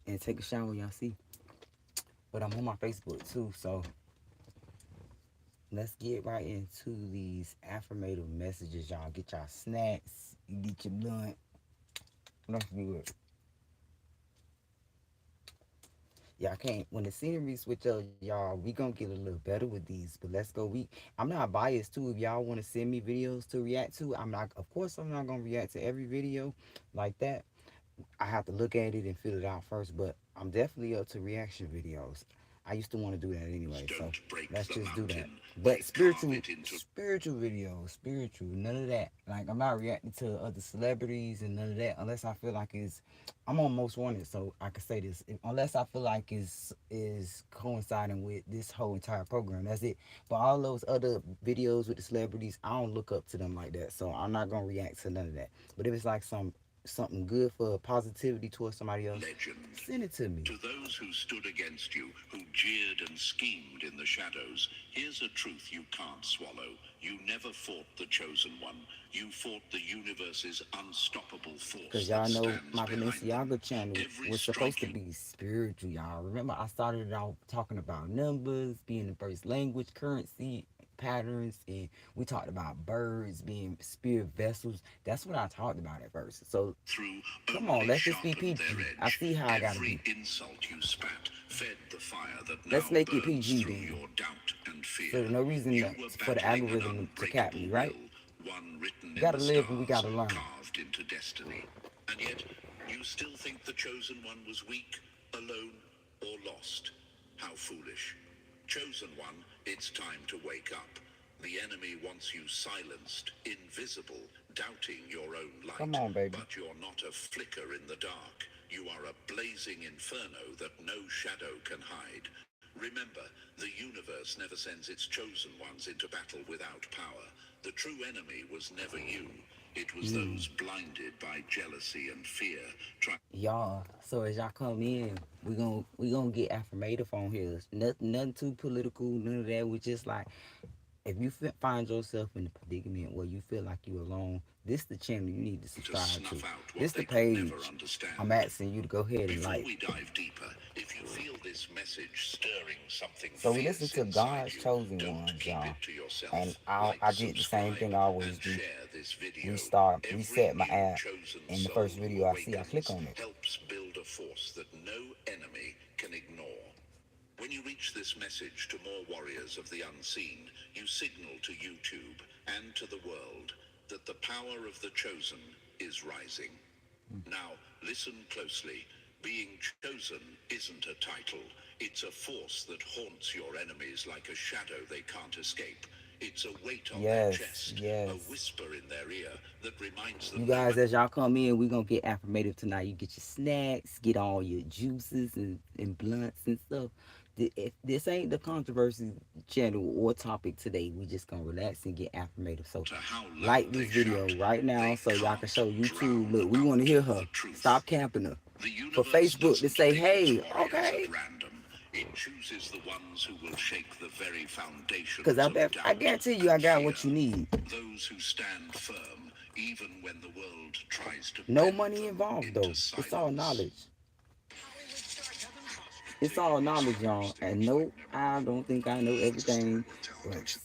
and take a shower, y'all see. But I'm on my Facebook too, so let's get right into these affirmative messages, y'all. Get y'all snacks, you get your blunt. Let's do it. Y'all can't when the scenery switch up, y'all. We gonna get a little better with these, but let's go. I'm not biased too. If y'all want to send me videos to react to, I'm not. Of course, I'm not gonna react to every video like that. I have to look at it and fill it out first, but I'm definitely up to reaction videos. I used to want to do that anyway, so let's just do that. But spiritual videos, spiritual, none of that. Like I'm not reacting to other celebrities and none of that unless I feel like I'm on Most Wanted, so I can say this. Unless I feel like is coinciding with this whole entire program, that's it. But all those other videos with the celebrities, I don't look up to them like that, so I'm not gonna react to none of that. But if it's like something good for positivity towards somebody else, Legend. send it to me. To those who stood against you, who jeered and schemed in the shadows, here's a truth you can't swallow. You never fought the chosen one. You fought the universe's unstoppable force Because that y'all know stands my behind them. Balenciaga channel Every was supposed to striking be spiritual, y'all. Remember, I started out talking about numbers, being the first language, currency, patterns, and we talked about birds being spirit vessels. That's what I talked about at first. So, through come on, only let's just be sharpened their PG. I edge. see how I gotta Every be. insult you spat fed the fire that Let's now make it burns PG through then. your doubt and fear. So, no reason You were for the battling an algorithm to cap me, unbreakable right? will, one written We in gotta the live and we stars, gotta learn. carved into destiny. And yet, you still think the chosen one was weak, alone, or lost. How foolish. Chosen one, it's time to wake up. The enemy wants you silenced, invisible, doubting your own Come light. on, baby. But you're not a flicker in the dark. You are a blazing inferno that no shadow can hide. Remember, the universe never sends its chosen ones into battle without power. The true enemy was never you. It was those blinded by jealousy and fear, trying Y'all, so as y'all come in, we gonna get affirmative on here. Nothing too political, none of that. We just like if you find yourself in a predicament where you feel like you're alone, this the channel you need to to subscribe to. snuff out what This the they could never page. I'm understand. asking you to go ahead and Before like. we dive deeper, if you feel this message stirring something So we listen fierce to inside God's you, chosen don't ones, keep y'all. it to And yourself. I Like, I did the same subscribe, thing I always and do. share this video. Every Reset my new app, chosen and the soul first who video I see, I click awakens on it. helps build a force that no enemy can ignore. When you reach this message to more warriors of the unseen, you signal to YouTube and to the world that the power of the chosen is rising. Now, listen closely. Being chosen isn't a title. It's a force that haunts your enemies like a shadow they can't escape. It's a weight on their Yes, chest, a yes. whisper in their ear that reminds You them no guys, matter as y'all come in, we gonna get affirmative tonight. You get your snacks, get all your juices and blunts and stuff. If this ain't the controversy channel or topic today, we just gonna relax and get affirmative. So how like loud they this video shout, right now they so y'all can can't show YouTube. drown Look, we want to out hear the her. truth. Stop camping her. The For universe Facebook to doesn't say, pick its hey, warriors okay. at random. It chooses the ones who will shake the very Cause foundations of I doubt guarantee you I and got fear. what you need. Those who stand firm, even when the world tries to No bend money them involved into though. It's all silence. knowledge. It's all knowledge, y'all. And no, I don't think I know everything, but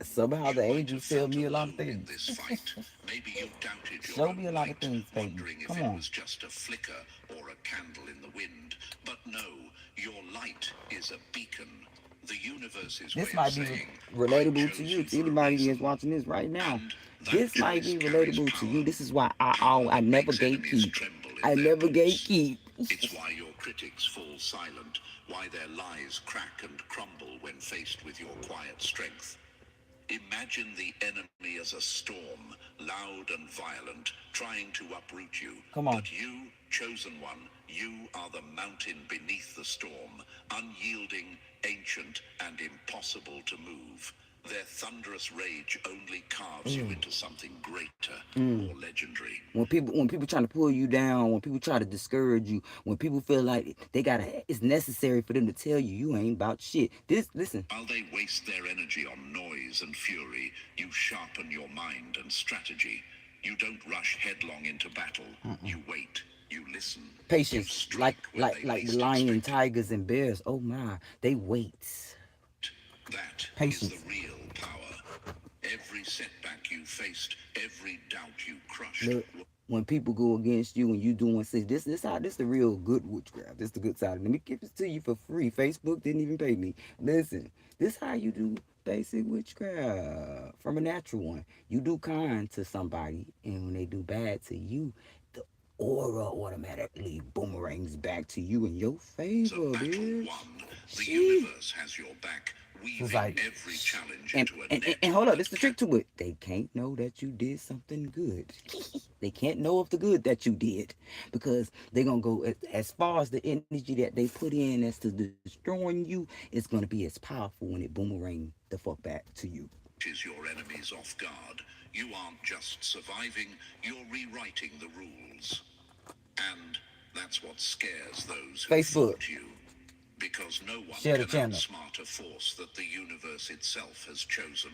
somehow You the might have angels tell felt me a lot of alone in things. this fight. Maybe you doubted your Show own me a lot of light, things, baby. wondering if Come it on. was just a flicker or a candle in the wind. But no, your light is a beacon. The universe's way This of might be saying, I relatable to chose you, you to for a anybody that's reason. watching this right now. And that This might choice be carries relatable to power. you. This is why Power I that never makes enemies gatekeep. tremble in I their never boots. gatekeep. It's why your critics fall silent, why their lies crack and crumble when faced with your quiet strength. Imagine the enemy as a storm, loud and violent, trying to uproot you. Come on. But you, chosen one, you are the mountain beneath the storm, unyielding, ancient, and impossible to move. Their thunderous rage only carves you into something greater, more legendary. When people trying to pull you down, when people try to discourage you, when people feel like it's necessary for them to tell you you ain't about shit. This listen. While they waste their energy on noise and fury, you sharpen your mind and strategy. You don't rush headlong into battle. You wait. You listen. You Patience, like strike when like they like the least lion, expect it. tigers, and bears. Oh my, they wait. That is the Patience. real power. Every setback you faced, every doubt you crushed. Look, when people go against you and you doing this the real good witchcraft. This the good side. Let me give this to you for free. Facebook didn't even pay me. Listen, this how you do basic witchcraft from a natural one. You do kind to somebody, and when they do bad to you, the aura automatically boomerangs back to you in your A favor, battle bitch. won. The She. universe has your back, It's weaving like, every challenge and, into a and, and, net and hold up, this that the trick to it. They can't know that you did something good. They can't know of the good that you did because they're going to go as far as the energy that they put in as to destroying you, it's going to be as powerful when it boomerang the fuck back to you. catches your enemies off guard. You aren't just surviving, you're rewriting the rules. And that's what scares those who Facebook, fought you. Because no one share the can channel. outsmart a force that the universe itself has chosen.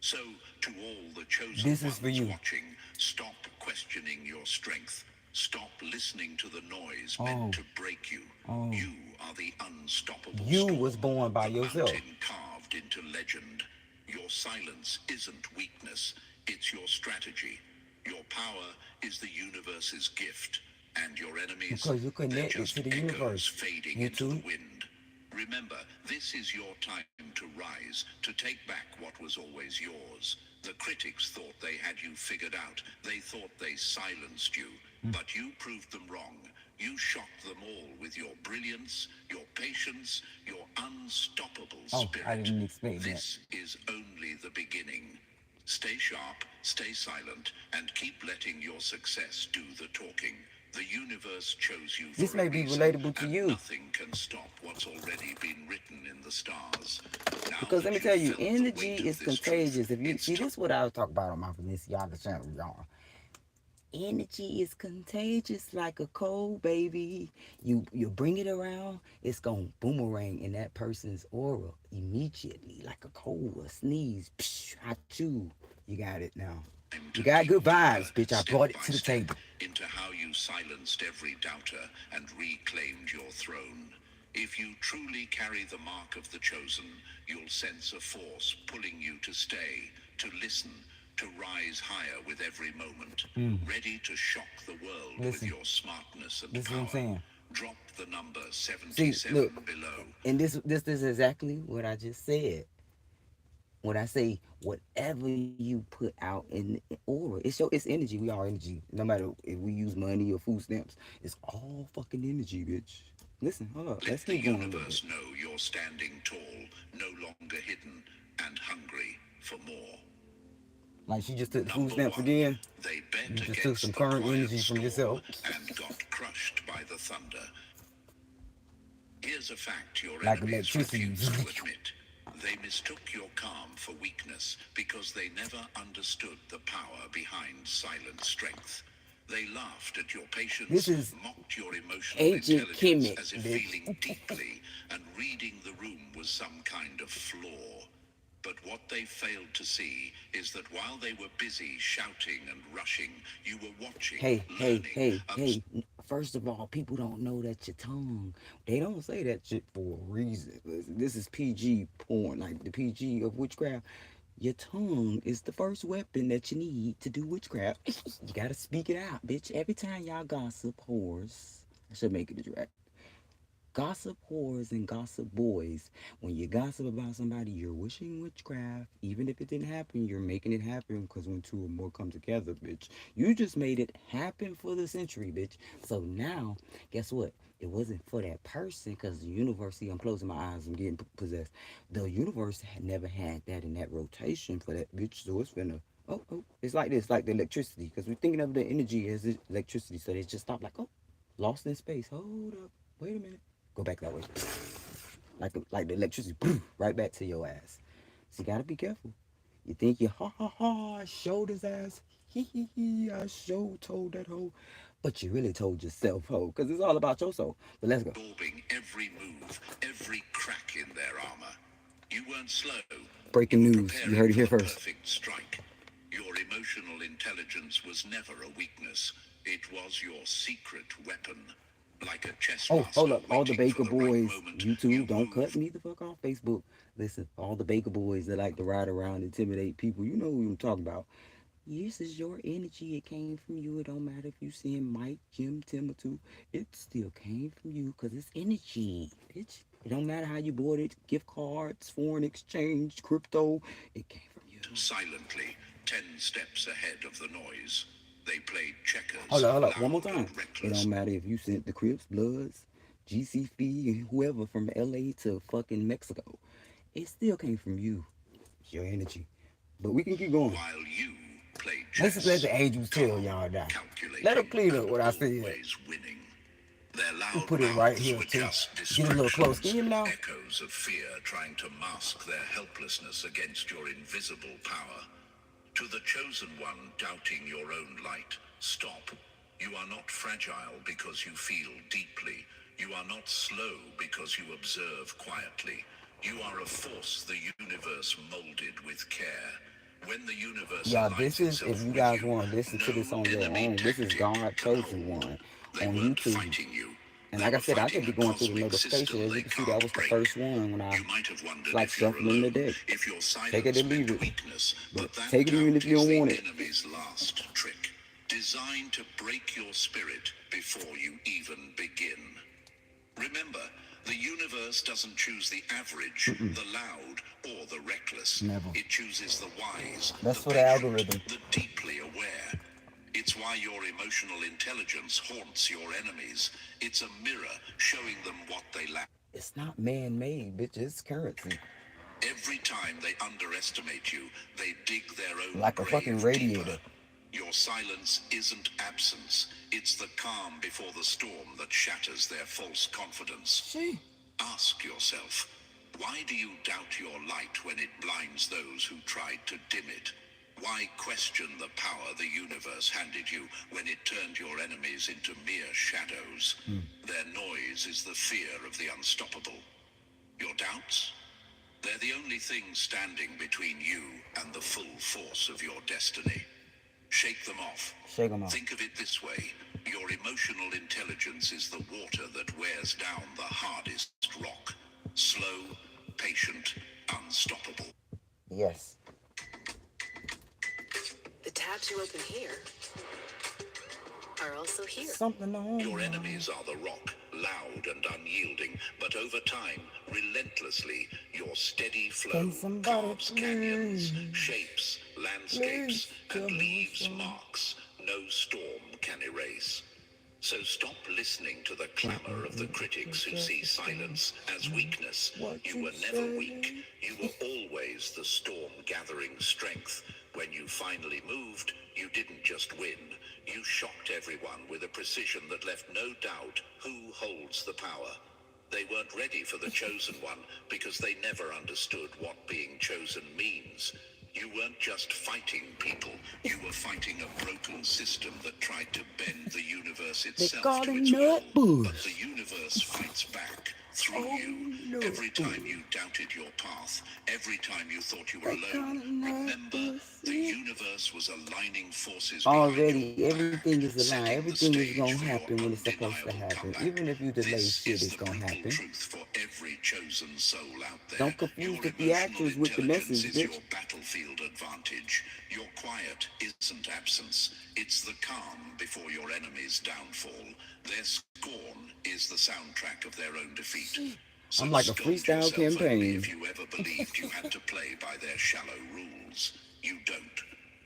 So, to all the chosen This is for ones you. watching, stop questioning your strength. Stop listening to the noise meant Oh, to break you. oh. You are the unstoppable You was storm, born by the yourself. mountain carved into legend. Your silence isn't weakness, it's your strategy. Your power is the universe's gift, and your enemies, Because you're they're connected just to the echoes universe. fading into the YouTube. wind. Remember, this is your time to rise, to take back what was always yours. The critics thought they had you figured out. They thought they silenced you. But you proved them wrong. You shocked them all with your brilliance, your patience, your unstoppable Oh, I spirit. didn't expect that. This is only the beginning. Stay sharp, stay silent, and keep letting your success do the talking. The universe chose you This for a may be reason, relatable to and you. nothing can stop what's already been written in the stars. Now Because let me that you've tell you, felt the energy weight is of this truth, contagious. If you it's see, time. this is what I was talking about on my Balenciaga channel, y'all. Energy is contagious like a cold, baby. You bring it around, it's gonna boomerang in that person's aura immediately, like a cold, a sneeze. Psh, achoo. You got it now. Time You to got dig good deeper, vibes, bitch. I step brought it by to the step, table. into how you silenced every doubter and reclaimed your throne. If you truly carry the mark of the chosen, you'll sense a force pulling you to stay, to listen, to rise higher with every moment, ready to shock the world with Listen, your smartness and this is what I'm power. saying. Drop the number See, 77 look, below. and this is exactly what I just said. When I say whatever you put out in the aura, it's energy. We are energy. No matter if we use money or food stamps, it's all fucking energy, bitch. Listen, hold up. Let's Let the keep going a little bit. universe know you're standing tall, no longer hidden, and hungry for more. Like she just took the food Number stamps one, again. they You bet just took some against the current quiet energy from storm yourself. and got crushed by the thunder. Here's a fact your Like enemies electricity. refuse to admit. They mistook your calm for weakness because they never understood the power behind silent strength. They laughed at your This patience, is mocked your emotional ancient intelligence Kemet, as if bitch. feeling deeply and reading the room was some kind of flaw. But what they failed to see is that while they were busy shouting and rushing, you were watching, Hey, hey, learning, hey, hey. First of all, people don't know that your tongue. They don't say that shit for a reason. Listen, this is PG porn, like the PG of witchcraft. Your tongue is the first weapon that you need to do witchcraft. You gotta speak it out, bitch. Every time y'all gossip whores, I should make it a direct. Gossip whores and gossip boys. When you gossip about somebody, you're wishing witchcraft. Even if it didn't happen, you're making it happen because when two or more come together, bitch. You just made it happen for the century, bitch. So now, guess what? It wasn't for that person because the universe, see, I'm closing my eyes, I'm getting possessed. The universe had never had that in that rotation for that bitch. So it's finna. Oh, it's like this, like the electricity, because we're thinking of the energy as electricity. So they just stop, like, oh, lost in space. Hold up, wait a minute, go back that way. Like the electricity, right back to your ass. So you gotta be careful. You think you ha ha ha, I showed his ass, he, I show told that hoe, but you really told yourself hoe, cause it's all about your soul. But let's go. Absorbing every move, every crack in their armor. You weren't slow. You Breaking were news. You preparing heard it for here the first. perfect strike. Your emotional intelligence was never a weakness. It was your secret weapon. Like a chess Oh, hold master up. All the waiting for Baker the right boys, moment, you YouTube, don't cut move. me the fuck off. Facebook. Listen, all the Baker boys that like to ride around, intimidate people. You know who I'm talking about. This is your energy. It came from you. It don't matter if you seeing Mike, Jim, Tim, or two. It still came from you because it's energy, bitch. It don't matter how you bought it. Gift cards, foreign exchange, crypto. It came from you. Silently, 10 steps ahead of the noise. They played checkers, Hold up. One more loud time. and It reckless. don't matter if you sent the Crips, Bloods, GCP, and whoever from LA to fucking Mexico. It still came from you. It's your energy. But we can keep going. While you played Let's just let chess, the angels tell calm, y'all that. Let them calculating, clean up and what I said. always winning. Their We'll loud put it right mouths here were too. just Get a little close. Can distractions, you hear me now? echoes of fear trying to mask their helplessness against your invisible power. To the chosen one doubting your own light, stop. You are not fragile because you feel deeply. You are not slow because you observe quietly. You are a force the universe molded with care. When the universe Yeah, aligns this is, if itself you with guys you, want to listen to this no on your enemy own, this is tactic God can Chosen hold. One They on weren't YouTube. fighting you. And They like I were said, I fighting could be a going through the cosmic system notifications. As they you can see, that can't was the break. first one when I You might have wondered like if you're shuffling the alone, deck. if your Take it or silence leave meant it. weakness, But but that take it even if doubt you is don't the want it. enemy's last trick, designed to break your spirit before you even begin. Remember, the universe doesn't choose the average, Mm-mm, the loud, or the reckless. never. It chooses the wise, That's the for the patient, algorithm. the deeply aware. It's why your emotional intelligence haunts your enemies. It's a mirror showing them what they lack. It's not man-made, bitch. It's currency. Every time they underestimate you, they dig their own Like a fucking grave deeper. radiator. Your silence isn't absence, it's the calm before the storm that shatters their false confidence. She. Ask yourself, why do you doubt your light when it blinds those who tried to dim it? Why question the power the universe handed you when it turned your enemies into mere shadows? Mm. Their noise is the fear of the unstoppable. Your doubts? They're the only thing standing between you and the full force of your destiny. Shake them off. Shake them off. Think of it this way. Your emotional intelligence is the water that wears down the hardest rock. Slow, patient, unstoppable. Yes. The tabs you open here are also here. Something Your on. enemies are the rock, loud and unyielding, but over time, relentlessly, your steady flow Can somebody carves canyons, please, shapes, landscapes, please tell and me leaves what's wrong? marks no storm can erase. So stop listening to the clamor of the critics who see silence as weakness. What You you were never say? weak. You were always the storm gathering strength. When you finally moved, you didn't just win. You shocked everyone with a precision that left no doubt who holds the power. They weren't ready for the chosen one because they never understood what being chosen means. You weren't just fighting people, you were fighting a broken system that tried to bend the universe They itself call to it its will. But the Nutbush. universe fights back through Oh, you. Every time Nutbush. you doubted your path, every time you thought you were They call alone, it remember, the Nutbush. universe was aligning forces behind your Already, everything back, is aligned. setting the Everything is stage gonna for your happen when it's supposed to undeniable happen. comeback. Even if you delay This shit, is it's the gonna brutal happen. truth for every chosen soul out there. Don't confuse Your the emotional theatrics with the intelligence message, is bitch. your battlefield advantage. Your quiet isn't absence. It's the calm before your enemy's downfall. Their scorn is the soundtrack of their own defeat. So I'm like a scold freestyle yourself only if campaign. you ever believed you had to play by their shallow rules. You don't.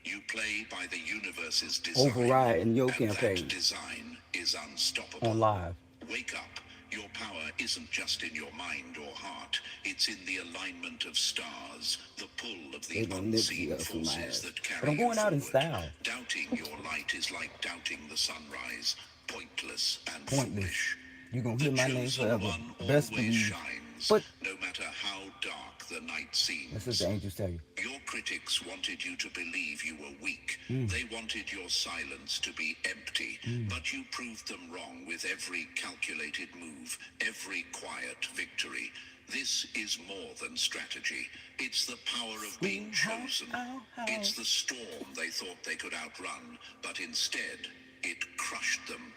You play by the universe's design, Overriding your and that campaign design is unstoppable. on live. Wake up. Your power isn't just in your mind or heart. It's in the alignment of stars, the pull of They the gonna Nipsey unseen Hussle my forces ass. that But carry I'm you going out in forward. style. Doubting your light is like doubting the sunrise, pointless and Pointless. foolish. You gonna The hear my name chosen forever. one Best always believe. shines, But no matter how dark the night this is the seems. angels tell you. Your critics wanted you to believe you were weak. Mm, They wanted your silence to be empty. mm. But you proved them wrong with every calculated move, every quiet victory. This is more than strategy. It's the power of being chosen. It's the storm they thought they could outrun, but instead, it crushed them.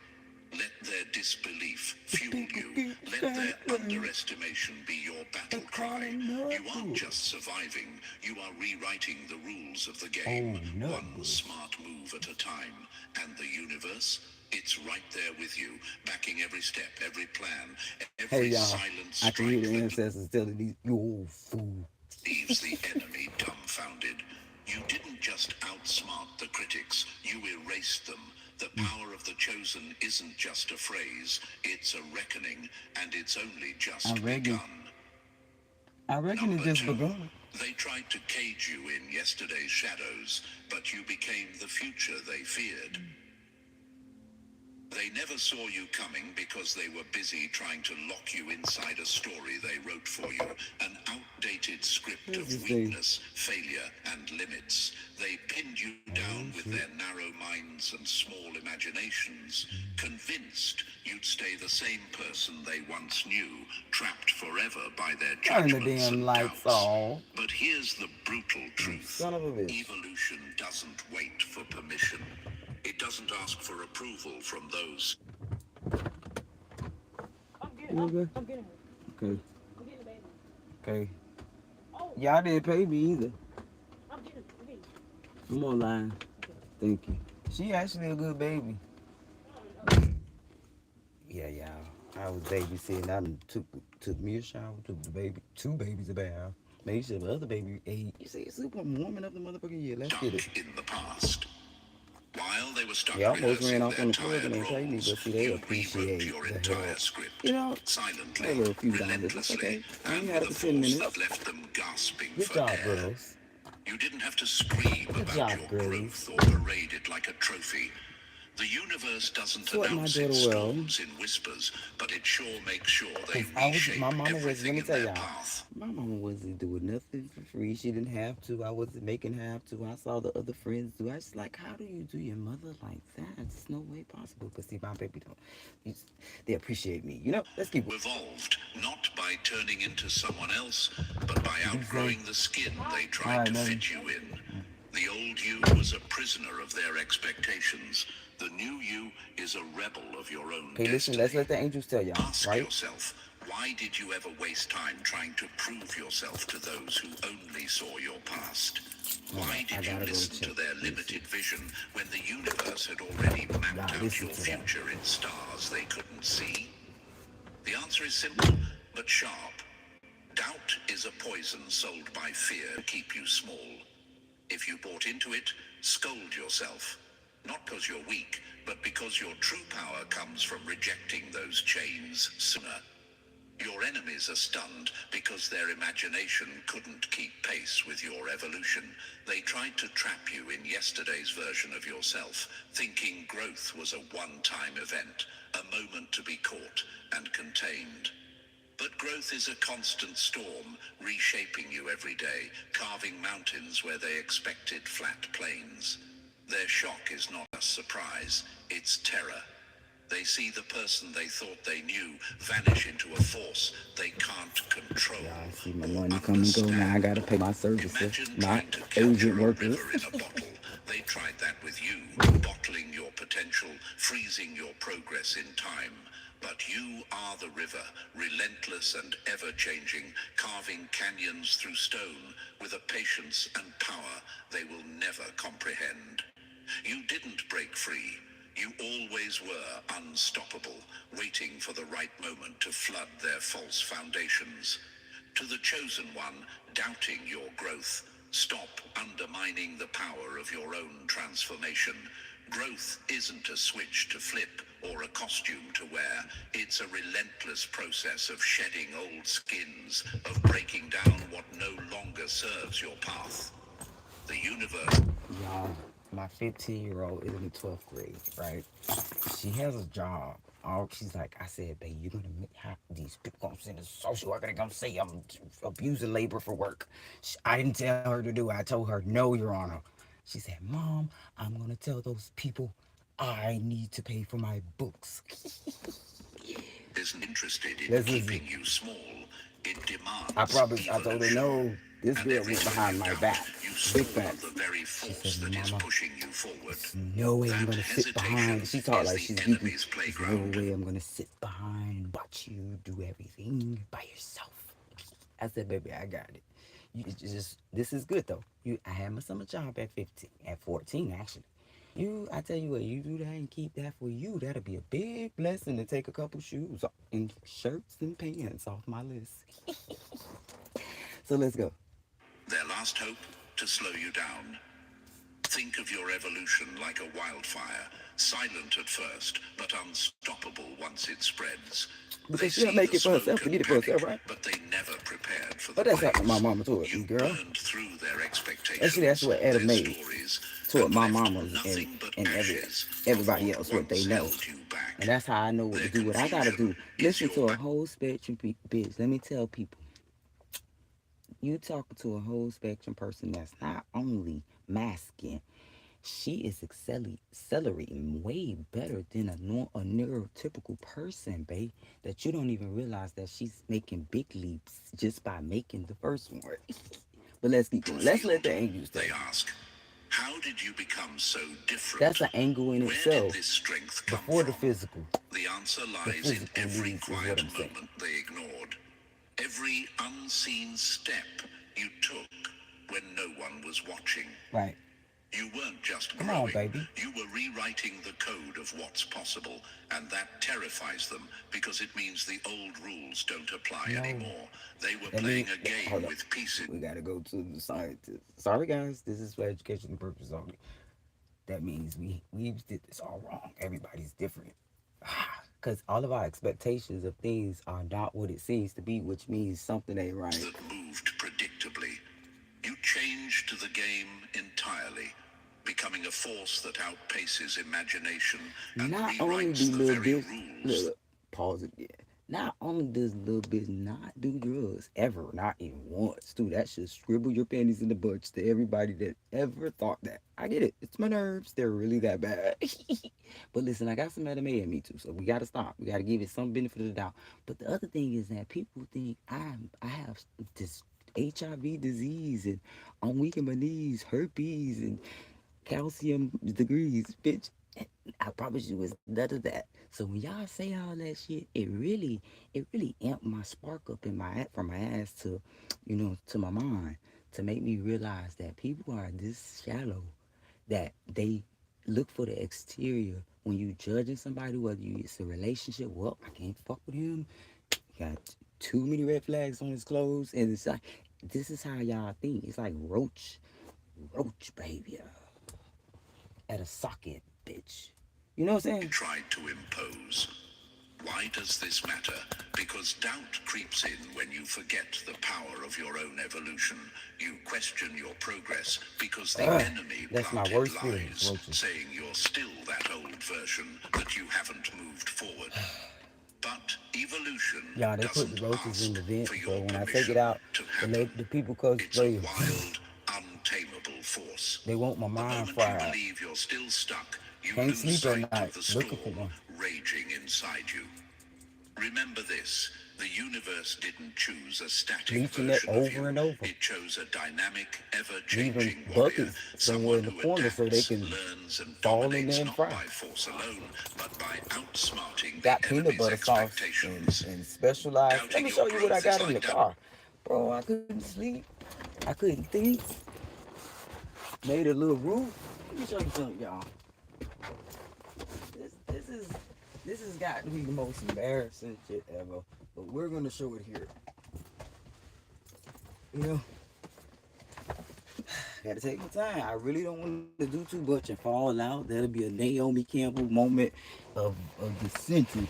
Let their disbelief fuel you. Let their underestimation be your battle cry. You aren't just surviving, you are rewriting the rules of the game, Oh, one Nutbush. smart move at a time. And the universe? It's right there with you, backing every step, every plan, every Hey, y'all. silent I can hear strike the that ancestors telling these, you old fool. leaves the enemy dumbfounded. You didn't just outsmart the critics, you erased them. The power of the chosen isn't just a phrase, it's a reckoning, and it's only I just reckon, begun. I reckon it Number just two, begun. they tried to cage you in yesterday's shadows, but you became the future they feared. They never saw you coming because they were busy trying to lock you inside a story they wrote for you, an outdated script What's of this thing? weakness, failure, and limits. They pinned you Oh, down with shit. their narrow minds and small imaginations, convinced you'd stay the same person they once knew, trapped forever by their Turn the judgments damn and lights doubts. off. But here's the brutal You truth. son of a bitch. Evolution doesn't wait for permission. It doesn't ask for approval from those. You okay? Okay. Okay. Y'all didn't pay me either. I'm online. Thank you. She actually a good baby. Yeah, y'all. I was babysitting. I done took me a shower, took the baby, two babies a bath. Made sure the other baby ate. You see, it's super warming up the motherfucking year. Let's get it. Stuck in the past. While they were They stuck almost ran rehearsing off their on the plug and tired they paid me, roles, but see, they you rewrote appreciate your the entire help. You script, know, a silently, little few dollars. It's relentlessly, okay. I only and had with it a for 10 force minutes. that left them gasping Good for job, air. girls. You didn't have to scream Good about job, your girlies. growth or parade it like a trophy. The universe doesn't Sort my announce daughter its well. storms in whispers, but it sure makes sure they Cause my reshape mama was, let everything me in tell their y'all, path. my mama wasn't doing nothing for free. She didn't have to. I wasn't making her have to. I saw the other friends do. I was like, how do you do your mother like that? It's no way possible. But see, my baby don't. They appreciate me. You know, let's keep it. Evolved not by turning into someone else, but by What you say? outgrowing the skin they All tried right, to baby. fit you in. The old you was a prisoner of their expectations. The new you is a rebel of your own Okay, listen, let's destiny. let the angels tell y'all, Ask right? yourself, why did you ever waste time trying to prove yourself to those who only saw your past? All Why right, I did you gotta go listen check. to their Let me see. limited vision when the universe had already mapped Y'all out listen your to that. future in stars they couldn't see? The answer is simple, but sharp. Doubt is a poison sold by fear to keep you small. If you bought into it, scold yourself. Not because you're weak, but because your true power comes from rejecting those chains sooner. Your enemies are stunned because their imagination couldn't keep pace with your evolution. They tried to trap you in yesterday's version of yourself, thinking growth was a one-time event, a moment to be caught and contained. But growth is a constant storm, reshaping you every day, carving mountains where they expected flat plains. Their shock is not a surprise, it's terror. They see the person they thought they knew vanish into a force they can't control Y'all see my or money come and go now. I understand. gotta pay my services, Imagine my trying to agent capture a workers. river in a bottle. They tried that with you, bottling your potential, freezing your progress in time. But you are the river, relentless and ever-changing, carving canyons through stone with a patience and power they will never comprehend. You didn't break free. You always were unstoppable, waiting for the right moment to flood their false foundations. To the chosen one, doubting your growth, stop undermining the power of your own transformation. Growth isn't a switch to flip or a costume to wear. It's a relentless process of shedding old skins, of breaking down what no longer serves your path. The universe. Y'all, my 15-year-old is in the 12th grade, right? She has a job. All she's like, I said, babe, you're gonna make have these people gonna send a social worker. They're gonna say I'm abusing labor for work. I didn't tell her to do it. I told her, no, Your Honor. She said, Mom, I'm gonna tell those people I need to pay for my books. Isn't interested in Let's listen. keeping you small. It I demands promise. I told her evolution. no. This and girl every went time you behind my doubt, back. you Big stall facts. the very She said, force that is Mama, pushing you forward. there's no way I'm That gonna sit behind. hesitation She talked is like the she's geeky. enemy's There's no playground. way I'm gonna sit behind and watch you do everything by yourself. I said, baby, I got it. You just this is good though. I had my summer job at 15, at 14 actually. I tell you what, you do that and keep that for you. That'll be a big blessing to take a couple shoes and shirts and pants off my list. So let's go. Their last hope to slow you down. Think of your evolution like a wildfire, silent at first, but unstoppable once it spreads. They Because she'll see make the it for herself, smoke to get and it for herself, panic, right? but they never prepared for the But that's what my blaze. mama told me, You girl. burned through their Actually, that's expectations, what Adam their made stories, toward and my left mama nothing but and ashes of everybody what else, what they once know. held you back. And that's how I know what to Their do, what I gotta confusion do. is Listen your to a whole spectrum, bitch. Let me tell people, you talking to a whole spectrum person that's not only masking, she is accelerating way better than a neurotypical person, babe. That you don't even realize that she's making big leaps just by making the first one. But let's keep going. Let's let field. the angels They tell. ask, how did you become so That's different? an angle in Where did itself this strength come before the from? physical. The answer The lies in physical every needs is what quiet I'm saying. moment they ignored, every unseen step you took when no one was watching. Right. You weren't just Come on, growing, baby. you were rewriting the code of what's possible, and that terrifies them because it means the old rules don't apply No. anymore. They were That playing means, a game hold up. with pieces. We gotta go to the scientist. Sorry, guys. This is for education purposes only. That means we did this all wrong. Everybody's different. Because all of our expectations of things are not what it seems to be, which means something ain't right. That moved predictably. You changed the game entirely, becoming a force that outpaces imagination and Not only do rewrites the little very bitch, rules. look, pause again. Not only does little bitch not do drugs ever, not even once, dude. That should scribble your panties in the bunch to everybody that ever thought that. I get it. It's my nerves. They're really that bad. But listen, I got some MMA in me too, so we gotta stop. We gotta give it some benefit of the doubt. But the other thing is that people think I have this HIV disease and I'm weak in my knees, herpes and calcium degrees, bitch. I promise you, it's none of that. So when y'all say all that shit, it really amped my spark up in from my ass to, to my mind, to make me realize that people are this shallow, that they look for the exterior when you judging somebody, whether it's a relationship. Well, I can't fuck with him. He got too many red flags on his clothes, and it's like this is how y'all think. It's like roach baby at a socket, bitch. You know what I'm saying? Tried to impose. Why does this matter? Because doubt creeps in when you forget the power of your own evolution. You question your progress because the enemy That's my planted worst feeling, lies, roaches. saying you're still that old version, that you haven't moved forward. But evolution Y'all, they put doesn't the roaches in ask the vent, for so your when I take it permission out, to happen. the people come It's a spray. wild, untamable force. They want my The mind moment you fried. believe you're still stuck, you Can't lose sleep at sight night of the looking for storm one. raging inside you. Remember this, the universe didn't choose a static Bleaching it version of over you. and over. It chose a dynamic, Leaving ever-changing warrior, buckets somewhere someone in the who corner so they adapts, can learns, and fall in there dominates and not fry. by force alone, but by outsmarting the Got peanut enemy's butter sauce expectations. and specialized. Let Doubting me your show you what I growth is got in the like that. car. Bro, I couldn't sleep. I couldn't think. Made a little roof. Let me show you something, y'all. This has got to be the most embarrassing shit ever. But we're gonna show it here. You know, gotta take my time. I really don't want to do too much and fall out. That'll be a Naomi Campbell moment of the century.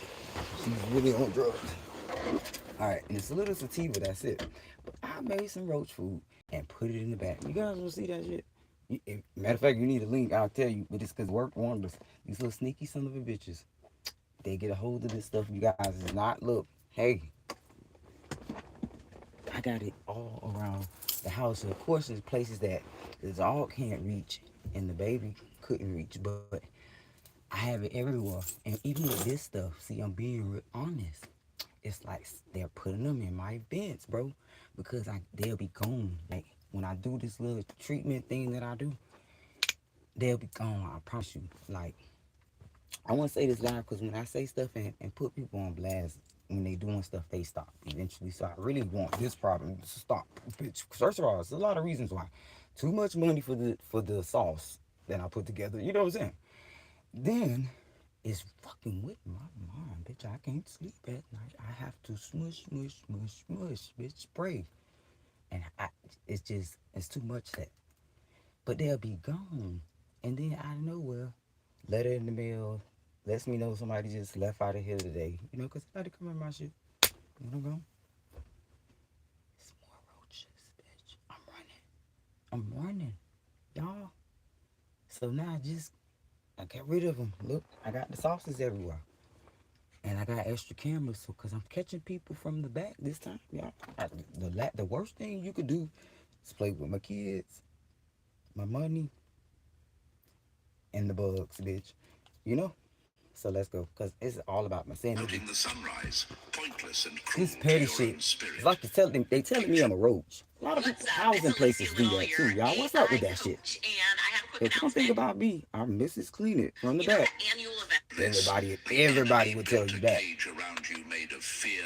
She's really on drugs. Alright, and it's a little sativa, that's it. But I made some roach food and put it in the back. You guys wanna see that shit? Matter of fact, you need a link, I'll tell you, but it's cause work wonders. These little sneaky son of a bitches. They get a hold of this stuff, you guys. Is not, look, hey, I got it all around the house. And of course, there's places that the dog can't reach and the baby couldn't reach, but I have it everywhere. And even with this stuff, see, I'm being honest. it's like they're putting them in my events, bro, because they'll be gone. Like when I do this little treatment thing that I do, they'll be gone. I promise you. Like I want to say this live because when I say stuff and put people on blast, when they doing stuff, they stop eventually. So I really want this problem to stop. Bitch, first of all, there's a lot of reasons why. Too much money for the sauce that I put together. You know what I'm saying? Then it's fucking with my mind, bitch. I can't sleep at night. I have to smush, smush, smush, smush, bitch. Pray, and it's just it's too much that. But they'll be gone, and then out of nowhere, letter in the mail lets me know somebody just left out of here today. You know, cause somebody come in my shit. You know, go. It's more roaches, bitch. I'm running, y'all. So now I got rid of them. Look, I got the sauces everywhere. And I got extra cameras, so cause I'm catching people from the back this time, y'all. The worst thing you could do is play with my kids, my money, and the bugs, bitch. You know. So let's go, cause it's all about my sanity. Doubting the sunrise, pointless and This cruel to petty your shit. own It's spirit. like they telling me I'm a roach. A lot of people, housing places do that too, y'all. What's up with that shit? And I have a quick If one thing announcement. about me, I'm Mrs. Clean It from the You know back. that annual event? This, the Everybody enemy will tell built you a that. cage around you made of fear,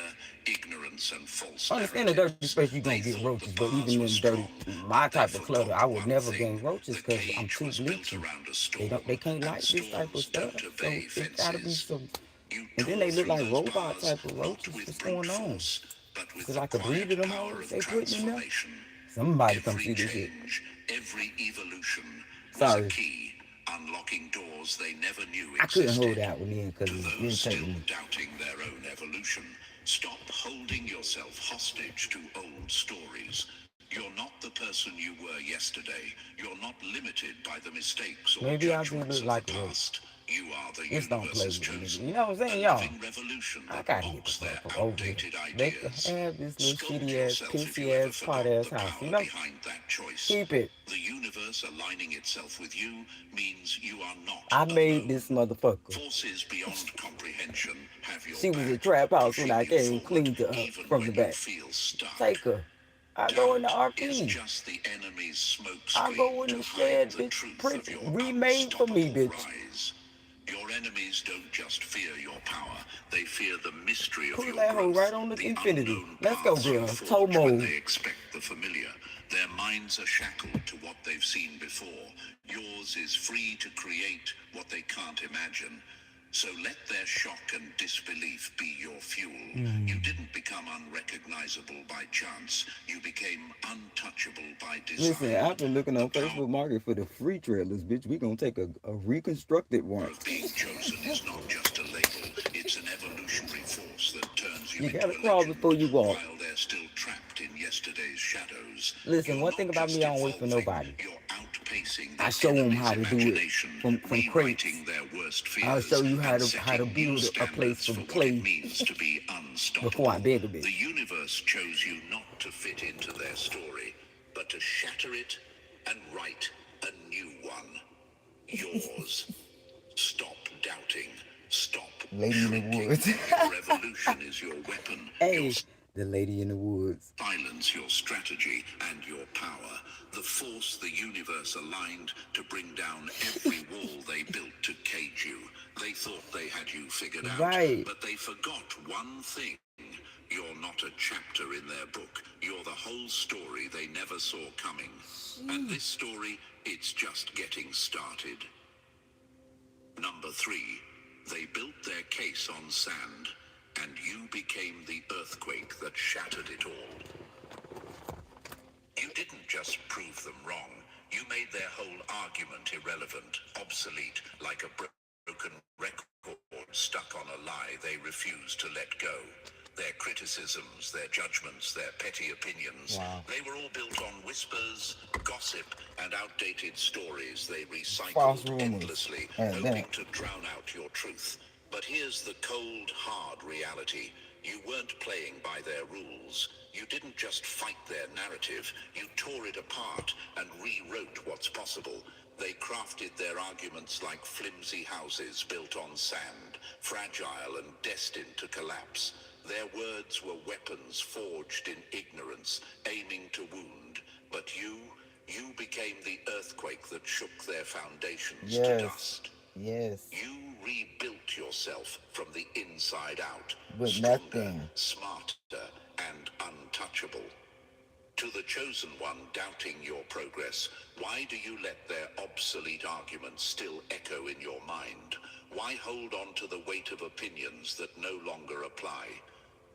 ignorance, and false Understand the dirty narratives. space you're They gonna get thought the roaches, but bars even were in dirty, strong, my but they type of clutter, I forgot would one never thing. gain roaches The because I'm cage too was built bleachy. around a storm, They can't and like this type of storms stuff. don't So obey it gotta be fences. some. You And then tore they look through like those robot bars, type of not roaches. with What's brute going on? force, but with Cause the I could breathe quiet in them power hoes of they putting in there. transformation. Somebody come Every see this shit. change, every evolution was a Sorry, key, unlocking doors they never knew I couldn't hold existed. that one in because To it's those still irritating me. doubting their own evolution, stop holding yourself hostage to old stories. You're not the person you were yesterday. You're not limited by the mistakes or Maybe I do judgments look of the like a roach. past. You are the Just don't play universe's with me, nigga. chosen. You know what I'm A saying, y'all? living revolution I that gotta get the mocks their fuck up over here. outdated They can ideas. have this little Scold shitty ass, yourself if you pissy ever ass, pot forgot ass the house. You power know? behind that choice. Keep it. The universe aligning itself with you means you are not I made alone. this motherfucker. Forces beyond comprehension have your She was a back, trap house when pushing I you came forward clean to her even from the when you back. feel stuck. Take her. I go in the Doubt is RP. just the enemy's I smokescreen go in to the hide shed, the bitch. truth Print of your remade for me, unstoppable bitch. rise. Your enemies don't just fear your power, they fear the mystery of Pull your that hoe right growth, on the the infinity. unknown Let's go, paths you girl. Toe forge when mode. they expect the familiar. Their minds are shackled to what they've seen before. Yours is free to create what they can't imagine. So let their shock and disbelief be your fuel. You didn't become unrecognizable by chance. You became untouchable by Listen, design. I've been looking The on power Facebook Market for the free trailers, bitch. We gonna take a reconstructed one. of being chosen is not just a label, it's an evolutionary force that turns you You into gotta a crawl before legend you walk. while they're still trapped in yesterday's shadows. Listen, You're one thing not about just me, I don't wait for evolving, nobody. you're outpacing I the show them enemy's how to do it imagination, from crates. rewriting their worst I'll show fears, you and how to setting new build a place standards for from what it clay means to be before I unstoppable. beg a The bitch. universe chose you not to fit into their story, but to shatter it and write a new one. Yours. Stop doubting. Stop Lady in the shrinking. woods. Your evolution is your weapon. Your Hey, the lady in the woods. silence, your strategy, and your power. The force the universe aligned to bring down every wall they built to cage you. They thought they had you figured out, Right. but they forgot one thing. You're not a chapter in their book. You're the whole story they never saw coming. And this story, it's just getting started. Number 3, they built their case on sand, and you became the earthquake that shattered it all. You didn't just prove them wrong, you made their whole argument irrelevant, obsolete, like a broken record stuck on a lie they refused to let go. Their criticisms, their judgments, their petty opinions, Wow. they were all built on whispers, gossip, and outdated stories they False recycled rumors. endlessly, And hoping that. to drown out your truth. But here's the cold, hard reality. You weren't playing by their rules. You didn't just fight their narrative, you tore it apart and rewrote what's possible. They crafted their arguments like flimsy houses built on sand, fragile and destined to collapse. Their words were weapons forged in ignorance, aiming to wound. But you became the earthquake that shook their foundations to Yes. dust. Yes. You rebuilt yourself from the inside out, With stronger, nothing. smarter, and untouchable. To the chosen one doubting your progress, why do you let their obsolete arguments still echo in your mind? Why hold on to the weight of opinions that no longer apply?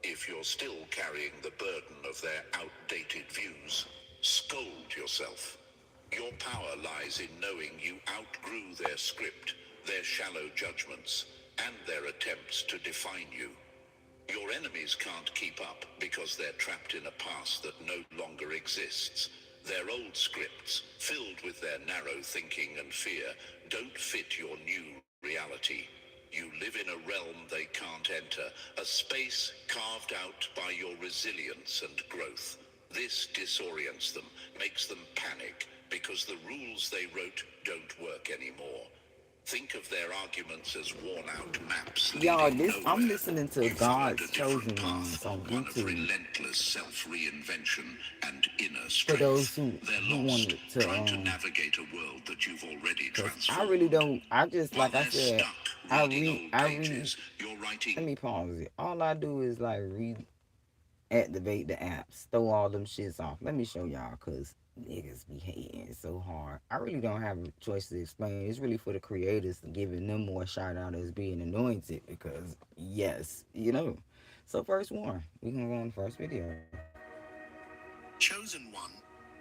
If you're still carrying the burden of their outdated views, scold yourself. Your power lies in knowing you outgrew their script, their shallow judgments, and their attempts to define you. Your enemies can't keep up because they're trapped in a past that no longer exists. Their old scripts, filled with their narrow thinking and fear, don't fit your new reality. You live in a realm they can't enter, a space carved out by your resilience and growth. This disorients them, makes them panic, because the rules they wrote don't work anymore. Think of their arguments as worn-out maps Y'all, leading this I'm nowhere. listening to You followed God's a different chosen path, ones on one of YouTube. relentless self-reinvention and inner For strength. those who They're who lost, wanted to trying to navigate a world that you've already cause I really transformed. don't. I just While like I they're said, stuck reading old I read. pages, you're Let writing. me pause it. All I do is like read, activate the apps, throw all them shits off. Let me show y'all, cause niggas be hating so hard. I really don't have a choice to explain. It's really for the creators, giving them more shout out as being anointed. Because yes, So first one, we gonna go on the first video. Chosen one,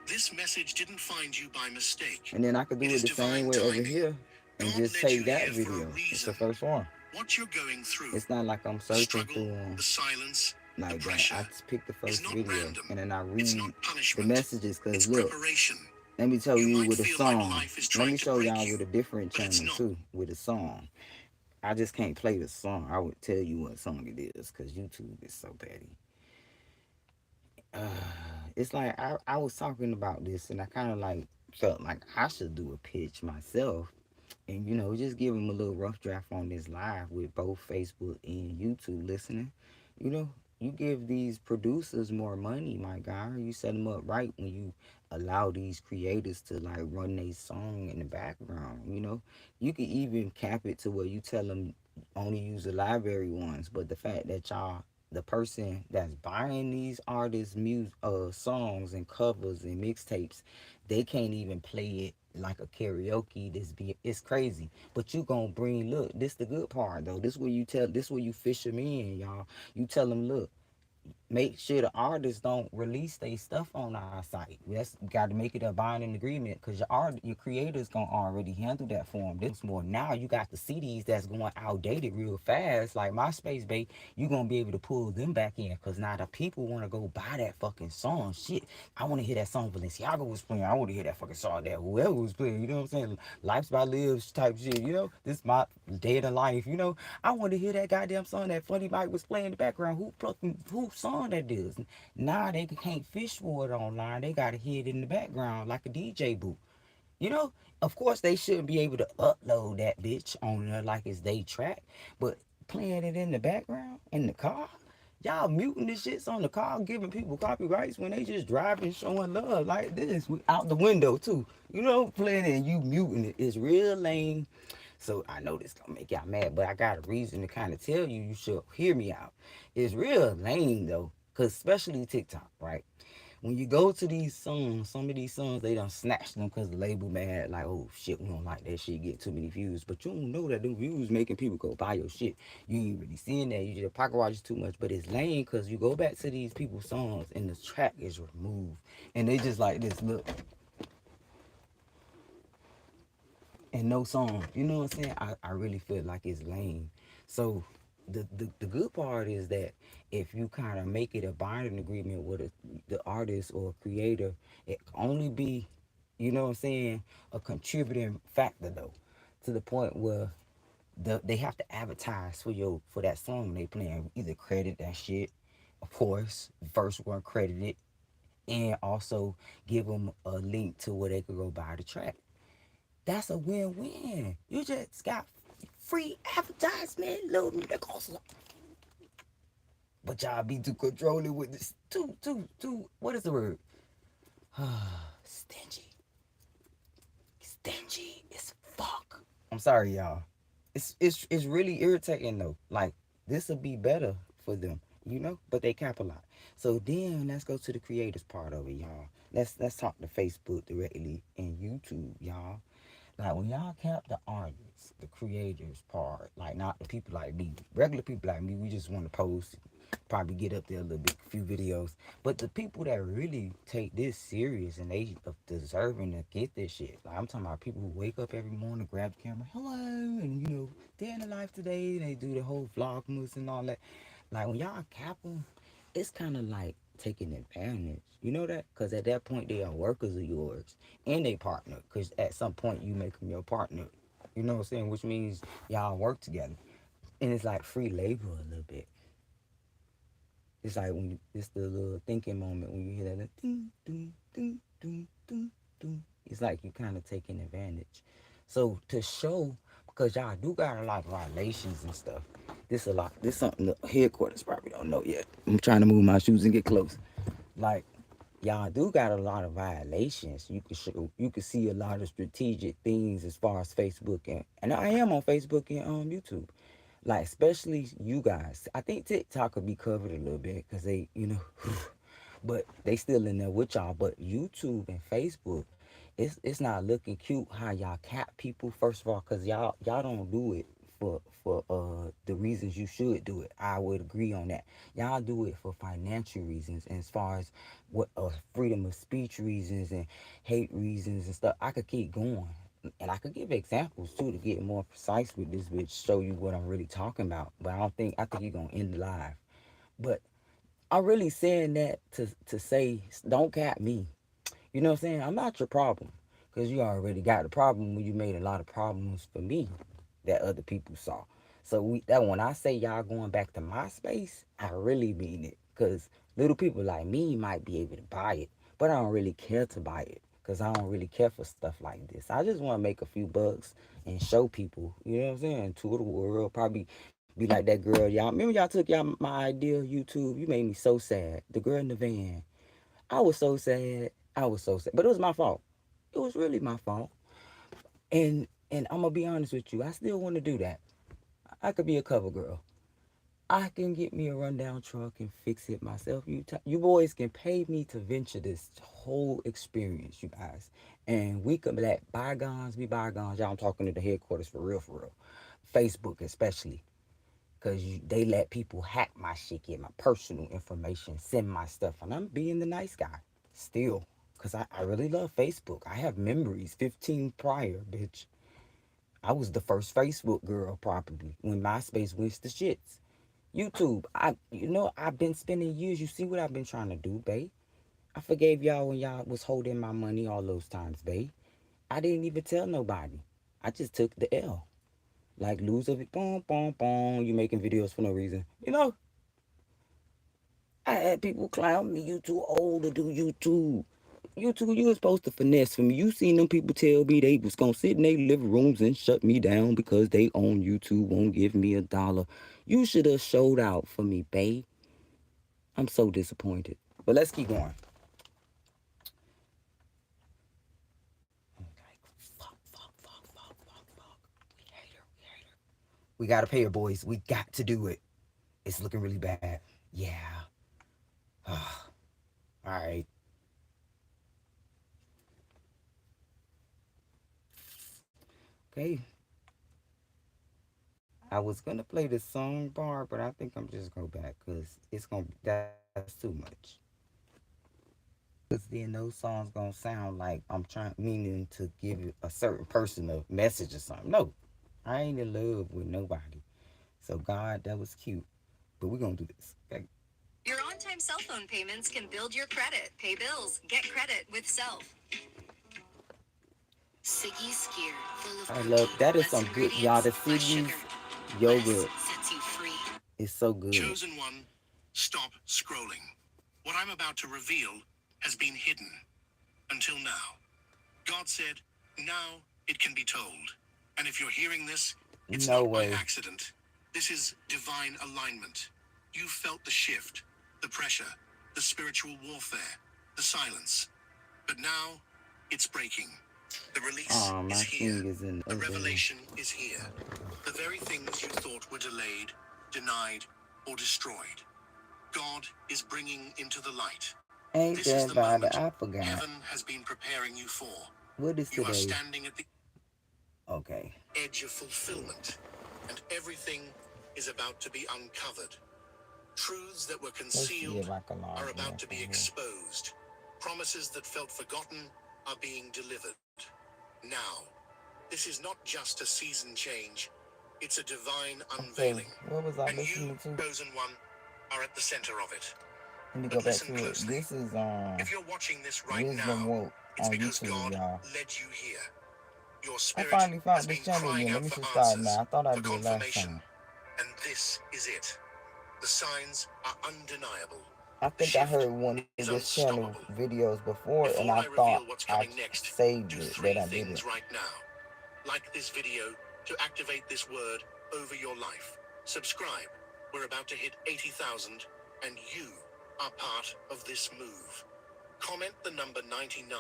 this message didn't find you by mistake. And then I could It do it is the same divine way over timing. here and God just led take you that here for a video. It's the reason. first one. What you're going through, It's not like I'm the searching struggle, through the them silence, the like that. I pressure, just pick the is first not video random. and then I It's not read the punishment. messages. Cause It's look, preparation. let me tell You you might with a feel like song. life is Let trying me to show break y'all you, with a different but it's channel not. too. With a song, I just can't play the song. I would tell you what song it is, cause YouTube is so petty. Uh, it's like I was talking about this, and I kind of like felt like I should do a pitch myself, and just give them a little rough draft on this live with both Facebook and YouTube listening. You know, you give these producers more money, my guy. You set them up right when you allow these creators to like run a song in the background. You can even cap it to where you tell them only use the library ones, but the fact that the person that's buying these artists' songs and covers and mixtapes, they can't even play it like a karaoke. It's crazy. But you gonna bring, look, this the good part though. This where you fish them in, y'all. You tell them, look, make sure the artists don't release their stuff on our site. That's got to make it a binding agreement, because your creators gonna already handle that for them. This more now. You got the CDs that's going outdated real fast, like MySpace, babe. You gonna be able to pull them back in, because now the people want to go buy that fucking song. Shit, I want to hear that song Balenciaga was playing. I want to hear that fucking song that whoever was playing. You know what I'm saying? Life's by Lives type shit. This my day in the life. I want to hear that goddamn song that Funny Mike was playing in the background. Who song that is? Nah, they can't fish for it online. They gotta hear it in the background like a DJ booth. You know, of course they shouldn't be able to upload that bitch on there like it's they track, but playing it in the background in the car, y'all muting this shit's on the car, giving people copyrights when they just driving, showing love like this out the window too. Playing it and you muting it is real lame. So I know this gonna make y'all mad, but I got a reason to kind of tell you. You should hear me out. It's real lame though, cause especially TikTok, right? When you go to these songs, some of these songs they done snatched them because the label mad, like, oh shit, we don't like that shit, get too many views. But you don't know that them views making people go buy your shit. You ain't really seeing that. You just pocket watch too much. But it's lame because you go back to these people's songs and the track is removed. And they just like this, look, and no song. You know what I'm saying? I really feel like it's lame. So the good part is that if you kind of make it a binding agreement with the artist or creator, it can only be, you know what I'm saying, a contributing factor though, to the point where they have to advertise for that song they playing. Either credit that shit, of course, first one credited, and also give them a link to where they could go buy the track. That's a win-win. You just got free advertisement, little niggas. But y'all be too controlling with this. Too. What is the word? Stingy. Stingy as fuck. I'm sorry, y'all. It's really irritating though. Like this would be better for them, you know. But they cap a lot. So then let's go to the creators part of it, y'all. Let's talk to Facebook directly and YouTube, y'all. Like when y'all cap the artists, the creators part, like not the people like me, regular people like me, we just want to post, probably get up there a little bit, a few videos. But the people that really take this serious and they are deserving to get this shit, like I'm talking about people who wake up every morning, grab the camera, hello, and you know, day in the life today, and they do the whole vlogmas and all that. Like when y'all cap them, it's kind of like taking advantage. You know that? Because at that point, they are workers of yours and they partner. Because at some point, you make them your partner. You know what I'm saying? Which means y'all work together. And it's like free labor a little bit. It's like when you, it's the little thinking moment when you hear that like, ding, ding, ding, ding, ding, ding. It's like you kind of taking advantage. So to show, because y'all do got a lot of violations and stuff. This a lot. This something the headquarters probably don't know yet. I'm trying to move my shoes and get close. Like y'all do got a lot of violations. You can show, you can see a lot of strategic things as far as Facebook and I am on Facebook and YouTube. Like especially you guys. I think TikTok could be covered a little bit because they, you know, but they still in there with y'all. But YouTube and Facebook, it's not looking cute how y'all cap people. First of all, because y'all don't do it for the reasons you should do it. I would agree on that. Y'all do it for financial reasons, and as far as what freedom of speech reasons and hate reasons and stuff. I could keep going. And I could give examples too to get more precise with this, which show you what I'm really talking about. But I think you're gonna end live. But I'm really saying that to say don't cap me. You know what I'm saying? I'm not your problem. Because you already got the problem when you made a lot of problems for me that other people saw. So that when I say y'all going back to MySpace, I really mean it. Because little people like me might be able to buy it. But I don't really care to buy it. Because I don't really care for stuff like this. I just want to make a few bucks and show people, you know what I'm saying, to the world. Probably be like that girl. Y'all remember y'all took y'all my idea, YouTube? You made me so sad. The girl in the van. I was so sad. I was so sad. But it was my fault. It was really my fault. And I'm gonna be honest with you. I still want to do that. I could be a cover girl. I can get me a rundown truck and fix it myself. You boys can pay me to venture this whole experience, you guys. And we could let bygones be bygones. Y'all, I'm talking to the headquarters for real, for real. Facebook especially. Because they let people hack my shit, get my personal information, send my stuff. And I'm being the nice guy still. Because I really love Facebook. I have memories, 15 prior, bitch. I was the first Facebook girl probably when MySpace went to shits. YouTube, I've been spending years. You see what I've been trying to do, babe? I forgave y'all when y'all was holding my money all those times, babe. I didn't even tell nobody. I just took the L. Like loser, boom, boom, boom. You making videos for no reason. I had people clown me. You too old to do YouTube. YouTube, you was supposed to finesse for me. You seen them people tell me they was gonna sit in their living rooms and shut me down because they own YouTube, won't give me a dollar. You should have showed out for me, babe. I'm so disappointed. But let's keep going. Like, fuck. We hate her. We hate her. We gotta pay her, boys. We got to do it. It's looking really bad. Yeah. All right. Okay. I was gonna play the song bar, but I think I'm just go back because that's too much. Cause then those songs gonna sound like I'm trying meaning to give a certain person a message or something. No, I ain't in love with nobody. So God, that was cute, but we're gonna do this. Okay? Your on time cell phone payments can build your credit. Pay bills, get credit with Self. Siggy's Skyr, full of I love protein, that is less some good y'all. ingredients, The less Siggy's sugar. Less yogurt sets you free. is so good. Chosen one, stop scrolling. What I'm about to reveal has been hidden until now. God said, now it can be told. And if you're hearing this, it's No not by way. accident. This is divine alignment. You felt the shift, the pressure, the spiritual warfare, the silence. But now, it's breaking. The release Oh, is my here. king is in the The other room. revelation is here. The very things you thought were delayed, denied, or destroyed, God is bringing into the light. Ain't This is that the about it? moment I forgot. heaven has been preparing you for. What is You are today? standing at the Okay. edge of fulfillment, and everything is about to be uncovered. Truths that were Let's see if concealed I can log are in about to from be here. exposed. Promises that felt forgotten are being delivered. Now, this is not just a season change, it's a divine Okay, unveiling. what was I And you, listening to? chosen one, are at the center of it. Let me go But back listen to it. closely. This is If you're watching this right Wisdom now, Woke it's on because YouTube, God y'all. led you here. Your I spirit finally has found this been channel crying again. Let out me for see start answers, now. I thought I for did last confirmation. time. And this is it. The signs are undeniable. I The think I shift heard one of is this channel unstoppable. videos before and Before I I thought reveal what's I coming next, saved do it, but three I didn't. things right now. Like this video to activate this word over your life. Subscribe. We're about to hit 80,000, and you are part of this move. Comment the number 99,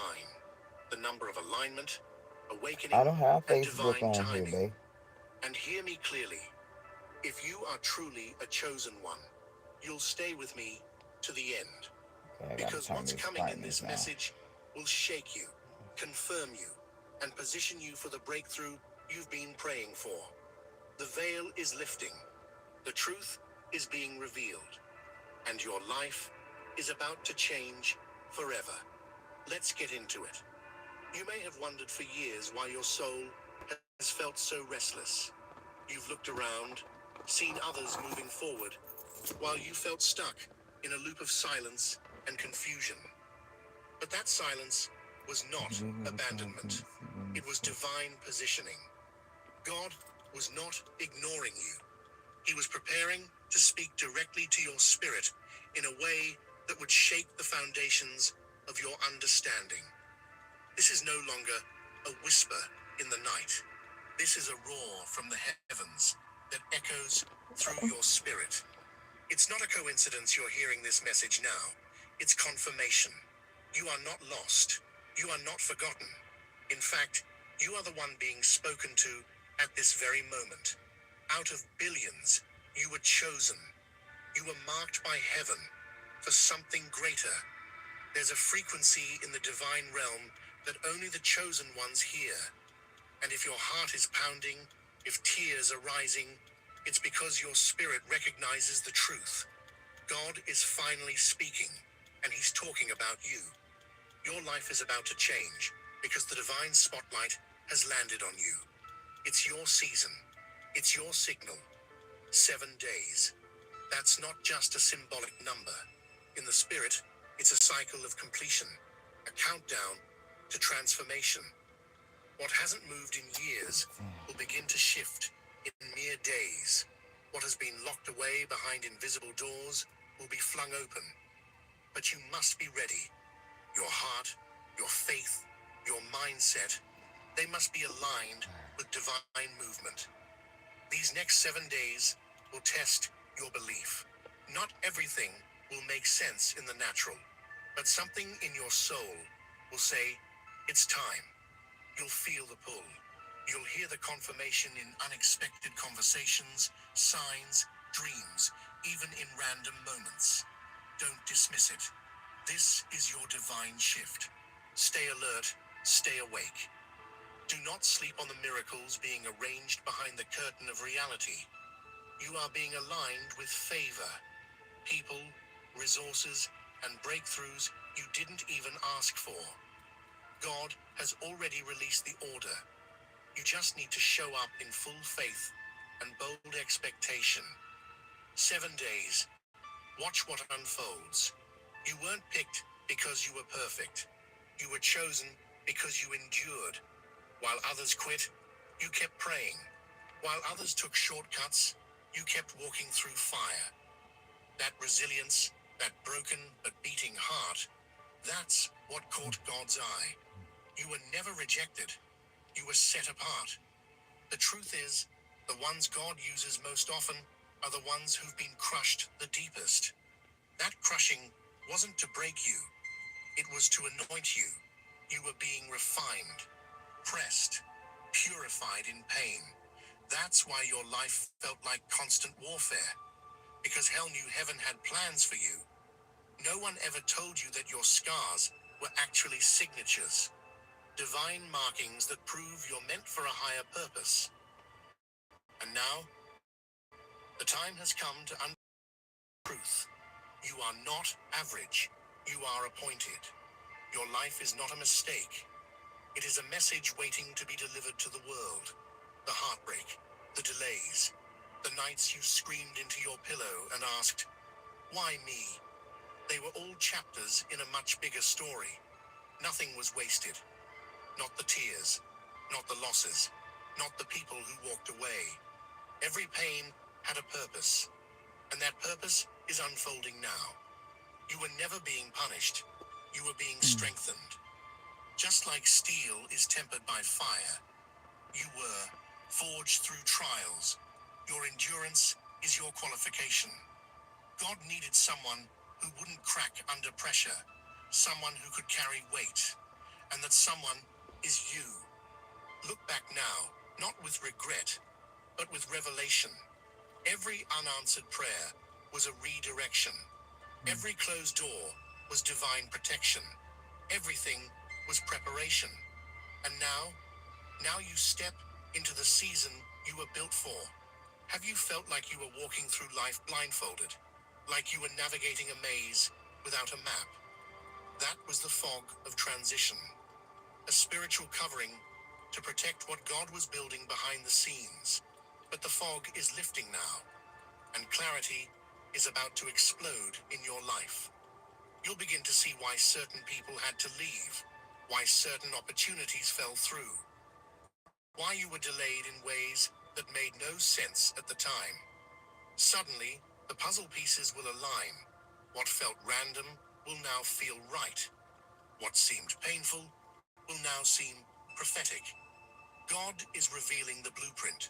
the number of alignment, I awakening, don't have and Facebook divine on here, timing. babe. And hear me clearly. If you are truly a chosen one, you'll stay with me to the end. Okay, I gotta Because turn what's this coming in brightness this down. message will shake you, confirm you, and position you for the breakthrough you've been praying for. The veil is lifting. The truth is being revealed. And your life is about to change forever. Let's get into it. You may have wondered for years why your soul has felt so restless. You've looked around, seen others moving forward, while you felt stuck in a loop of silence and confusion. But that silence was not abandonment. It was divine positioning. God was not ignoring you. He was preparing to speak directly to your spirit in a way that would shake the foundations of your understanding. This is no longer a whisper in the night. This is a roar from the heavens that echoes through your spirit. It's not a coincidence you're hearing this message now. It's confirmation. You are not lost. You are not forgotten. In fact, you are the one being spoken to at this very moment. Out of billions, you were chosen. You were marked by heaven for something greater. There's a frequency in the divine realm that only the chosen ones hear. And if your heart is pounding, if tears are rising, it's because your spirit recognizes the truth. God is finally speaking, and he's talking about you. Your life is about to change because the divine spotlight has landed on you. It's your season. It's your signal. 7 days. That's not just a symbolic number. In the spirit, it's a cycle of completion, a countdown to transformation. What hasn't moved in years will begin to shift in mere days. What has been locked away behind invisible doors will be flung open. But you must be ready. Your heart, your faith, your mindset, they must be aligned with divine movement. These next 7 days will test your belief. Not everything will make sense in the natural, but something in your soul will say, it's time. You'll feel the pull. You'll hear the confirmation in unexpected conversations, signs, dreams, even in random moments. Don't dismiss it. This is your divine shift. Stay alert, stay awake. Do not sleep on the miracles being arranged behind the curtain of reality. You are being aligned with favor, people, resources, and breakthroughs you didn't even ask for. God has already released the order. You just need to show up in full faith and bold expectation. 7 days. Watch what unfolds. You weren't picked because you were perfect. You were chosen because you endured. While others quit, you kept praying. While others took shortcuts, you kept walking through fire. That resilience, that broken but beating heart, that's what caught God's eye. You were never rejected. You were set apart. The truth is, the ones God uses most often are the ones who've been crushed the deepest. That crushing wasn't to break you, it was to anoint you. You were being refined, pressed, purified in pain. That's why your life felt like constant warfare, because hell knew heaven had plans for you. No one ever told you that your scars were actually signatures, divine markings that prove you're meant for a higher purpose. And now, the time has come to truth. You are not average. You are appointed. Your life is not a mistake. It is a message waiting to be delivered to the world. The heartbreak, the delays, the nights you screamed into your pillow and asked, why me? They were all chapters in a much bigger story. Nothing was wasted. Not the tears, not the losses, not the people who walked away. Every pain had a purpose, and that purpose is unfolding now. You were never being punished. You were being strengthened. Just like steel is tempered by fire, you were forged through trials. Your endurance is your qualification. God needed someone who wouldn't crack under pressure, someone who could carry weight, and that someone is you. Look back now, not with regret, but with revelation. Every unanswered prayer was a redirection. Every closed door was divine protection. Everything was preparation. And now you step into the season you were built for. Have you felt like you were walking through life blindfolded? Like you were navigating a maze without a map? That was the fog of transition. A spiritual covering to protect what God was building behind the scenes. But the fog is lifting now, and clarity is about to explode in your life. You'll begin to see why certain people had to leave, why certain opportunities fell through, why you were delayed in ways that made no sense at the time. Suddenly, the puzzle pieces will align. What felt random will now feel right. What seemed painful will now seem prophetic. God is revealing the blueprint.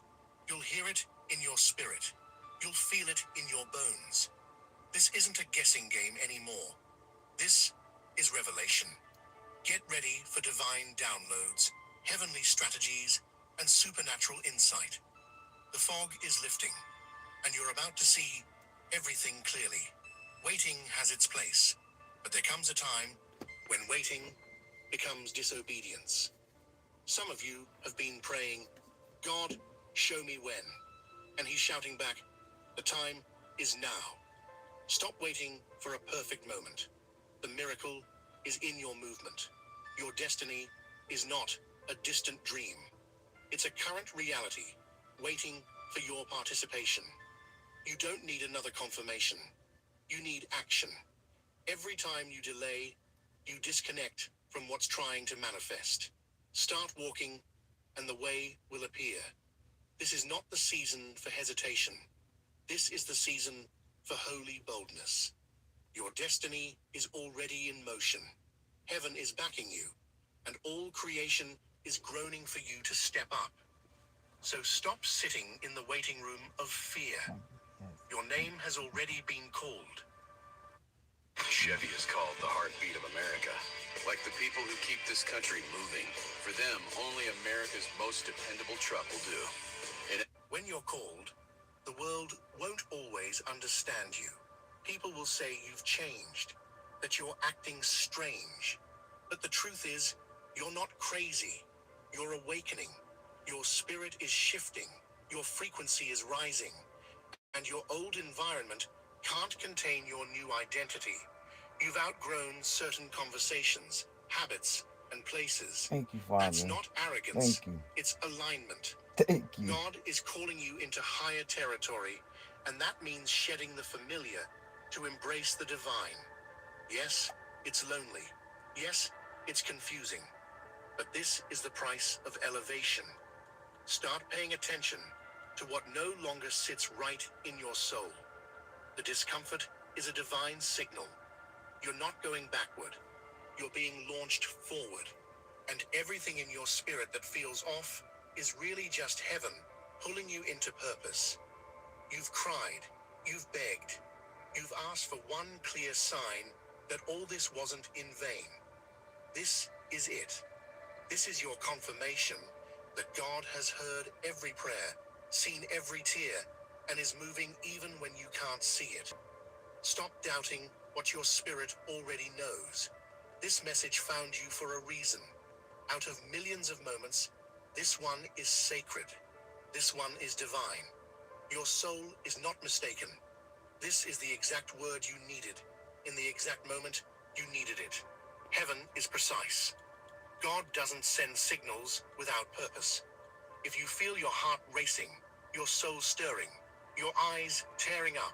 You'll hear it in your spirit. You'll feel it in your bones. This isn't a guessing game anymore. This is revelation. Get ready for divine downloads, heavenly strategies, and supernatural insight. The fog is lifting, and you're about to see everything clearly. Waiting has its place, but there comes a time when waiting becomes disobedience. Some of you have been praying, God, show me when. And he's shouting back, the time is now. Stop waiting for a perfect moment. The miracle is in your movement. Your destiny is not a distant dream. It's a current reality, waiting for your participation. You don't need another confirmation. You need action. Every time you delay, you disconnect from what's trying to manifest. Start walking, and the way will appear. This is not the season for hesitation. This is the season for holy boldness. Your destiny is already in motion. Heaven is backing you, and all creation is groaning for you to step up. So stop sitting in the waiting room of fear. Your name has already been called. Chevy is called the heartbeat of America. Like the people who keep this country moving. For them, only America's most dependable truck will do. When you're called, the world won't always understand you. People will say you've changed, that you're acting strange. But the truth is, you're not crazy. You're awakening. Your spirit is shifting. Your frequency is rising. And your old environment can't contain your new identity. You've outgrown certain conversations, habits, and places. Thank you, Father. That's not arrogance. Thank you. It's alignment. Thank you. God is calling you into higher territory, and that means shedding the familiar to embrace the divine. Yes, it's lonely. Yes, it's confusing. But this is the price of elevation. Start paying attention to what no longer sits right in your soul. The discomfort is a divine signal. You're not going backward. You're being launched forward. And everything in your spirit that feels off is really just heaven pulling you into purpose. You've cried, you've begged, you've asked for one clear sign that all this wasn't in vain. This is it. This is your confirmation that God has heard every prayer, seen every tear, and is moving even when you can't see it. Stop doubting what your spirit already knows. This message found you for a reason. Out of millions of moments, this one is sacred. This one is divine. Your soul is not mistaken. This is the exact word you needed, in the exact moment you needed it. Heaven is precise. God doesn't send signals without purpose. If you feel your heart racing, your soul stirring, your eyes tearing up,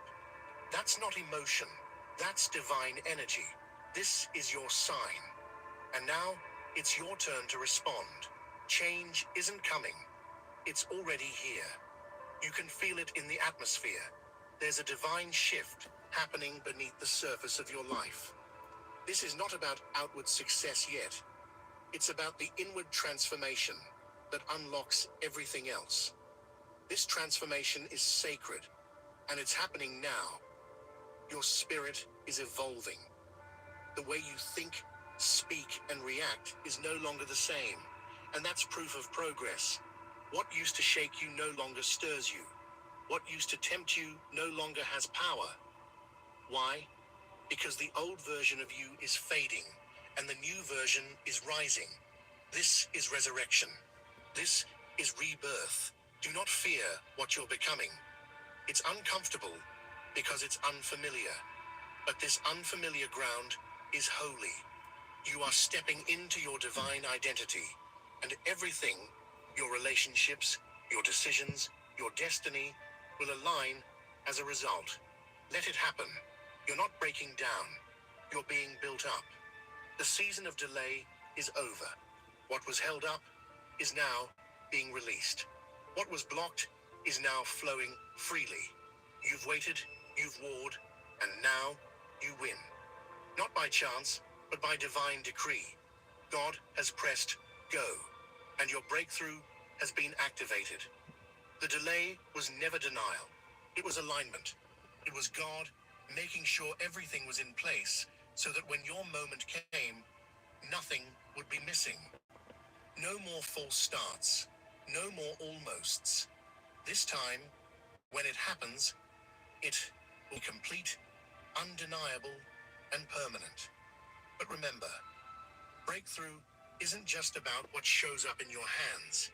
that's not emotion. That's divine energy. This is your sign. And now, it's your turn to respond. Change isn't coming. It's already here. You can feel it in the atmosphere. There's a divine shift happening beneath the surface of your life. This is not about outward success yet. It's about the inward transformation that unlocks everything else. This transformation is sacred, and it's happening now. Your spirit is evolving. The way you think, speak, and react is no longer the same, and that's proof of progress. What used to shake you no longer stirs you. What used to tempt you no longer has power. Why? Because the old version of you is fading, and the new version is rising. This is resurrection. This is rebirth. Do not fear what you're becoming. It's uncomfortable because it's unfamiliar. But this unfamiliar ground is holy. You are stepping into your divine identity, and everything, your relationships, your decisions, your destiny, will align as a result. Let it happen. You're not breaking down. You're being built up. The season of delay is over. What was held up is now being released. What was blocked is now flowing freely. You've waited, you've warred, and now you win. Not by chance, but by divine decree. God has pressed go, and your breakthrough has been activated. The delay was never denial. It was alignment. It was God making sure everything was in place so that when your moment came, nothing would be missing. No more false starts. No more almosts. This time, when it happens, it will be complete, undeniable, and permanent. But remember, breakthrough isn't just about what shows up in your hands.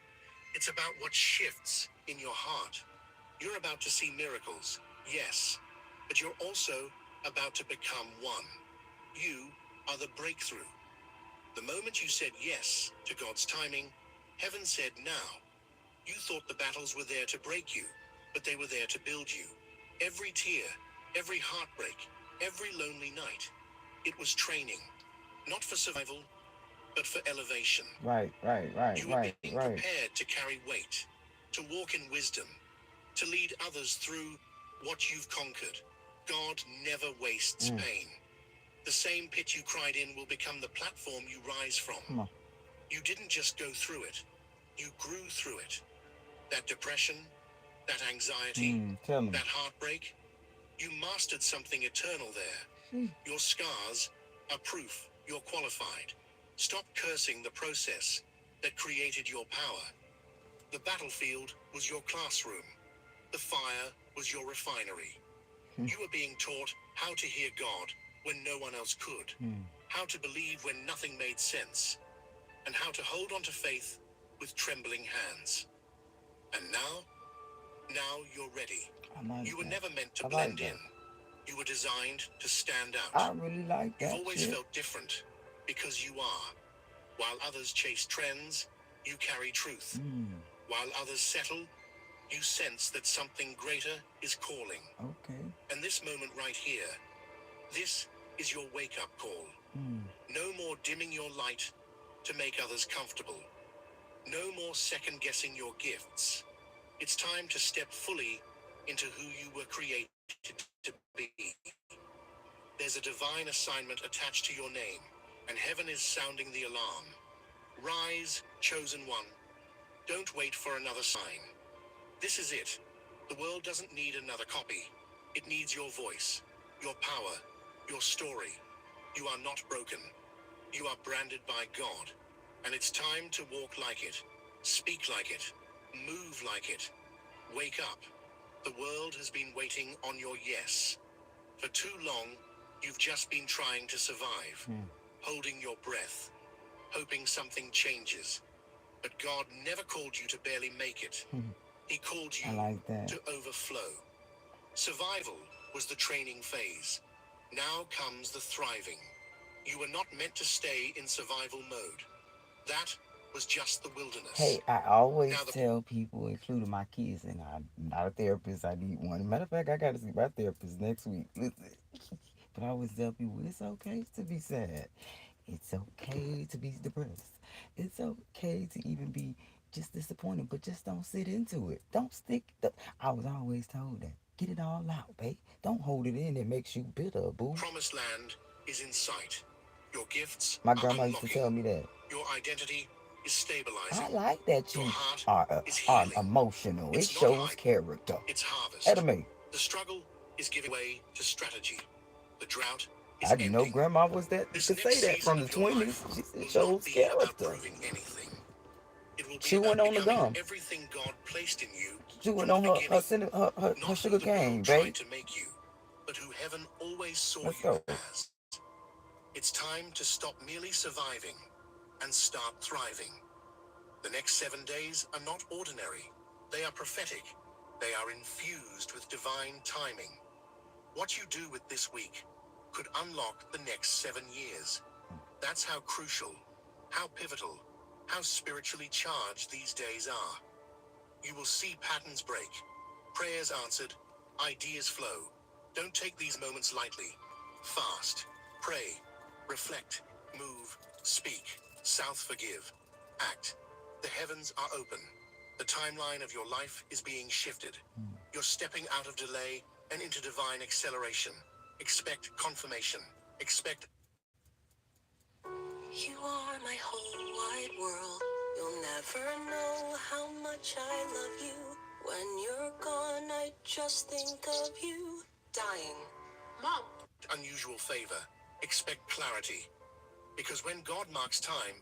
It's about what shifts in your heart. You're about to see miracles, yes, but you're also about to become one. You are the breakthrough. The moment you said yes to God's timing, heaven said now. You thought the battles were there to break you, but they were there to build you. Every tear, every heartbreak, every lonely night, it was training, not for survival, but for elevation. You were being prepared to carry weight, to walk in wisdom, to lead others through what you've conquered. God never wastes pain. The same pit you cried in will become the platform you rise from. You didn't just go through it, you grew through it. That depression, that anxiety, that heartbreak, you mastered something eternal there. Your scars are proof you're qualified. Stop cursing the process that created your power. The battlefield was your classroom. The fire was your refinery. You were being taught how to hear God when no one else could, how to believe when nothing made sense, and how to hold on to faith with trembling hands. And now you're ready. You were never meant to blend in. You were designed to stand out. You've always felt different because you are. While others chase trends, you carry truth. While others settle, you sense that something greater is calling. And this moment right here, this is your wake-up call. No more dimming your light to make others comfortable. No more second-guessing your gifts. It's time to step fully into who you were created to be. There's a divine assignment attached to your name, and heaven is sounding the alarm. Rise, chosen one. Don't wait for another sign. This is it. The world doesn't need another copy. It needs your voice, your power, your story. You are not broken. You are branded by God. And it's time to walk like it, speak like it, move like it. Wake up. The world has been waiting on your yes. For too long, you've just been trying to survive, holding your breath, hoping something changes. But God never called you to barely make it. He called I you like that. to overflow. Survival was the training phase. Now comes the thriving. You were not meant to stay in survival mode. That was just the wilderness. Hey, I always Now the tell people, including my kids, and I'm not a therapist, I need one. Matter of fact, I got to see my therapist next week. Listen. But I always tell people it's okay to be sad. It's okay to be depressed. It's okay to even be just disappointed, but just don't sit into it. Don't stick. I was always told that. Get it all out, babe. Don't hold it in. It makes you bitter, boo. promised land is in sight. Your gifts My are grandma used to unlocking. tell me that. Your identity is I stabilizing. like that Your you heart is are healing. emotional. It It's not shows hype, character. it's harvest. Edame, The struggle is giving way to strategy. The drought I is didn't know ending. grandma was that. This Could say next that season from the of your 20s. life She said it will not shows be about character. proving anything. It will be Chewing about on the becoming gum. everything God placed in you Chewing from the on beginning. her Not sugar who the cane, world babe. tried to make you, but who heaven always saw Let's you go. as. It's time to stop merely surviving and start thriving. The next 7 days are not ordinary. They are prophetic. They are infused with divine timing. What you do with this week could unlock the next 7 years. That's how crucial, how pivotal, how spiritually charged these days are. You will see patterns break, prayers answered, ideas flow. Don't take these moments lightly. Fast, pray, reflect, move, speak, south forgive, act. The heavens are open. The timeline of your life is being shifted. You're stepping out of delay and into divine acceleration. Expect confirmation. Expect. You are my whole wide world. You'll never know how much I love you. When you're gone, I just think of you. Dying. Mom. Unusual favor. Expect clarity. Because when God marks time,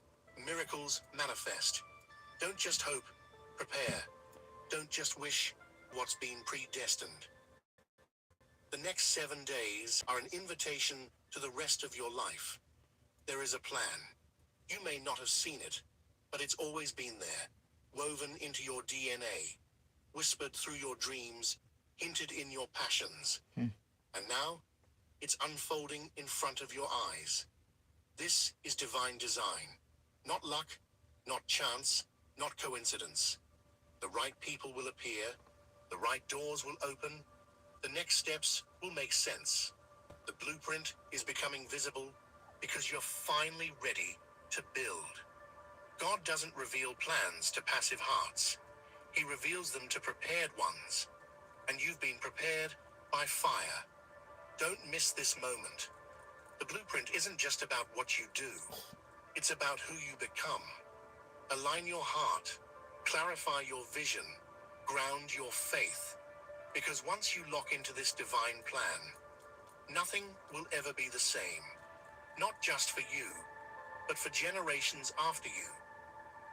miracles manifest. Don't just hope, prepare. Don't just wish what's been predestined. The next 7 days are an invitation to the rest of your life. There is a plan. You may not have seen it, but it's always been there, woven into your DNA, whispered through your dreams, hinted in your passions. And now, it's unfolding in front of your eyes. This is divine design. Not luck, not chance, not coincidence. The right people will appear, the right doors will open, the next steps will make sense. The blueprint is becoming visible because you're finally ready to build. God doesn't reveal plans to passive hearts. He reveals them to prepared ones. And you've been prepared by fire. Don't miss this moment. The blueprint isn't just about what you do. It's about who you become. Align your heart, clarify your vision, ground your faith. Because once you lock into this divine plan, nothing will ever be the same. Not just for you, but for generations after you.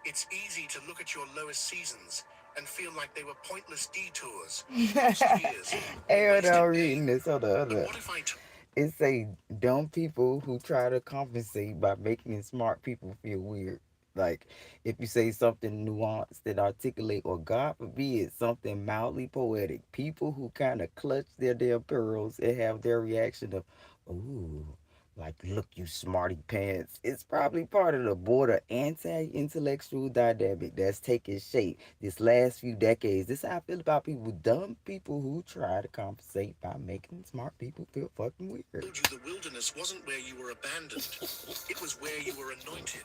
It's easy to look at your lowest seasons and feel like they were pointless detours, lost years, or Hey, hold wasted on, reading pain. this. Hold on, hold But on. what if I told It say dumb people who try to compensate by making smart people feel weird. Like if you say something nuanced and articulate, or God forbid, something mildly poetic, people who kind of clutch their damn pearls and have their reaction of, "Ooh, like look, you smarty pants." It's probably part of the border anti-intellectual dynamic that's taken shape this last few decades. This is how I feel about people, dumb people who try to compensate by making smart people feel fucking weird. you the wilderness wasn't where you were abandoned, it was where you were anointed.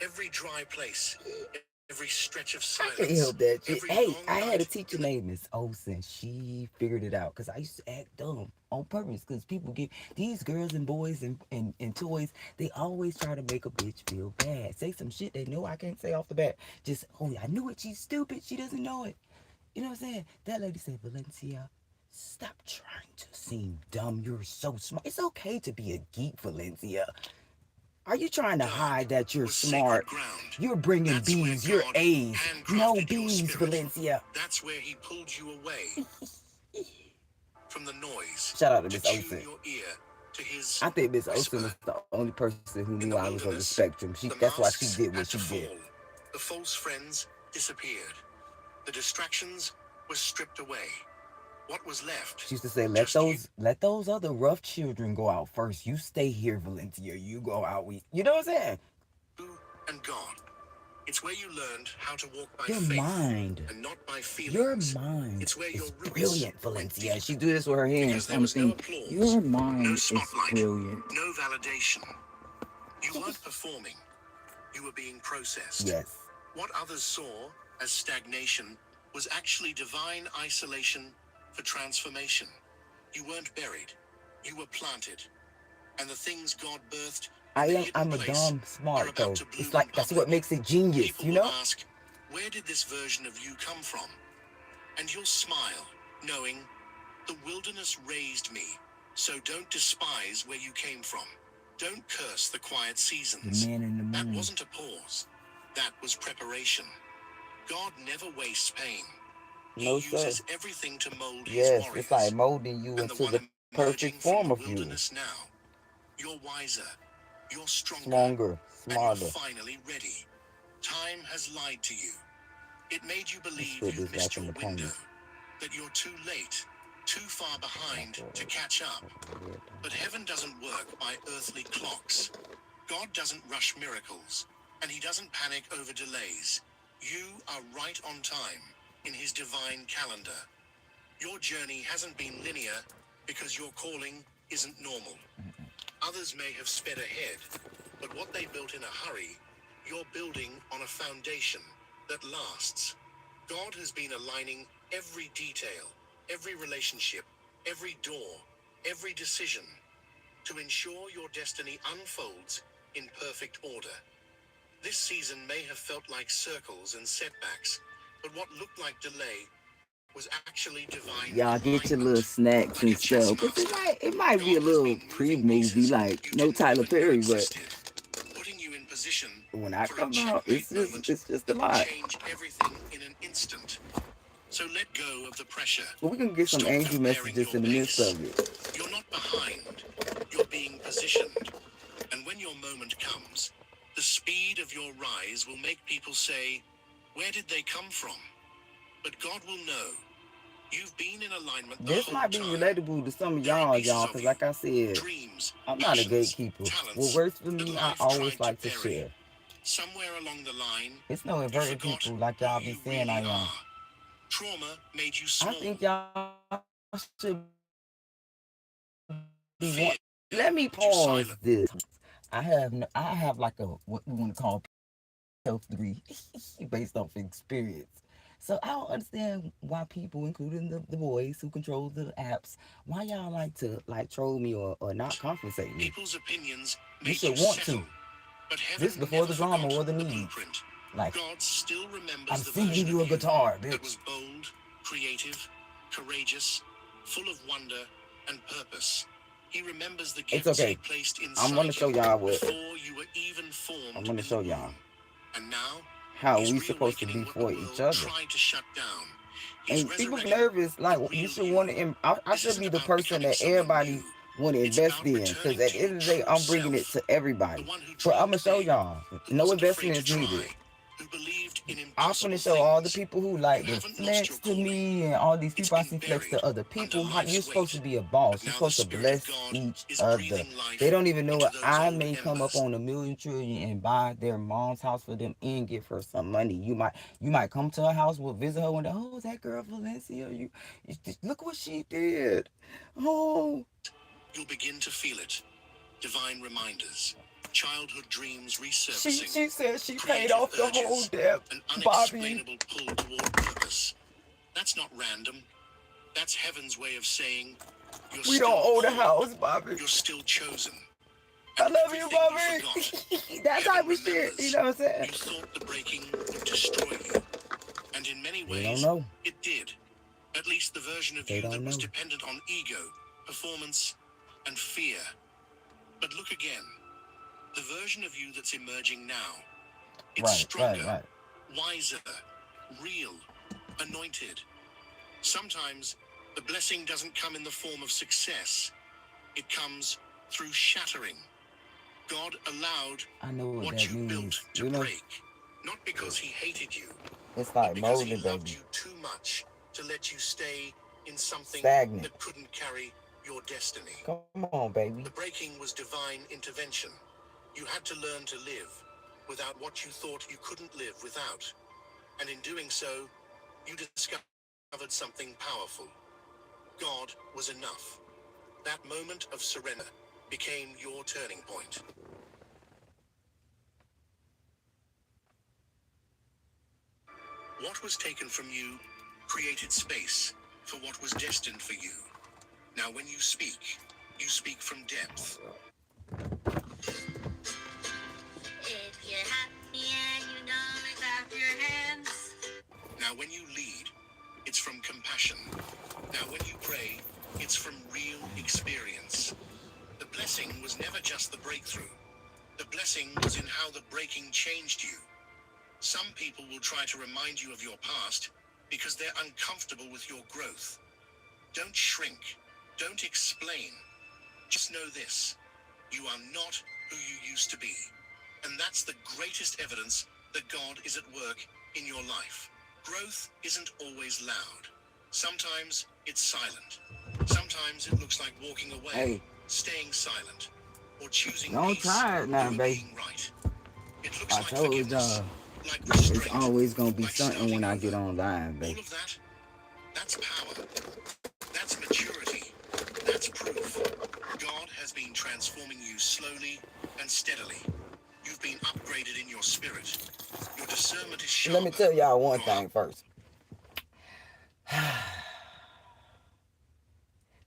Every dry place, every stretch of I silence, can't help that every shit. long Hey, I night had a in teacher the named Miss Olsen. She figured it out because I used to act dumb on purpose because people get these girls and boys and toys, they always try to make a bitch feel bad. Say some shit they know I can't say off the bat. Just, oh, I knew it. She's stupid. She doesn't know it. You know what I'm saying? That lady said, Valencia, stop trying to seem dumb. You're so smart. It's okay to be a geek, Valencia. Are you trying to Dark hide that you're was sacred smart? ground. You're bringing That's where B's. You're God A's. No handcrafted your B's, spirit. Valencia. That's where he pulled you away from the noise Shout out to to Miss tune Olsen. your ear to his I think Miss Olsen whisper. was the only person who knew In I the was on the wilderness, spectrum. the That's why she masks did what had she to did. fall. The false friends disappeared. The distractions were stripped away. What was left? She used to say, Just you let those other rough children go out first. You stay here, Valencia. You go out. You know what I'm saying? and God. It's where you learned how to walk by Your faith mind. and not by Your feelings. mind It's where your is roots brilliant, went Valencia. deep She do this with her because hands there on the was no thing. applause, Your no mind is spotlight, brilliant. no validation. You weren't performing, you were being processed. Yes. What others saw as stagnation was actually divine isolation for transformation. You weren't buried, you were planted. And the things God birthed in the hidden I'm a place dumb are smart about though. to bloom It's in like that's what public. makes it genius, People you will know? ask, where did this version of you come from? And you'll smile, knowing the wilderness raised me, so don't despise where you came from. Don't curse the quiet The seasons. man in the That moon. wasn't a pause. That was preparation. God never wastes pain. He No, sir. uses everything to mold his Yes, it's like warriors. molding you And the into one the perfect emerging from form the of you. wilderness now, you're wiser, you're stronger, Stronger, and you're smarter. finally ready. Time has lied to you. It made you Let's believe spit you've this back missed in your the window, pony. that you're too late, too far behind to catch up. But heaven doesn't work by earthly clocks. God doesn't rush miracles, and he doesn't panic over delays. You are right on time in his divine calendar. Your journey hasn't been linear because your calling isn't normal. Others may have sped ahead, but what they built in a hurry, you're building on a foundation that lasts. God has been aligning every detail, every relationship, every door, every decision to ensure your destiny unfolds in perfect order. This season may have felt like circles and setbacks, but what looked like delay was actually divine Y'all get your little alignment. snacks Like a and chess stuff. Cause master, it might be a God has little been moving pre-movie pieces like you no didn't Tyler even know Perry, but existed, putting you in position when I for a come out, checkmate moment it's just a that will lot. change everything in an instant. So let go of the pressure. But we can get some Stop angel comparing messages your in the midst pace. of it. You're not behind, you're being positioned. And when your moment comes, the speed of your rise will make people say, where did they come from? But God will know. You've been in alignment the This whole might be time. relatable to some of There are pieces y'all, of cause you, like I said, dreams, I'm not a passions, gatekeeper. What talents works for that me, I life always tried to like to bury. share. Somewhere along the line, It's no you inverted forgot people like who y'all be you saying I really am. are. Trauma made you I small. think y'all should be one. Fear Let me made you pause silent. this. I have like a what we want to call health degree based off experience. So I don't understand why people, including the boys who control the apps, why y'all like to like troll me or not compensate me. People's opinions You made you should want settle. to. But This heaven before never the drama forgot or the the needs. blueprint. Like, God still I'm remembers the sending version you of a you guitar, that bitch. was bold, creative, courageous, full of wonder and purpose. He remembers the It's gifts he okay. placed I'm gonna inside show you y'all what before you were even I'm formed gonna in the show y'all womb. And now, how he's we supposed to reawakening be what the for each world other. tried to shut down. He's And people resurrecting nervous, the like you real should you. want to. I This should isn't be the about person becoming that someone everybody new. want to It's invest about in. Cause returning at to the end your of the day, true I'm bringing it self. to The everybody. one who But I'm dreamed gonna show big, y'all. who No wasn't afraid to investments needed. try, who believed in I'm impossible gonna show all the things. people who You like to haven't lost your flex to calling. me and all these It's people I been see flex buried to other under people. How you're life's supposed weight. to be a But boss. You're now the supposed to Spirit of bless God each is other. breathing They life don't even know into what those I old may come up embers. on a million trillion and buy their mom's house for them and give her some money. You might come to her house, we'll visit her one day. Oh, that girl Valencia, you look what she did. Oh, You'll begin to feel it. Divine reminders, childhood dreams she resurfacing, she said she paid creative off the whole urges, debt, an Bobby. unexplainable pull toward purpose. That's not random. That's heaven's way of saying, you're We don't still own the called, house, Bobby. you're still chosen. I And love you, everything you forgot, Bobby. That heaven type of shit. You remembers. know what I'm saying? You thought the breaking would destroy you. And in many They don't ways, know. it did. the version of They you that don't was know. dependent on ego, performance, and fear. But look again. The version of you that's emerging now. It's Right, right, stronger, right. wiser, real, anointed. Sometimes the blessing doesn't come in the form of success. It comes through shattering. God allowed I know what what that you built means. to You know, break, not because he hated you, it's but like because he molding, loved baby. you too much to let you stay in something Stagnant. that couldn't carry your destiny. Come on, baby. The breaking was divine intervention. You had to learn to live without what you thought you couldn't live without. And in doing so, you discovered something powerful. God was enough. That moment of surrender became your turning point. What was taken from you created space for what was destined for you. Now, when you speak from depth. If you're happy and you know it, clap your hands. Now, when you lead, it's from compassion. Now, when you pray, it's from real experience. The blessing was never just the breakthrough. The blessing was in how the breaking changed you. Some people will try to remind you of your past because they're uncomfortable with your growth. Don't shrink. Don't explain. Just know this. You are not who you used to be. And that's the greatest evidence that God is at work in your life. Growth isn't always loud. Sometimes it's silent. Sometimes it looks like walking away, Hey, staying silent, or choosing don't peace try it now, over baby. being right. It looks I like told forgiveness, y'all, like it's restraint, always gonna be like something starting when I over. get on live, All baby. of that, that's power. That's maturity. That's proof. God has been transforming you slowly and steadily. You've been upgraded in your spirit. Your discernment is Let me sharper. tell y'all one Your heart. thing first.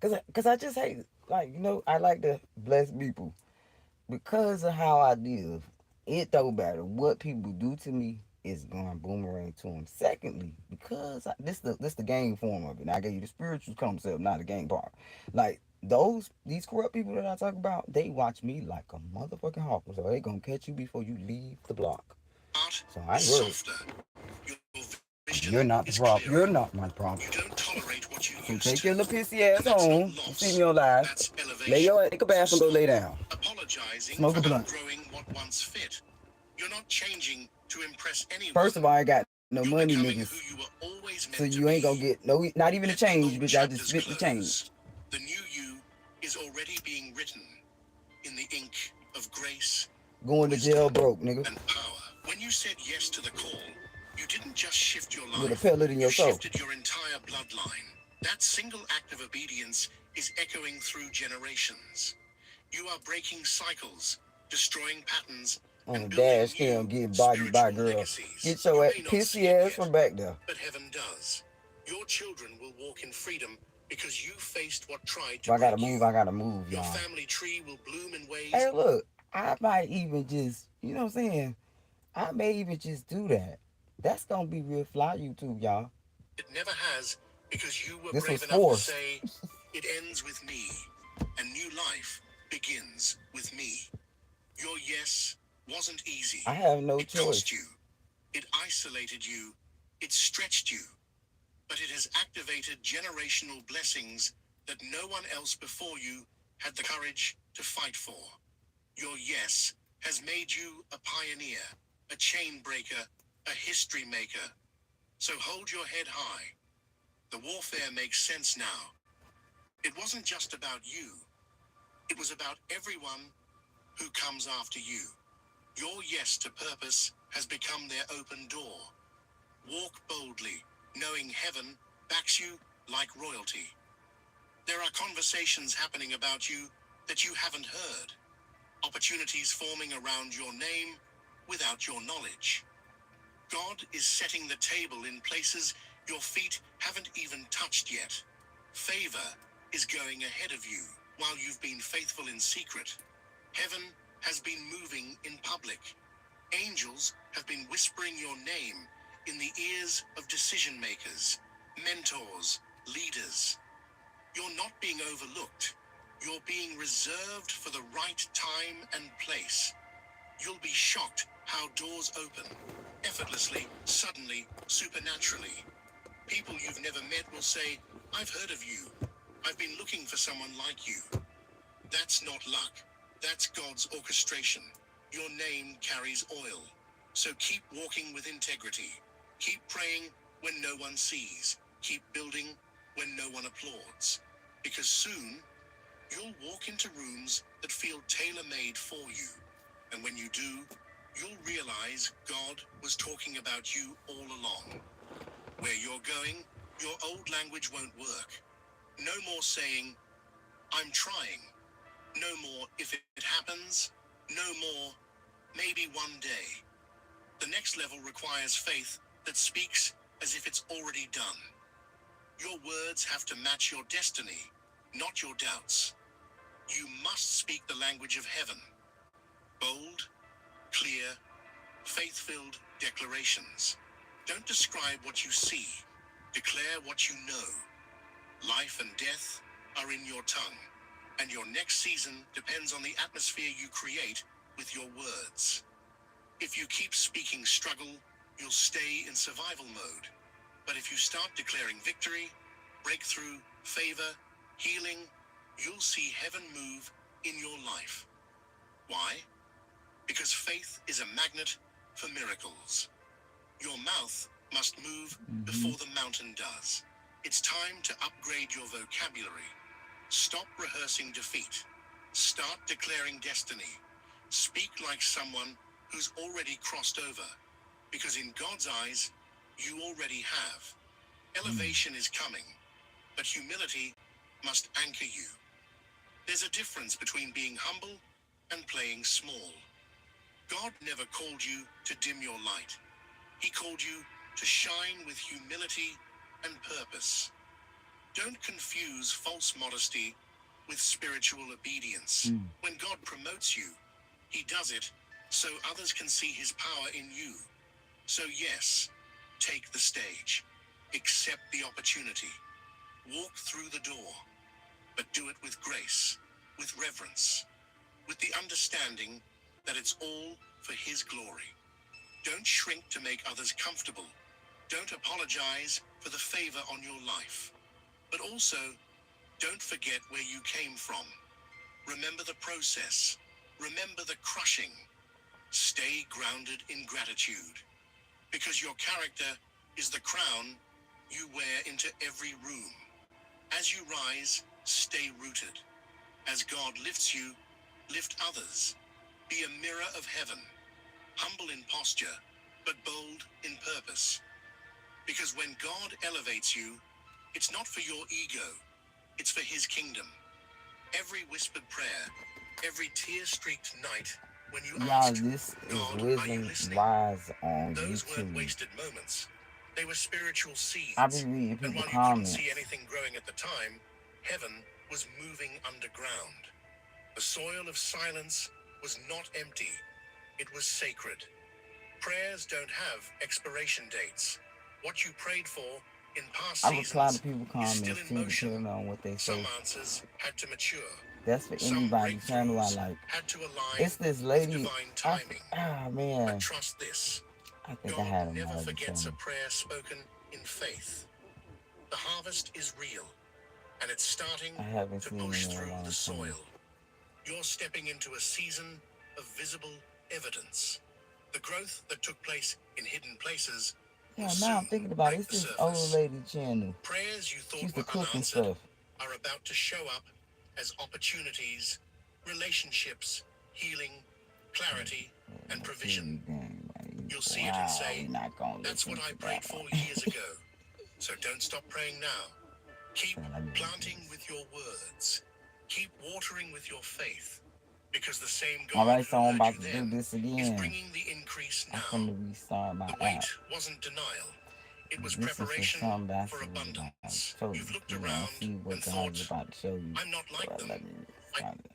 Cause I just hate, like, I like to bless people because of how I live. It don't matter what people do to me, it's going boomerang to them. Secondly, because this the game form of it. And I gave you the spiritual concept, not the game part. Like these corrupt people that I talk about, they watch me like a motherfucking hawk. So they gonna catch you before you leave the block. Heart So I is ain't worried. softer. Your vision You're not the is problem. clearer. You're not my problem. You don't tolerate what you So used take to. your little pissy ass And that's not home. You see loss. me on live. That's Lay elevation. your take a So bath and go stop lay down. apologizing Smoke for a blunt. outgrowing what once fit. You're not changing to impress anyone. First of all, I ain't got no You're money, becoming niggas. who you were always So meant to you ain't be. gonna get not even a Let the change, old bitch. I just chapters spit the change. close. The new you is already being written in the ink of grace, Going to wisdom, jail broke, nigga. and power. When you said yes to the call, you didn't just shift your With a life, pellet in you your soul. shifted your entire bloodline. That single act of obedience is echoing through generations. You are breaking cycles, destroying patterns, On and a building dash cam new getting bodied by a spiritual girl. legacies. Get your You may not pissy see it ass yet, from back there. but heaven does. Your children will walk in freedom because you faced what tried If to I gotta break you. move, I gotta move, Your y'all. family tree will bloom in ways Hey, look, I might even just, you know what I'm saying? I may even just do that. That's gonna be real fly YouTube, y'all. it never has because you were This brave was enough to forced. say, it ends with me, and new life begins with me. Your yes wasn't easy. I have no It cost choice. you. It isolated you. It stretched you. But it has activated generational blessings that no one else before you had the courage to fight for. Your yes has made you a pioneer, a chain breaker, a history maker. So hold your head high. The warfare makes sense now. It wasn't just about you. It was about everyone who comes after you. Your yes to purpose has become their open door. Walk boldly, knowing heaven backs you like royalty. There are conversations happening about you that you haven't heard. Opportunities forming around your name without your knowledge. God is setting the table in places your feet haven't even touched yet. Favor is going ahead of you while you've been faithful in secret. Heaven has been moving in public. Angels have been whispering your name in the ears of decision makers, mentors, leaders. You're not being overlooked. You're being reserved for the right time and place. You'll be shocked how doors open, effortlessly, suddenly, supernaturally. People you've never met will say, "I've heard of you. I've been looking for someone like you." That's not luck. That's God's orchestration. Your name carries oil. So keep walking with integrity. Keep praying when no one sees. Keep building when no one applauds. Because soon, you'll walk into rooms that feel tailor-made for you. And when you do, you'll realize God was talking about you all along. Where you're going, your old language won't work. No more saying, "I'm trying." No more, "if it happens." No more, "maybe one day." The next level requires faith that speaks as if it's already done. Your words have to match your destiny, not your doubts. You must speak the language of heaven. Bold, clear, faith-filled declarations. Don't describe what you see. Declare what you know. Life and death are in your tongue, and your next season depends on the atmosphere you create with your words. If you keep speaking struggle, you'll stay in survival mode. But if you start declaring victory, breakthrough, favor, healing, you'll see heaven move in your life. Why? Because faith is a magnet for miracles. Your mouth must move before the mountain does. It's time to upgrade your vocabulary. Stop rehearsing defeat. Start declaring destiny. Speak like someone who's already crossed over. Because in God's eyes, you already have. Elevation is coming, but humility must anchor you. There's a difference between being humble and playing small. God never called you to dim your light. He called you to shine with humility and purpose. Don't confuse false modesty with spiritual obedience. When God promotes you, He does it so others can see His power in you. So yes, take the stage. Accept the opportunity. Walk through the door. But do it with grace, with reverence, with the understanding that it's all for His glory. Don't shrink to make others comfortable. Don't apologize for the favor on your life. But also, don't forget where you came from. Remember the process. Remember the crushing. Stay grounded in gratitude. Because your character is the crown you wear into every room. As you rise, stay rooted. As God lifts you, lift others. Be a mirror of heaven. Humble in posture, but bold in purpose. Because when God elevates you, it's not for your ego, it's for His kingdom. Every whispered prayer, every tear-streaked night, when you Y'all, asked, this is "God, are you Wisdom listening?" Wise on Those weren't YouTube. wasted moments. They were spiritual I be seeds. reading And people while you couldn't see comments. anything growing at the time, heaven was moving underground. The soil of silence was not empty. It was sacred. Prayers don't have expiration dates. What you prayed for in past I reply to seasons people is still comments in too, motion. depending on what they Some say. answers had to mature. That's for Some anybody channel I breakthroughs like. had to align It's this with lady. divine timing. But Man, trust this, I think I God had him never on the forgets a channel. prayer spoken in faith. The harvest is real, and it's starting I haven't to seen him push in a through the long time. soil. You're stepping into a season of visible evidence. The growth that took place in hidden places will Yeah, now I'm soon thinking about it. break It's the this old surface. lady channel. Prayers you She thought used to were cook and unanswered stuff. are about to show up as opportunities, relationships, healing, clarity, and provision. You'll see it and Wow, say, we're not gonna "That's listen what I to prayed that for one. years ago." So don't stop praying now. Keep Sound like it planting is. with your words. Keep watering with your faith. Because the same All God right, so who I'm heard you about to do then this is again. bringing the increase I'm now. finna restart my The app. wait wasn't denial. It was This is for preparation something that for I was about to abundance. show you. You've looked You know, I around see what and God is thought, about to show you. "I'm not like them." Let me I start it.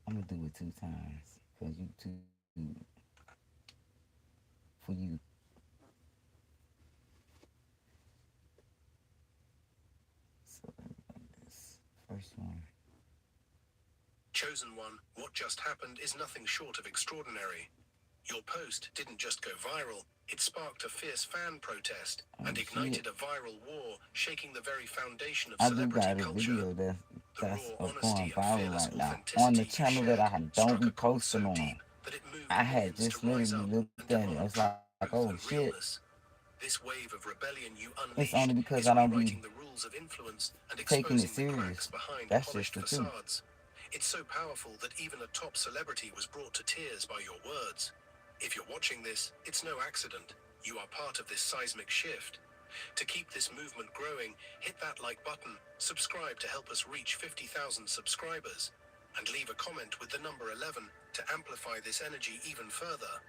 I'm gonna do it 2 times for YouTube. For you. First one. Chosen one, what just happened is nothing short of extraordinary. Your post didn't just go viral, it sparked a fierce fan protest and ignited a viral war, shaking the very foundation of I do celebrity got a culture. video The that's raw going honesty and viral fearless right now on the authenticity you channel that shared I don't struck be a chord so posting on. deep that it moved I had millions to just rise literally up looked and at it. demand It's like, truth oh and shit. realness. This wave of rebellion you It's only unleashed because is I don't rewriting be the rules of influence and taking it exposing the cracks serious. behind That's just polished the truth. facades. It's so powerful that even a top celebrity was brought to tears by your words. If you're watching this, it's no accident. You are part of this seismic shift. To keep this movement growing, hit that like button, subscribe to help us reach 50,000 subscribers, and leave a comment with the number 11 to amplify this energy even further.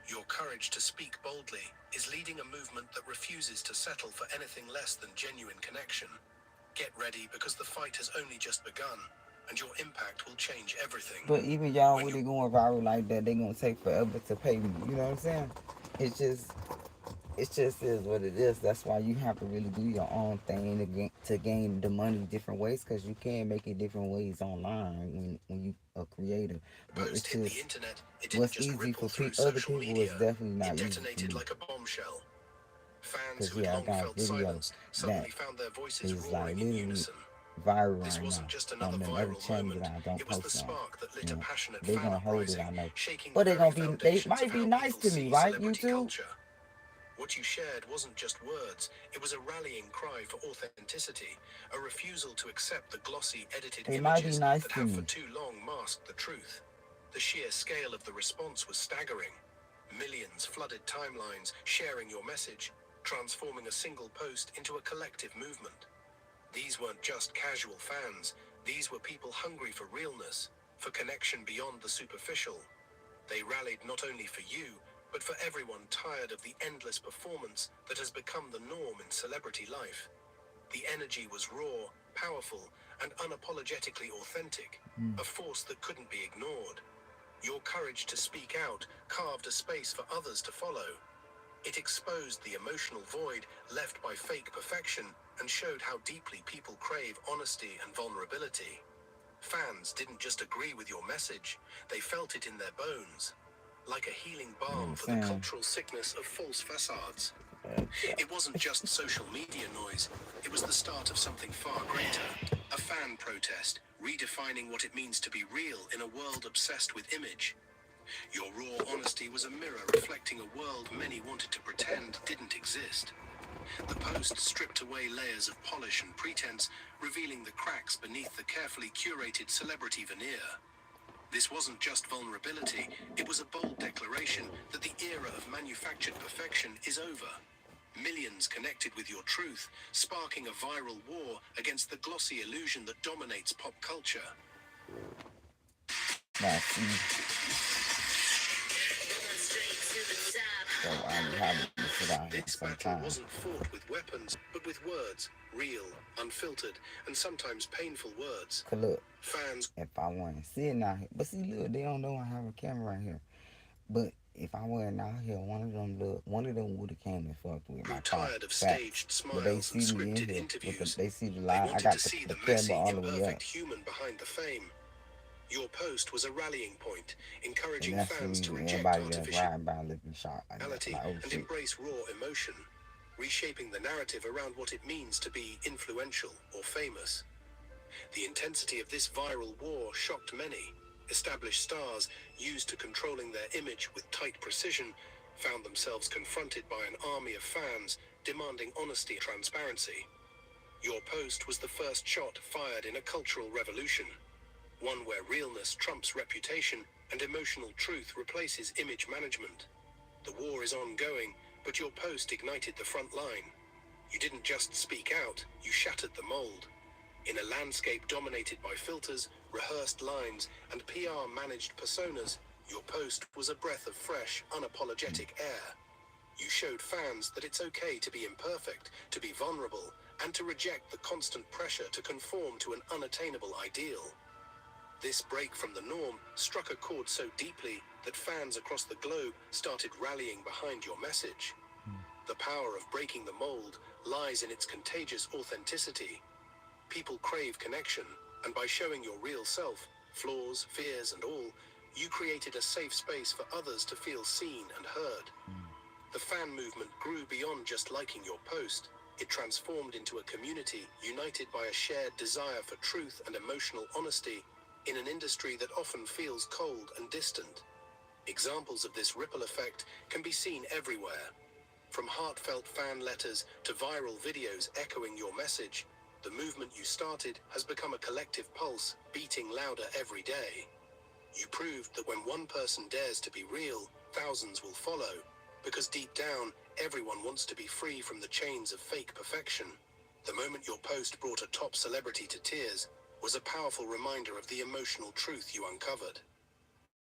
Your courage to speak boldly is leading a movement that refuses to settle for anything less than genuine connection. Get ready because the fight has only just begun, and your impact will change everything. But even y'all When with you it going viral like that, they gonna take forever to pay me. You know what I'm saying? It just is what it is. That's why you have to really do your own thing to gain the money different ways, because you can make it different ways online when you a creator. But post it's hit the just internet, it didn't what's just easy ripple for through other social people is media. definitely It not easy for detonated me. like a bombshell. Fans Cause who had yeah, I long got a felt video silenced that suddenly found their voices is like roaring in literally unison. viral This right wasn't now just another from another viral channel that moment, I don't it was the post on. spark that lit You a know, passionate they fan gonna hold it, uprising, I know, shaking the but very they foundations of might be how nice people to me, see right? celebrity YouTube. culture. What you shared wasn't just words, it was a rallying cry for authenticity, a refusal to accept the glossy, edited They might be images nice that to have for me. too long masked the truth. The sheer scale of the response was staggering. Millions flooded timelines, sharing your message, transforming a single post into a collective movement. These weren't just casual fans, these were people hungry for realness, for connection beyond the superficial. They rallied not only for you, but for everyone tired of the endless performance that has become the norm in celebrity life. The energy was raw, powerful, and unapologetically authentic, a force that couldn't be ignored. Your courage to speak out carved a space for others to follow. It exposed the emotional void left by fake perfection and showed how deeply people crave honesty and vulnerability. Fans didn't just agree with your message, they felt it in their bones, like a healing You know what balm I'm for the saying? cultural sickness of false facades. It wasn't just social media noise, it was the start of something far greater. A fan protest, redefining what it means to be real in a world obsessed with image. Your raw honesty was a mirror reflecting a world many wanted to pretend didn't exist. The post stripped away layers of polish and pretense, revealing the cracks beneath the carefully curated celebrity veneer. This wasn't just vulnerability, it was a bold declaration that the era of manufactured perfection is over. Millions connected with your truth, sparking a viral war against the glossy illusion that dominates pop culture. Now see, so I be having to sit out here This battle sometimes. wasn't fought with weapons, but with words, real, unfiltered, and sometimes painful words. Cause look, Fans if I wasn't sitting out here, but see, look, they don't know I have a camera right here. But if I wasn't out here, one of them would have came and fucked with grew my car. tired of Facts. staged But they smiles and see me in scripted here interviews. they see the They live. I wanted got to see the the camera messy, all the way up, imperfect human behind the fame. Your post was a rallying point, and encouraging that's the fans to reason reject everybody that's artificiality riding by looking shot like that. Like, oh and shit. embrace raw emotion, reshaping the narrative around what it means to be influential or famous. The intensity of this viral war shocked many. Established stars, used to controlling their image with tight precision, found themselves confronted by an army of fans demanding honesty and transparency. Your post was the first shot fired in a cultural revolution, one where realness trumps reputation and emotional truth replaces image management. The war is ongoing, but your post ignited the front line. You didn't just speak out, you shattered the mold. In a landscape dominated by filters, rehearsed lines, and PR-managed personas, your post was a breath of fresh, unapologetic air. You showed fans that it's okay to be imperfect, to be vulnerable, and to reject the constant pressure to conform to an unattainable ideal. This break from the norm struck a chord so deeply that fans across the globe started rallying behind your message. The power of breaking the mold lies in its contagious authenticity. People crave connection, And by showing your real self, flaws, fears, and all, you created a safe space for others to feel seen and heard. The fan movement grew beyond just liking your post. It transformed into a community united by a shared desire for truth and emotional honesty in an industry that often feels cold and distant. Examples of this ripple effect can be seen everywhere. From heartfelt fan letters to viral videos echoing your message, the movement you started has become a collective pulse, beating louder every day. You proved that when one person dares to be real, thousands will follow, because deep down, everyone wants to be free from the chains of fake perfection. The moment your post brought a top celebrity to tears was a powerful reminder of the emotional truth you uncovered.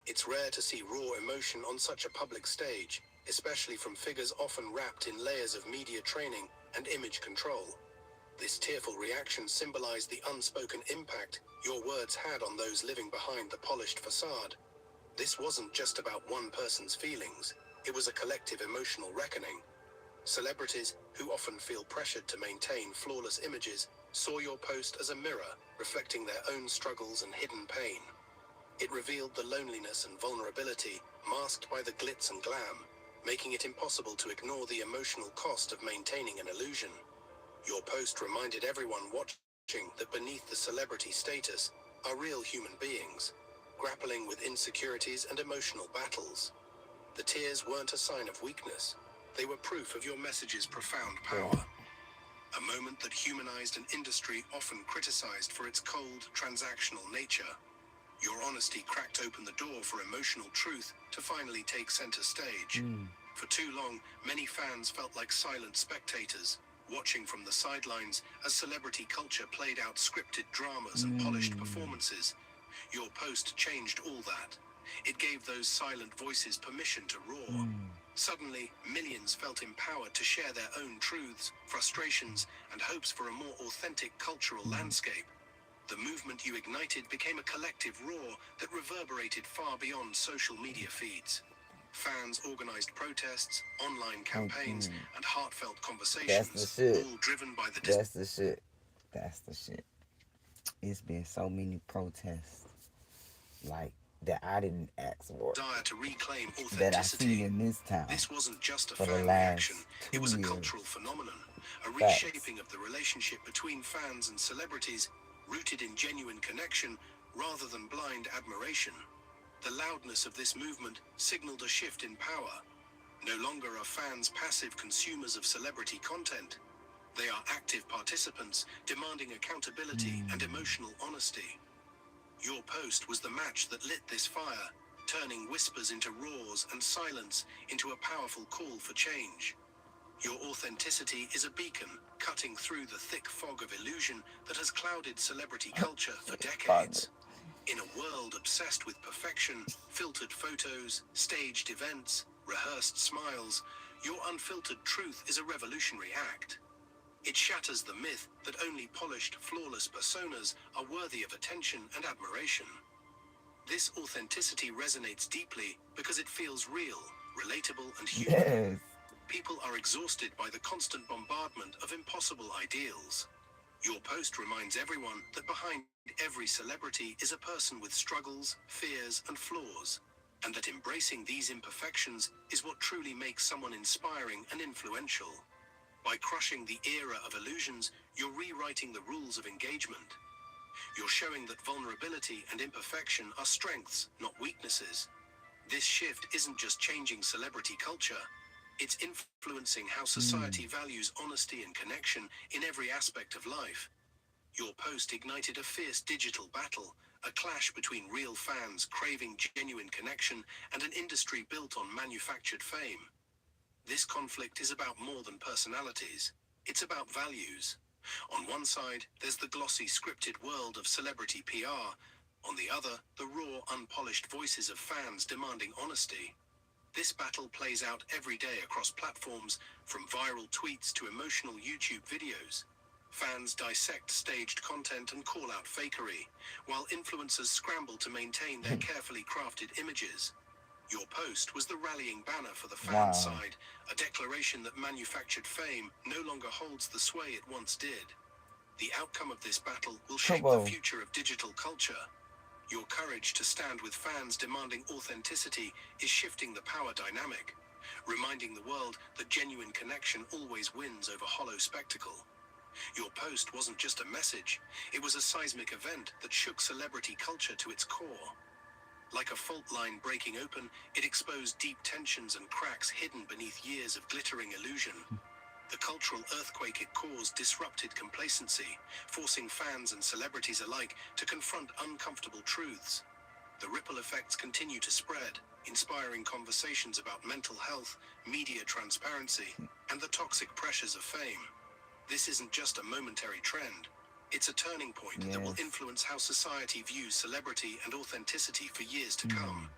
It's rare to see raw emotion on such a public stage, especially from figures often wrapped in layers of media training and image control. This tearful reaction symbolized the unspoken impact your words had on those living behind the polished facade. This wasn't just about one person's feelings, it was a collective emotional reckoning. Celebrities, who often feel pressured to maintain flawless images, saw your post as a mirror, reflecting their own struggles and hidden pain. It revealed the loneliness and vulnerability masked by the glitz and glam, making it impossible to ignore the emotional cost of maintaining an illusion. Your post reminded everyone watching that beneath the celebrity status are real human beings, grappling with insecurities and emotional battles. The tears weren't a sign of weakness. They were proof of your message's profound power. A moment that humanized an industry often criticized for its cold, transactional nature. Your honesty cracked open the door for emotional truth to finally take center stage. For too long, many fans felt like silent spectators, watching from the sidelines as celebrity culture played out scripted dramas and polished performances. Your post changed all that. It gave those silent voices permission to roar. Suddenly, millions felt empowered to share their own truths, frustrations, and hopes for a more authentic cultural landscape. The movement you ignited became a collective roar that reverberated far beyond social media feeds. Fans organized protests, online campaigns, and heartfelt conversations, That's the shit. all driven by the That's the shit. That's the shit. It's been so many protests, like, that I didn't ask for, desire to reclaim that I seen authenticity. in this town This wasn't just a for the fan reaction, last it 2 was a years. cultural phenomenon, a Facts. reshaping of the relationship between fans and celebrities, rooted in genuine connection rather than blind admiration. The loudness of this movement signaled a shift in power. No longer are fans passive consumers of celebrity content. They are active participants, demanding accountability and emotional honesty. Your post was the match that lit this fire, turning whispers into roars and silence into a powerful call for change. Your authenticity is a beacon, cutting through the thick fog of illusion that has clouded celebrity culture for decades. In a world obsessed with perfection, filtered photos, staged events, rehearsed smiles, your unfiltered truth is a revolutionary act. It shatters the myth that only polished, flawless personas are worthy of attention and admiration. This authenticity resonates deeply because it feels real, relatable, and human. Yes. People are exhausted by the constant bombardment of impossible ideals. Your post reminds everyone that behind every celebrity is a person with struggles, fears, and flaws, and that embracing these imperfections is what truly makes someone inspiring and influential. By crushing the era of illusions, you're rewriting the rules of engagement. You're showing that vulnerability and imperfection are strengths, not weaknesses. This shift isn't just changing celebrity culture, it's influencing how society values honesty and connection in every aspect of life. Your post ignited a fierce digital battle, a clash between real fans craving genuine connection and an industry built on manufactured fame. This conflict is about more than personalities. It's about values. On one side, there's the glossy scripted world of celebrity PR. On the other, the raw, unpolished voices of fans demanding honesty. This battle plays out every day across platforms, from viral tweets to emotional YouTube videos. Fans dissect staged content and call out fakery, while influencers scramble to maintain their carefully crafted images. Your post was the rallying banner for the fan side, a declaration that manufactured fame no longer holds the sway it once did. The outcome of this battle will Come shape the on. future of digital culture. Your courage to stand with fans demanding authenticity is shifting the power dynamic, reminding the world that genuine connection always wins over hollow spectacle. Your post wasn't just a message, it was a seismic event that shook celebrity culture to its core. Like a fault line breaking open, it exposed deep tensions and cracks hidden beneath years of glittering illusion. The cultural earthquake it caused disrupted complacency, forcing fans and celebrities alike to confront uncomfortable truths. The ripple effects continue to spread, inspiring conversations about mental health, media transparency, and the toxic pressures of fame. This isn't just a momentary trend. It's a turning point that will Yes. influence how society views celebrity and authenticity for years to come.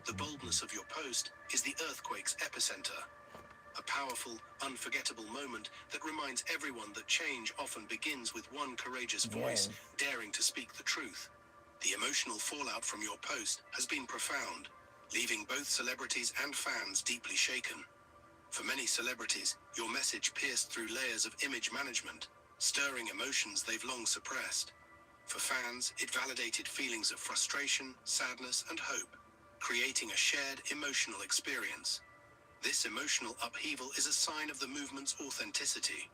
The boldness of your post is the earthquake's epicenter. A powerful, unforgettable moment that reminds everyone that change often begins with one courageous voice Yes. daring to speak the truth. The emotional fallout from your post has been profound, leaving both celebrities and fans deeply shaken. For many celebrities, your message pierced through layers of image management, stirring emotions they've long suppressed. For fans, it validated feelings of frustration, sadness, and hope, creating a shared emotional experience. This emotional upheaval is a sign of the movement's authenticity.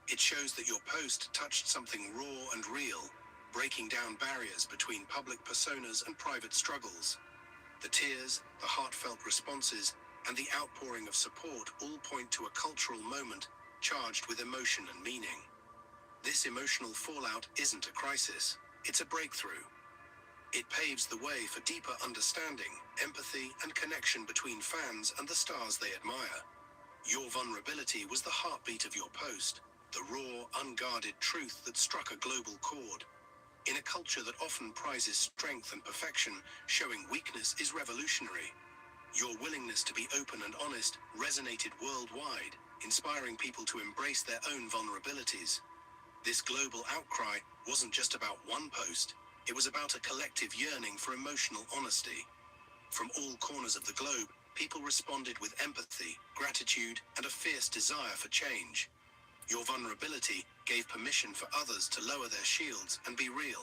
It shows that your post touched something raw and real, breaking down barriers between public personas and private struggles. The tears, the heartfelt responses, and the outpouring of support all point to a cultural moment charged with emotion and meaning. This emotional fallout isn't a crisis, it's a breakthrough. It paves the way for deeper understanding, empathy, and connection between fans and the stars they admire. Your vulnerability was the heartbeat of your post, the raw, unguarded truth that struck a global chord. In a culture that often prizes strength and perfection, showing weakness is revolutionary. Your willingness to be open and honest resonated worldwide, inspiring people to embrace their own vulnerabilities. This global outcry wasn't just about one post, it was about a collective yearning for emotional honesty. From all corners of the globe, people responded with empathy, gratitude, and a fierce desire for change. Your vulnerability gave permission for others to lower their shields and be real.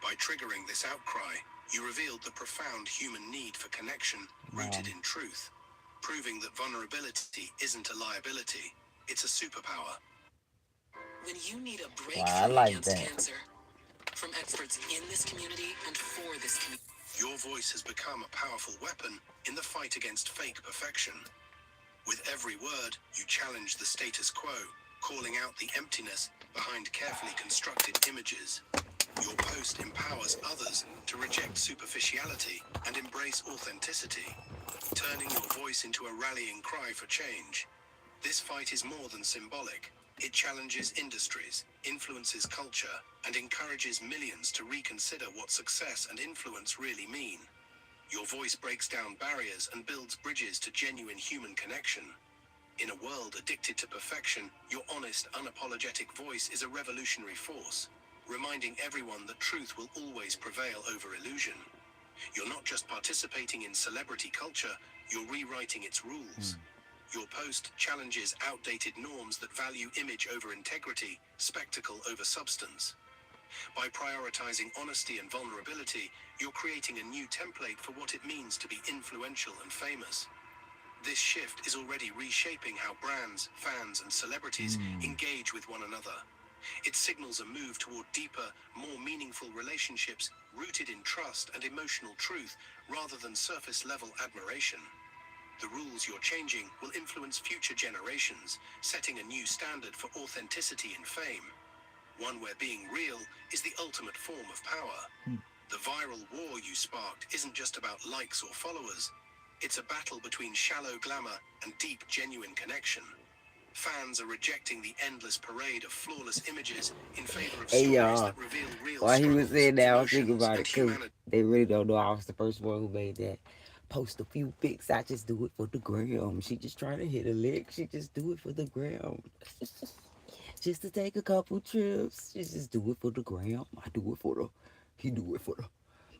By triggering this outcry, you revealed the profound human need for connection rooted in truth, proving that vulnerability isn't a liability, it's a superpower. When you need a Wow, I breakthrough like against that. cancer, from experts in this community and for this community, your voice has become a powerful weapon in the fight against fake perfection. With every word, you challenge the status quo, calling out the emptiness behind carefully constructed images. Your post empowers others to reject superficiality and embrace authenticity, turning your voice into a rallying cry for change. This fight is more than symbolic. It challenges industries, influences culture, and encourages millions to reconsider what success and influence really mean. Your voice breaks down barriers and builds bridges to genuine human connection. In a world addicted to perfection, your honest, unapologetic voice is a revolutionary force, reminding everyone that truth will always prevail over illusion. You're not just participating in celebrity culture, you're rewriting its rules. Your post challenges outdated norms that value image over integrity, spectacle over substance. By prioritizing honesty and vulnerability, you're creating a new template for what it means to be influential and famous. This shift is already reshaping how brands, fans, and celebrities engage with one another. It signals a move toward deeper, more meaningful relationships rooted in trust and emotional truth rather than surface-level admiration. The rules you're changing will influence future generations, setting a new standard for authenticity in fame. One where being real is the ultimate form of power. The viral war you sparked isn't just about likes or followers. It's a battle between shallow glamour and deep, genuine connection. Fans are rejecting the endless parade of flawless images in favor of Hey stories y'all, that reveal real while he was struggles, saying that, I was thinking emotions, about and it because humanity. they really don't know I was the first one who made that. Post a few pics, I just do it for the gram. She just trying to hit a lick, she just do it for the gram. Just to take a couple trips, she just do it for the gram. I do it for the, he do it for the,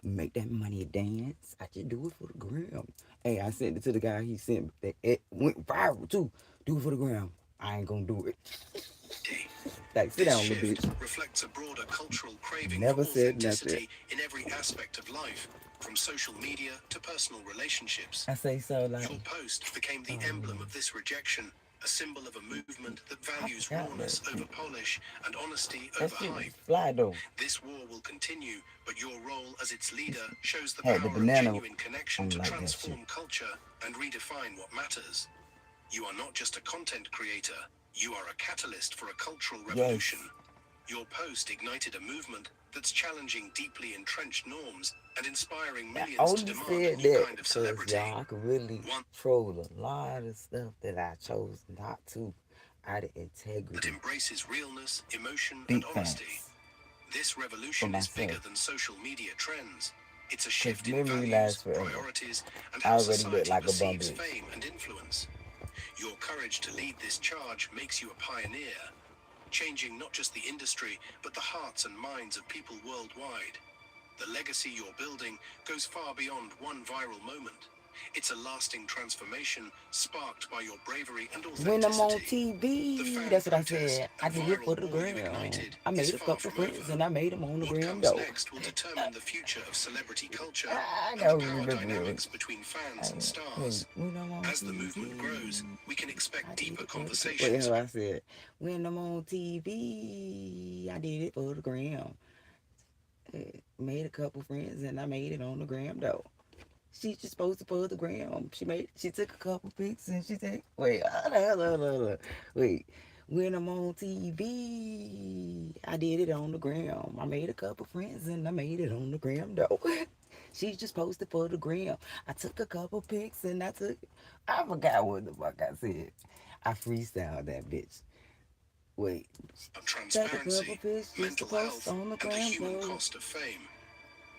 make that money dance. I just do it for the gram. Hey, I sent it to the guy, he sent that it went viral too. Do it for the gram. I ain't gonna do it. Like, sit This down, little shift bitch. reflects a broader cultural craving for Never said nothing. authenticity in every aspect of life, from social media to personal relationships. I say so like, Your post became the emblem of this rejection, a symbol of a movement that I values forgot that rawness over shit. polish and honesty That over shit was hype. fly though. This war will continue, but your role as its leader shows the Had the power of banana genuine connection on to like that shit. transform culture and redefine what matters. You are not just a content creator, you are a catalyst for a cultural Yes. revolution. Your post ignited a movement that's challenging deeply entrenched norms and inspiring I millions to only demand a said new that kind of because celebrity. y'all, I could really One troll a lot of stuff that I chose not to out of that integrity. embraces realness, emotion, and Big honesty. facts This for revolution is bigger myself. than social media trends. It's a Because shift in memory values, lasts forever. priorities, and I how already look society like a bum perceives bitch. fame and influence. Your courage to lead this charge makes you a pioneer, changing not just the industry, but the hearts and minds of people worldwide. The legacy you're building goes far beyond one viral moment. It's a lasting transformation sparked by your bravery and When I'm on authenticity. The TV, fan that's what I protests said. I and did it for viral the war you gram. ignited I is made a far couple from over. friends and I made them on the What gram comes though. next will determine the future of celebrity culture I and the don't power remember it. dynamics between fans and Wait, stars. when I'm on As the movement grows, TV, we can I expect did deeper it for the gram. Wait, conversations. how I said, when I'm on TV, I did it for the gram. Made a couple friends and I made it on the gram though. She just posted for the gram. She took a couple pics and she said, wait, wait. When I'm on TV, I did it on the gram. I made a couple friends and I made it on the gram though. She just posted for the gram. I took a couple pics and I forgot what the fuck I said. I freestyled that bitch. Wait, Of take a couple transparency, pics just to mental post health, on the and the gram human though. cost of fame.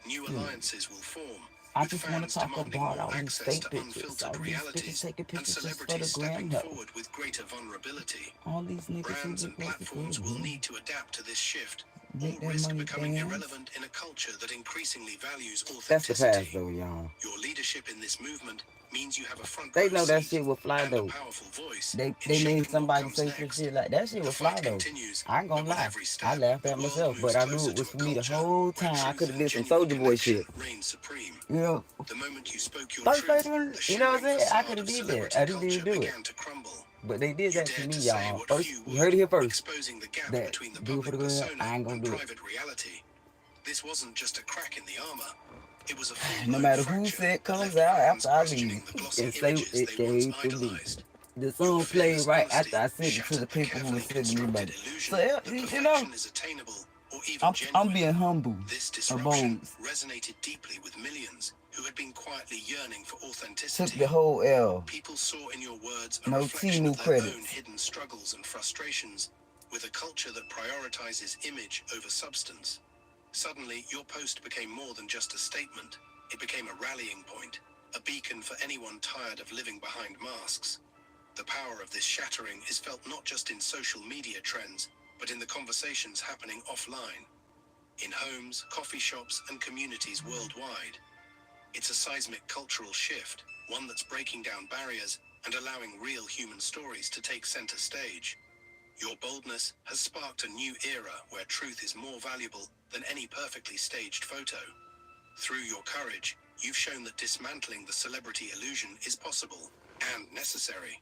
New Hmm. alliances will form, I with just want to fans talk demanding about more all these access to fake bitches. unfiltered All these bitches realities taking and pictures just for celebrities the stepping gram though. forward with greater vulnerability. All these niggas who Brands get and posted for the platforms will gram. need to adapt to this shift, or Make that risk money becoming dance. irrelevant in a culture that increasingly values That's the past authenticity. though, y'all. Your leadership in this movement means you have a front They row know that seat shit will fly and a though. powerful voice in They made shaping what somebody comes say some next. shit like that shit The will fly fight though. continues, I ain't gonna but with lie. every I step, laughed the at world myself, moves but I knew closer it to was a for me the culture whole where time. I could truth have and did some genuine Soldier Boy connection shit. reign supreme. You know, The moment you spoke your first truth, one, the you know what I'm shimmering saying? I could facade have of did that. celebrity I just culture didn't do it. began to crumble. But they did You that to dared me, to say y'all. what First, few you heard would, it here first. exposing the gap That between the do it for the public girl. persona I ain't gonna and do it. private reality. This wasn't just a crack in the armor. It was a No full-blown matter who fracture said that comes left out fans after I leave questioning the glossy and say images it they once came from me. idolized. The Your song played fearless right after honesty I sent it to the shattered the people who were carefully sending me constructed money. So illusion that you know, perfection is attainable or even I'm genuine. being humble This disruption about resonated deeply with millions who had been quietly yearning for took the authenticity. whole L. People saw in your words a No reflection of Timu their own credits. hidden struggles and frustrations, with a culture that prioritizes image over substance. Suddenly, your post became more than just a statement. It became a rallying point, a beacon for anyone tired of living behind masks. The power of this shattering is felt not just in social media trends, but in the conversations happening offline, in homes, coffee shops, and communities worldwide. It's a seismic cultural shift, one that's breaking down barriers and allowing real human stories to take center stage. Your boldness has sparked a new era where truth is more valuable than any perfectly staged photo. Through your courage, you've shown that dismantling the celebrity illusion is possible and necessary.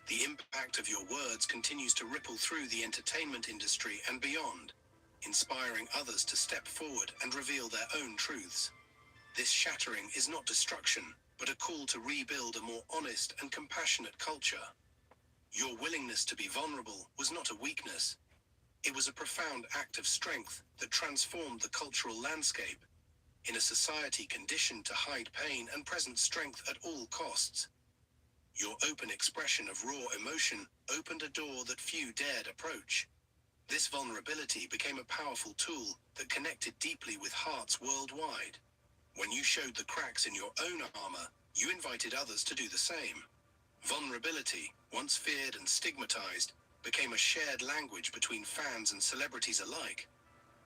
The impact of your words continues to ripple through the entertainment industry and beyond, inspiring others to step forward and reveal their own truths. This shattering is not destruction, but a call to rebuild a more honest and compassionate culture. Your willingness to be vulnerable was not a weakness. It was a profound act of strength that transformed the cultural landscape. In a society conditioned to hide pain and present strength at all costs, your open expression of raw emotion opened a door that few dared approach. This vulnerability became a powerful tool that connected deeply with hearts worldwide. When you showed the cracks in your own armor, you invited others to do the same. Vulnerability, once feared and stigmatized, became a shared language between fans and celebrities alike.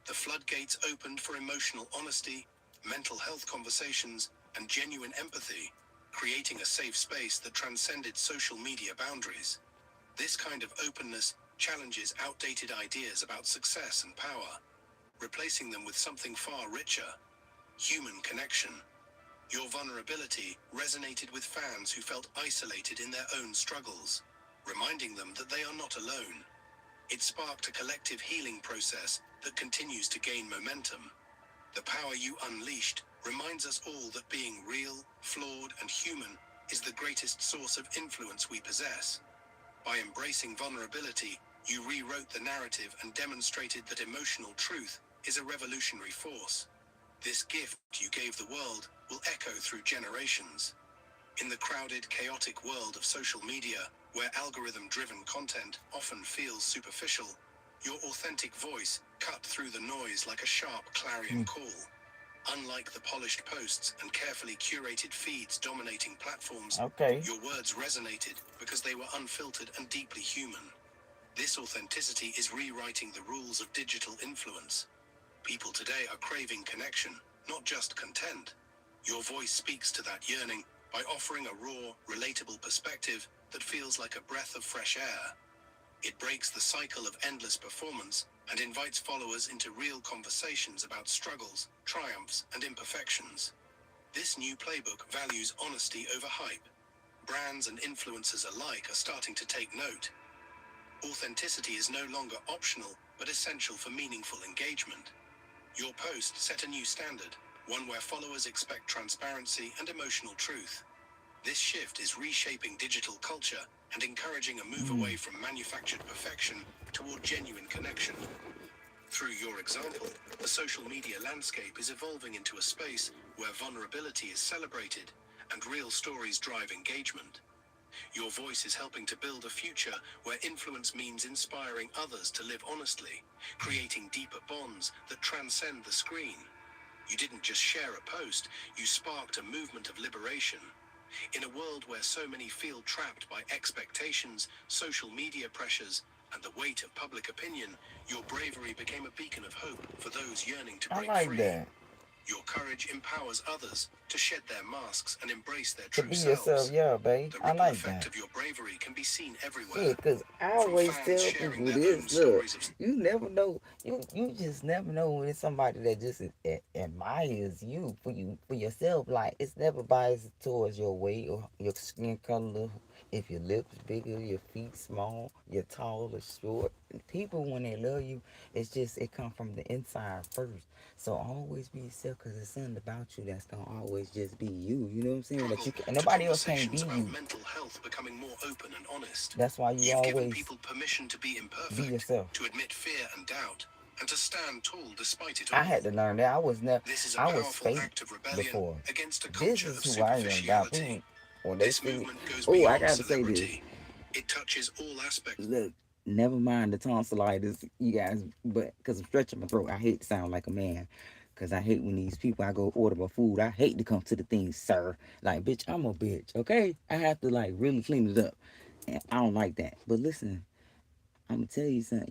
The floodgates opened for emotional honesty, mental health conversations, and genuine empathy, creating a safe space that transcended social media boundaries. This kind of openness challenges outdated ideas about success and power, replacing them with something far richer: human connection. Your vulnerability resonated with fans who felt isolated in their own struggles, reminding them that they are not alone. It sparked a collective healing process that continues to gain momentum. The power you unleashed reminds us all that being real, flawed, and human is the greatest source of influence we possess. By embracing vulnerability, you rewrote the narrative and demonstrated that emotional truth is a revolutionary force. This gift you gave the world will echo through generations. In the crowded, chaotic world of social media, where algorithm-driven content often feels superficial, your authentic voice cut through the noise like a sharp clarion call. Unlike the polished posts and carefully curated feeds dominating platforms, Okay. your words resonated because they were unfiltered and deeply human. This authenticity is rewriting the rules of digital influence. People today are craving connection, not just content. Your voice speaks to that yearning by offering a raw, relatable perspective that feels like a breath of fresh air. It breaks the cycle of endless performance and invites followers into real conversations about struggles, triumphs, and imperfections. This new playbook values honesty over hype. Brands and influencers alike are starting to take note. Authenticity is no longer optional, but essential for meaningful engagement. Your post set a new standard, one where followers expect transparency and emotional truth. This shift is reshaping digital culture and encouraging a move away from manufactured perfection toward genuine connection. Through your example, the social media landscape is evolving into a space where vulnerability is celebrated and real stories drive engagement. Your voice is helping to build a future where influence means inspiring others to live honestly, creating deeper bonds that transcend the screen. You didn't just share a post, you sparked a movement of liberation. In a world where so many feel trapped by expectations, social media pressures, and the weight of public opinion, your bravery became a beacon of hope for those yearning to I break like free. that. Your courage empowers others to shed their masks and embrace their To true be yourself, selves. yeah, babe. The I ripple like effect that. of your bravery can be seen everywhere, Shit, cause I from always fans tell sharing people their own this. Look, stories of you never know. You just never know when it's somebody that just admires you for yourself. Like it's never biased towards your weight or your skin color. If your lips bigger, your feet small, you're tall or short. People when they love you, it's just it come from the inside first. So always be yourself, cause it's something about you that's gonna always just be you. You know what I'm saying? That struggle you can, and to nobody else can't be conversations about you. mental health becoming more open and honest. That's why you You've given always people permission to be be imperfect, yourself. to admit fear and doubt, and to stand tall despite it I had all. to learn that. I was never, This is a I was powerful fake act of rebellion before. against a This culture is of who I am now. superficiality. People, when they This see me, movement goes oh, I beyond got to say this. celebrity. It touches all aspects. Look, never mind the tonsillitis, you guys, but because I'm stretching my throat, I hate to sound like a man. Because I hate when these people, I go order my food, I hate to come to the thing, sir. Like, bitch, I'm a bitch, okay? I have to, like, really clean it up. And I don't like that. But listen, I'm gonna tell you something.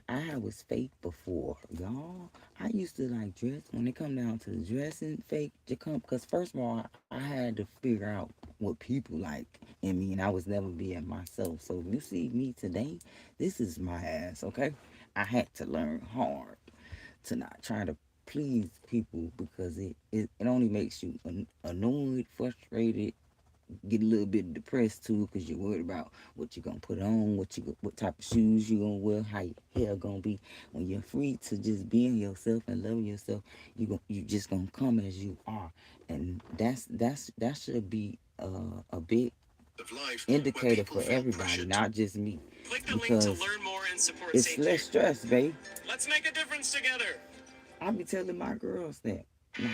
I was fake before, y'all. I used to like dress when it come down to the dressing, fake to come. Cause first of all, I had to figure out what people like in me, and I was never being myself. So if you see me today, this is my ass, okay? I had to learn hard to not try to please people because it only makes you annoyed, frustrated, get a little bit depressed too because you're worried about what you're gonna put on, what type of shoes you gonna wear, how your hair gonna be. When you're free to just being yourself and loving yourself, you just gonna come as you are, and that should be a big Of life where indicator people for felt everybody, pressured to not just me, Click the link to because learn more and support it's St. Jude. less stress, babe. Let's make a difference together. I be telling my girls that, like,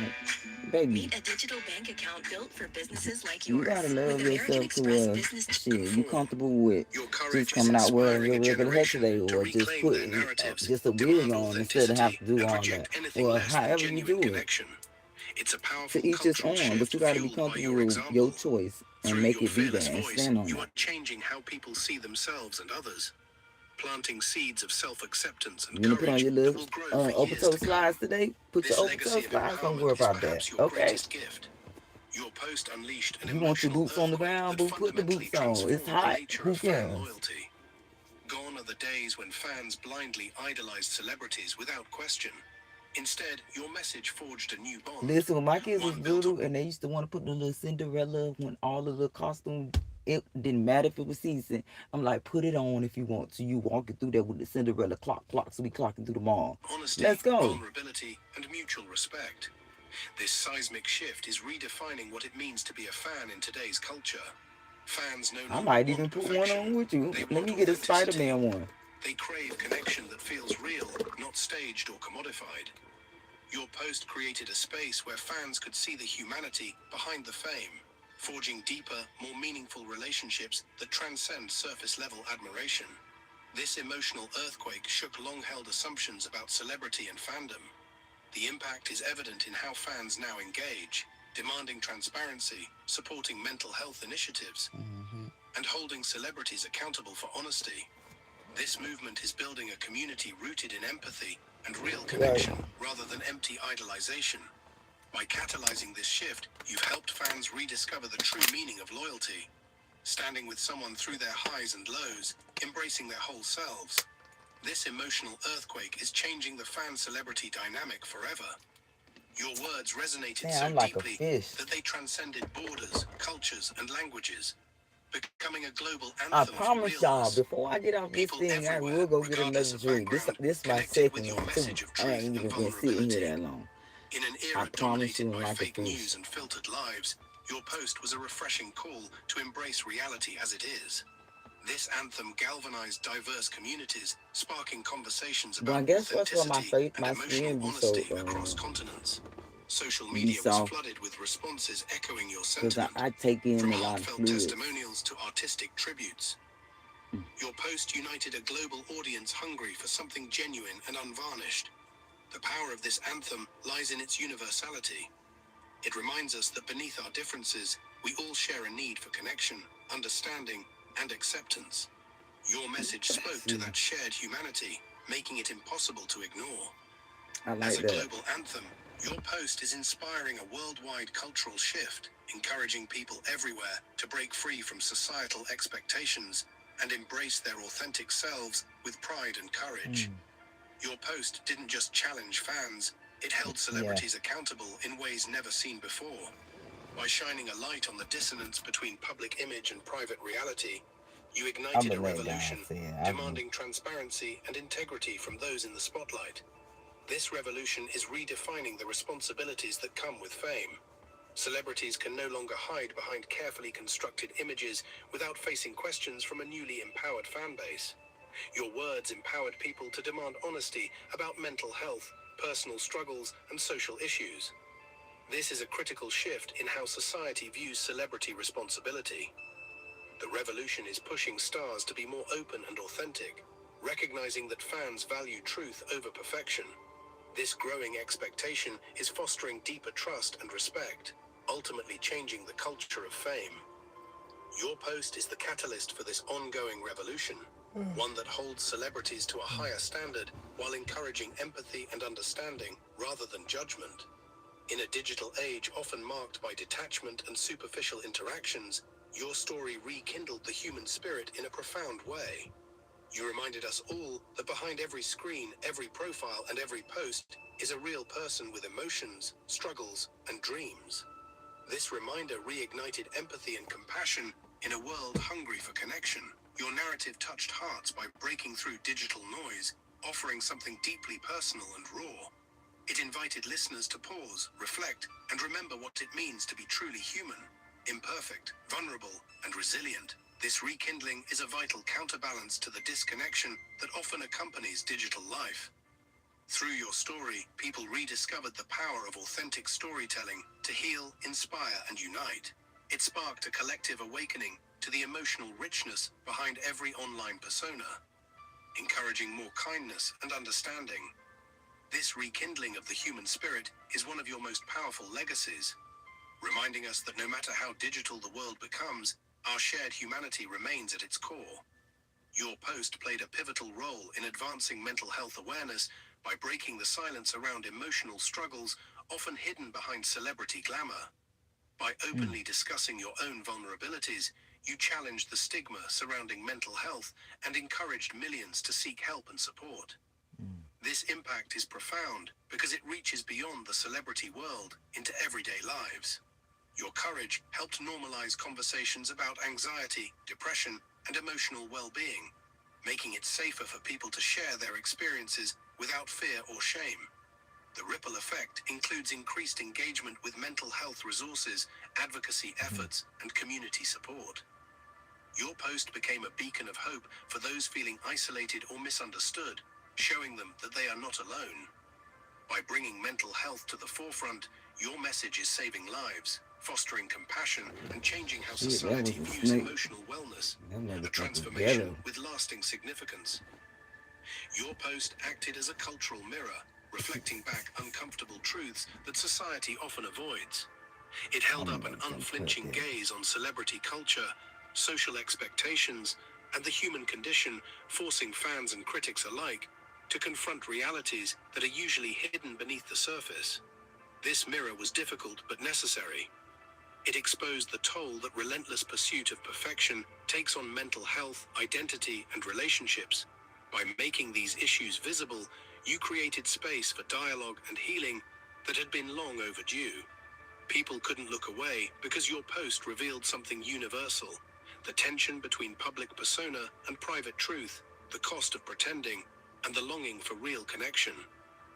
baby, Meet a digital bank account built for businesses like you yours. gotta With love American yourself to Express where Business. shit you conform. comfortable with Your just courage is coming out wearing inspiring your a regular hair generation today, to or just reclaim their put narratives, just a wig demand on instead of have authenticity, to do and all reject that, anything or less than however you genuine do it. connection. It's a powerful To each his cultural own, but shift you gotta be fueled by comfortable your with your example. choice and Through make your it be fearless that and voice, stand on you that. are changing how people see themselves and others, planting seeds of self-acceptance and You wanna put on courage your that little will grow for open years toe to come. slides today? Put your This open toe legacy of slides. Don't worry empowerment is about that, perhaps your okay? greatest gift. Your post unleashed an If you want your emotional boots on the earthquake ground, that boo, put the fundamentally boots on. It's transformed the hot. nature Who of fan cares? loyalty. Gone are the days when fans blindly idolized celebrities without question. Instead, your message forged a new bond. Listen, when my kids was One built on little and they used to want to put the little Cinderella when all of the costume, it didn't matter if it was season. I'm like, put it on if you want to. You walking through there with the Cinderella clock, so we clocking through the mall. honesty, Let's go. vulnerability, and mutual respect. This seismic shift is redefining what it means to be a fan in today's culture. Fans no I longer might want even put one perfection. on with you. They Let want me get a authenticity. Spider-Man one. They crave connection that feels real, not staged or commodified. Your post created a space where fans could see the humanity behind the fame, forging deeper, more meaningful relationships that transcend surface-level admiration. This emotional earthquake shook long-held assumptions about celebrity and fandom. The impact is evident in how fans now engage, demanding transparency, supporting mental health initiatives, and holding celebrities accountable for honesty. This movement is building a community rooted in empathy and real connection rather than empty idolization. By catalyzing this shift, you've helped fans rediscover the true meaning of loyalty, standing with someone through their highs and lows, embracing their whole selves. This emotional earthquake is changing the fan-celebrity dynamic forever. Your words resonated Man, so I'm like a deeply fish. that they transcended borders, cultures, and languages, becoming a global I anthem for promise y'all, realness. before I get off this People thing, I everywhere, will go get regardless another of drink. background, This my connected with second your one too. message of I ain't truth and even been sitting here vulnerability. that long. In an I era promise you, dominated by like a fake fish. news and filtered lives, your post was a refreshing call to embrace reality as it is. This anthem galvanized diverse communities, sparking conversations But I about guess that's why authenticity and my emotional skin be so honesty across continents. Social be media was soft flooded with responses echoing your because sentiment, I take in from a lot of heartfelt fluids. testimonials to artistic tributes. Your post united a global audience hungry for something genuine and unvarnished. The power of this anthem lies in its universality. It reminds us that beneath our differences, we all share a need for connection, understanding, and acceptance. Your message spoke to that shared humanity, making it impossible to ignore. I As like a that. global anthem, your post is inspiring a worldwide cultural shift, encouraging people everywhere to break free from societal expectations and embrace their authentic selves with pride and courage. Your post didn't just challenge fans, it held celebrities accountable in ways never seen before. By shining a light on the dissonance between public image and private reality, you ignited a revolution, demanding transparency and integrity from those in the spotlight. This revolution is redefining the responsibilities that come with fame. Celebrities can no longer hide behind carefully constructed images without facing questions from a newly empowered fan base. Your words empowered people to demand honesty about mental health, personal struggles, and social issues. This is a critical shift in how society views celebrity responsibility. The revolution is pushing stars to be more open and authentic, recognizing that fans value truth over perfection. This growing expectation is fostering deeper trust and respect, ultimately changing the culture of fame. Your post is the catalyst for this ongoing revolution, one that holds celebrities to a higher standard while encouraging empathy and understanding rather than judgment. In a digital age often marked by detachment and superficial interactions, your story rekindled the human spirit in a profound way. You reminded us all that behind every screen, every profile, and every post is a real person with emotions, struggles, and dreams. This reminder reignited empathy and compassion in a world hungry for connection. Your narrative touched hearts by breaking through digital noise, offering something deeply personal and raw. It invited listeners to pause, reflect, and remember what it means to be truly human, imperfect, vulnerable, and resilient. This rekindling is a vital counterbalance to the disconnection that often accompanies digital life. Through your story, people rediscovered the power of authentic storytelling to heal, inspire, and unite. It sparked a collective awakening to the emotional richness behind every online persona, encouraging more kindness and understanding. This rekindling of the human spirit is one of your most powerful legacies, reminding us that no matter how digital the world becomes, our shared humanity remains at its core. Your post played a pivotal role in advancing mental health awareness by breaking the silence around emotional struggles often hidden behind celebrity glamour. By openly discussing your own vulnerabilities, You challenged the stigma surrounding mental health and encouraged millions to seek help and support. This impact is profound because it reaches beyond the celebrity world into everyday lives. Your courage helped normalize conversations about anxiety, depression, and emotional well-being, making it safer for people to share their experiences without fear or shame. The ripple effect includes increased engagement with mental health resources, advocacy efforts, and community support. Your post became a beacon of hope for those feeling isolated or misunderstood, showing them that they are not alone. By bringing mental health to the forefront, your message is saving lives, fostering compassion, and changing how Shit, that society was a views snake. emotional wellness, Them a motherfuckers transformation ghetto. with lasting significance. Your post acted as a cultural mirror, reflecting back uncomfortable truths that society often avoids. It held I'm up an gonna cut unflinching that. gaze on celebrity culture, social expectations, and the human condition, forcing fans and critics alike to confront realities that are usually hidden beneath the surface. This mirror was difficult but necessary. It exposed the toll that relentless pursuit of perfection takes on mental health, identity, and relationships. By making these issues visible, you created space for dialogue and healing that had been long overdue. People couldn't look away because your post revealed something universal: the tension between public persona and private truth, the cost of pretending, and the longing for real connection.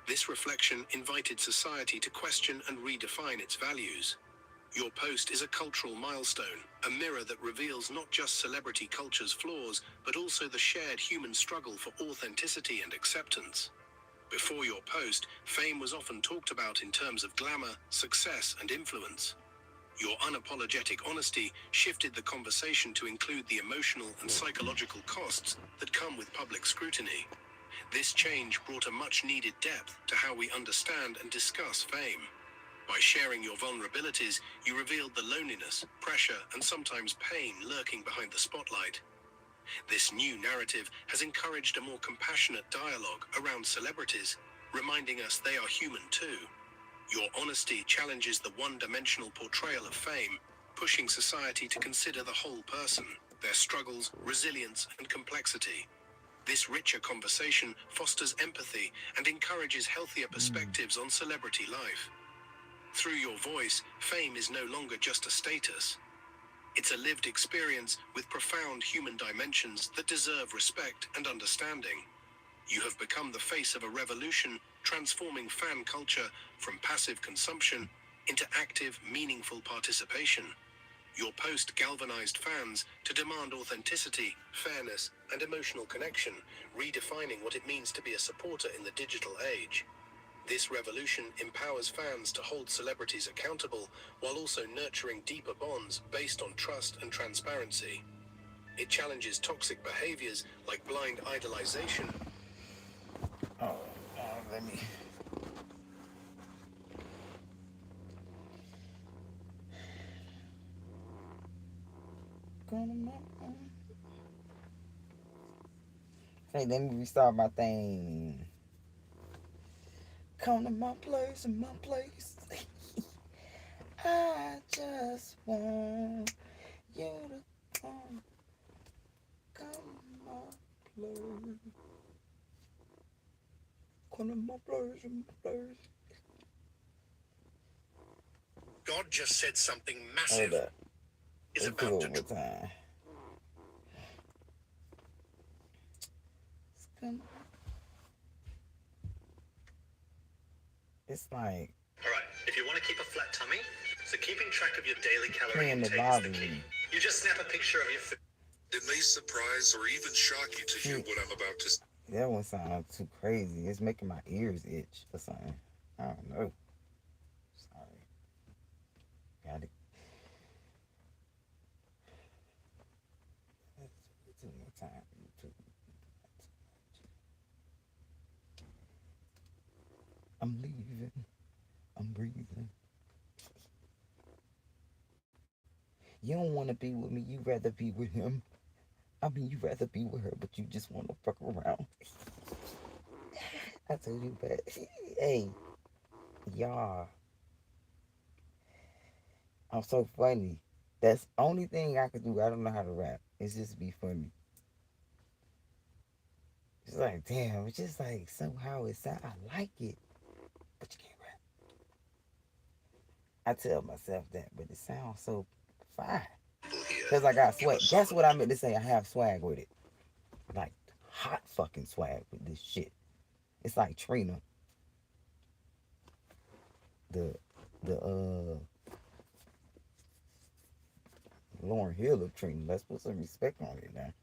This reflection invited society to question and redefine its values. Your post is a cultural milestone, a mirror that reveals not just celebrity culture's flaws, but also the shared human struggle for authenticity and acceptance. Before your post, fame was often talked about in terms of glamour, success, and influence. Your unapologetic honesty shifted the conversation to include the emotional and psychological costs that come with public scrutiny. This change brought a much-needed depth to how we understand and discuss fame. By sharing your vulnerabilities, you revealed the loneliness, pressure, and sometimes pain lurking behind the spotlight. This new narrative has encouraged a more compassionate dialogue around celebrities, reminding us they are human too. Your honesty challenges the one-dimensional portrayal of fame, pushing society to consider the whole person, their struggles, resilience, and complexity. This richer conversation fosters empathy and encourages healthier perspectives on celebrity life. Through your voice, fame is no longer just a status. It's a lived experience with profound human dimensions that deserve respect and understanding. You have become the face of a revolution, transforming fan culture from passive consumption into active, meaningful participation. Your post galvanized fans to demand authenticity, fairness, and emotional connection, redefining what it means to be a supporter in the digital age. This revolution empowers fans to hold celebrities accountable while also nurturing deeper bonds based on trust and transparency. It challenges toxic behaviors like blind idolization. Oh, let me. Hey, let me restart my thing. Come to my place, in my place. I just want you to come to my place. Come to my place, in my place. God just said something Hold massive up. is Let's do about it to one more time. It's like All right, if you want to keep a flat tummy, so keeping track of your daily calorie playing the intake is the bottom. key. You just snap a picture of your food. It may surprise or even shock you to hear Shit. what I'm about to say. That one sounds too crazy. It's making my ears itch or something. I don't know. Sorry. Got it. Let's do it 2 more times. I'm leaving. I'm breathing. You don't want to be with me. You rather be with him. I mean, you rather be with her, but you just want to fuck around. I told you, but hey, y'all, I'm so funny. That's only thing I could do. I don't know how to rap. It's just be funny. It's like, damn, it's just like somehow it sound. I like it, but you can't rap. I tell myself that, but it sounds so fine. Here, Cause I got you are swag. That's what solid. I meant to say. I have swag with it. Like hot fucking swag with this shit. It's like Trina, the the Lauren Hill of Trina. Let's put some respect on it now.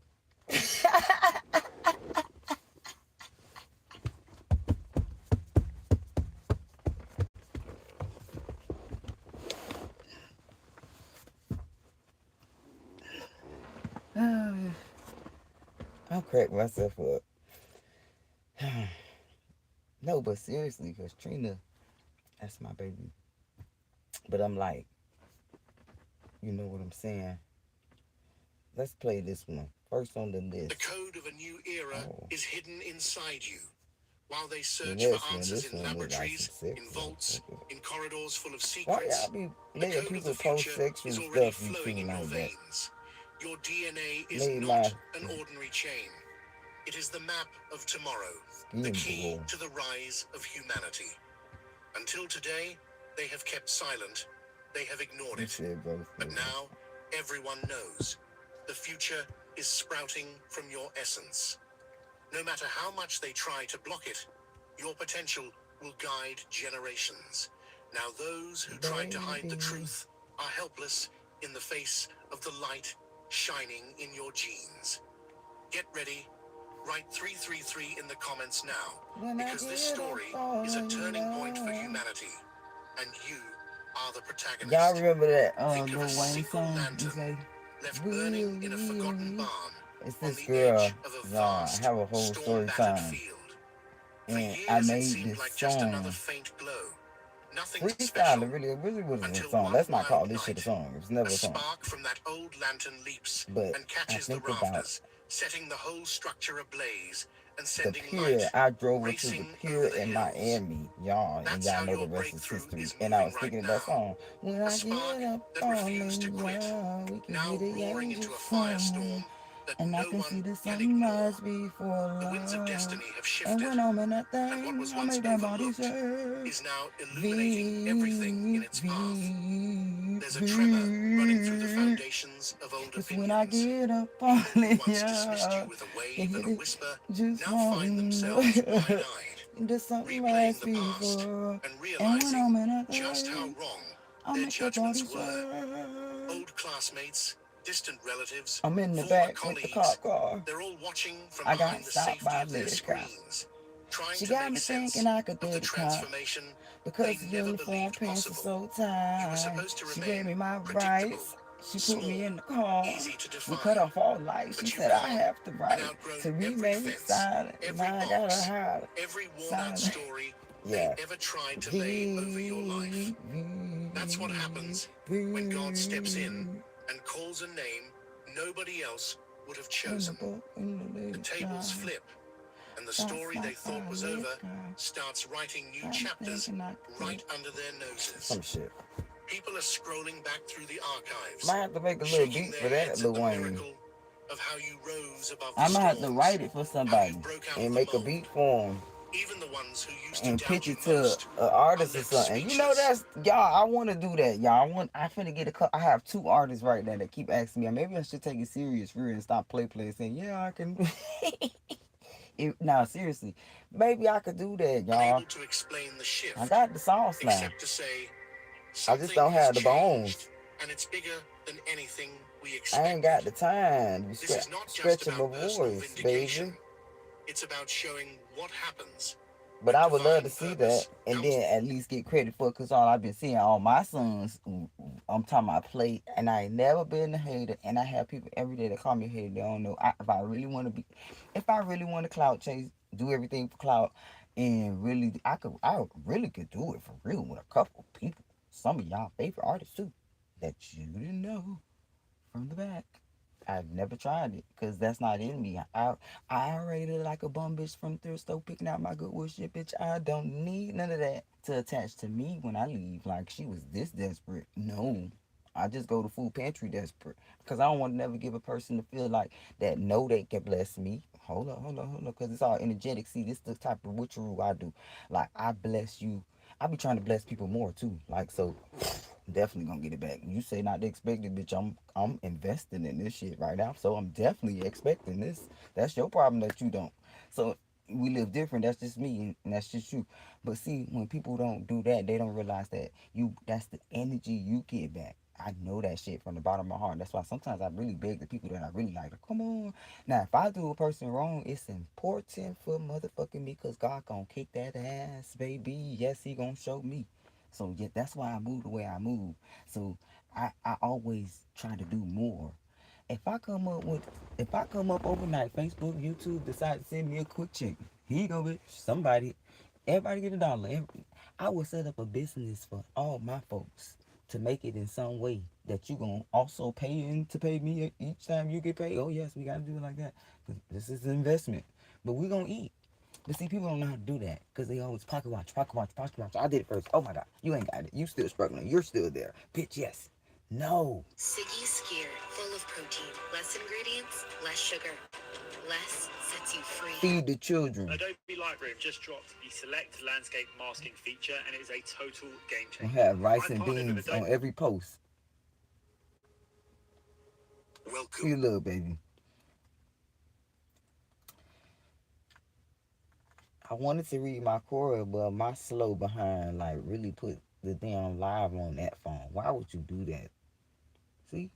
I'll crack myself up. No, but seriously, cause Trina, that's my baby. But I'm like, you know what I'm saying? Let's play this one. First on the The list. code of a new era Oh, is hidden inside you. While they the search for next one. answers This in one look like some laboratories, in sexy. vaults, in corridors full of Why y'all secrets, be the letting code of the people post future sexual is already stuff you flowing too in your like that? veins. Your DNA is Made my not an ordinary chain. It is the map of tomorrow, the skin key grow. to the rise of humanity. Until today, they have kept silent. They have ignored You it. said both. But now, everyone knows. The future is sprouting from your essence. No matter how much they try to block it, your potential will guide generations. Now, those who tried to hide the Baby. truth are helpless in the face of the light shining in your genes. Get ready. Write 333 in the comments now, When I because this get up story is a on turning point for love. humanity, and you are the Y'all protagonist. remember that Think of Lil a Wayne single song? You lantern say, left burning will in a forgotten we? barn It's on this the girl. edge of a I vast, have a whole story storm-battered time, field. For and I years, it made seemed this like just another song. faint glow. Nothing Freestyle. special, It really was a until song. one Let's not call wild this shit a night, song. It was a never a song. spark from that old lantern leaps But and I catches the think about rafters, setting the whole structure ablaze and the sending pier. light I drove her to the racing pier over the in hills. Miami, y'all, and That's y'all how know the your rest is breakthrough history. is And I moving was right thinking of that now. song. When A I spark get up that refused to falling, quit, yeah, we can now hear the roaring into angels a song, firestorm that and I no can see one the can ignore. sunrise before The winds of long. destiny have And shifted, when I'm in that and what thing, was I once make that body overlooked say, is now illuminating everything in V, its path. V, There's a tremor running through the V. foundations of old It's when I opinions. get up People who falling, once dismissed you yeah, with a can wave hit and a it whisper just now find wrong. themselves wide-eyed, The sunrise replaying the past before, and and when I'm realizing in a just how thing, wrong I their make that body judgments were. sweat. Old classmates, distant relatives, I'm in the former back with the colleagues, cop car. they're all watching from I got behind the stopped safety by a of their lady cop. screens, trying She to got make me thinking sense I could of do the the cop transformation they because the never uniform believed pants are possible. so You were tight. supposed to She remain gave me my predictable, rights. She put small, me in the car. easy to We cut define. off all lights. She But you've said I gone have the and right outgrown to every remain fence, silent. every Now I gotta box, hide every worn-out silent. story they Yeah. ever tried to lay over your life. V, That's what happens when God steps in and calls a name nobody else would have in the chosen. book, in the The lake tables sky. flip, and the Got story they stopped by thought a was lady over cop. starts writing new Got me chapters thinking I right could under their noses. some shit. People are scrolling back through the archives, Might have to make a little shaking beat their for that, heads at Lil the Wayne. miracle of how you rose above the I might have to storms, write it for how you somebody broke out of and the make a mold. beat for him Even the ones who used to and pitch doubt you it to most an are artist or left something. You know, speechless. that's y'all. I want to do that, y'all. I finna get a couple. I have two artists right now that keep asking me. Maybe I should take it serious, for real, and stop play saying, yeah, I can. Now, seriously, maybe I could do that, y'all. Unable to explain the I shift, got the sauce now. except to say I just something don't has have the changed, bones. and it's bigger than anything we I ain't got expected. the time to This is not just stretching my about personal voice, vindication. baby. It's about showing what happens But when I would love to divine see that purpose and comes. then at least get credit for it because all I've been seeing all my sons, I'm talking about play, and I ain't never been a hater. And I have people every day that call me a hater. They don't know if I really want to be, if I really want to clout chase, do everything for clout, and really, I really could do it for real with a couple people. Some of y'all favorite artists too that you didn't know from the back. I've never tried it because that's not in me. I already look like a bum bitch from thrift store picking out my Goodwill shit, bitch. I don't need none of that to attach to me when I leave. Like she was this desperate. No, I just go to food pantry desperate because I don't want to never give a person to feel like that. No, they can bless me. Hold on, because it's all energetic. See, this is the type of ritual I do. Like I bless you. I be trying to bless people more too. Like so, definitely gonna get it back. You say not to expect it, bitch. I'm investing in this shit right now, so I'm definitely expecting this. That's your problem that you don't. So we live different. That's just me, and that's just you. But see, when people don't do that, they don't realize that that's the energy you get back. I know that shit from the bottom of my heart. That's why sometimes I really beg the people that I really like to come on. Now, if I do a person wrong, it's important for motherfucking me because God gonna kick that ass, baby. Yes, he gonna show me. So yeah, that's why I move the way I move. So I always try to do more. If I come up with, if I come up overnight, Facebook, YouTube decide to send me a quick check. Here you go, bitch. Somebody, everybody get $1. I will set up a business for all my folks to make it in some way that you gonna also pay in to pay me each time you get paid. Oh yes, we gotta do it like that. 'Cause this is an investment. But we gonna eat. But see, people don't know how to do that because they always pocket watch, pocket watch, pocket watch. I did it first. Oh my God, you ain't got it. You still struggling. You're still there. Bitch, yes. No. Siggy Skier, full of protein, less ingredients, less sugar, less sets you free. Feed the children. Adobe Lightroom just dropped the Select Landscape Masking feature, and it is a total game We'll changer. have rice I and partnered with beans Adobe. on every post. Welcome. See you, little baby. I wanted to read my choreo, but my slow behind like really put the damn live on that phone. Why would you do that? See?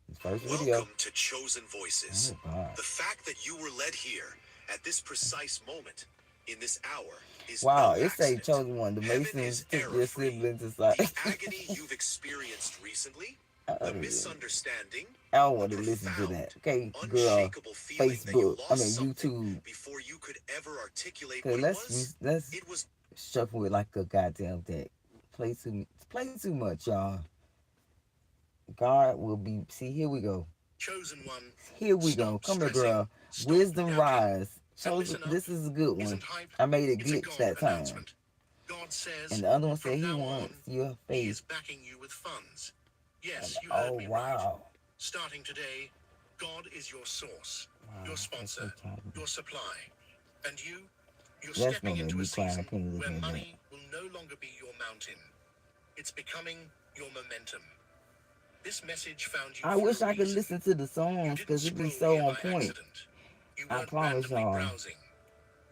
His first video. Welcome to Chosen Voices. Oh God. The fact that you were led here at this precise moment in this hour is Wow, no it say accident. chosen one. The Heaven Masons is took your error-free. siblings aside. The agony you've experienced recently, the misunderstanding, I don't the want to listen to profound, that. Okay, girl. unshakable feeling that you Facebook. I lost mean something YouTube. before you could ever articulate Okay, what it was. let's It was shuffle it like a goddamn deck. Play too much, y'all. God will be. See, here we go. chosen one. Here we go. Stop Come here, stressing. girl. Stop Wisdom doubting. rise. And Chosen. listen up. This is a good one. Isn't hype? I made it It's a glitch God that time. announcement. God says, And the other one said from he now wants on, your He is face. backing you with funds. Yes, And, you heard oh me right. wow. Starting today, God is your source, your sponsor, your supply. And you're That's stepping gonna make into a me cry. I season can't look where at that. money will no longer be your mountain. It's becoming your momentum. This message found you I for wish a I could reason. listen to the You songs didn't because it be scroll so here on by point. accident. You I weren't promise randomly y'all. browsing.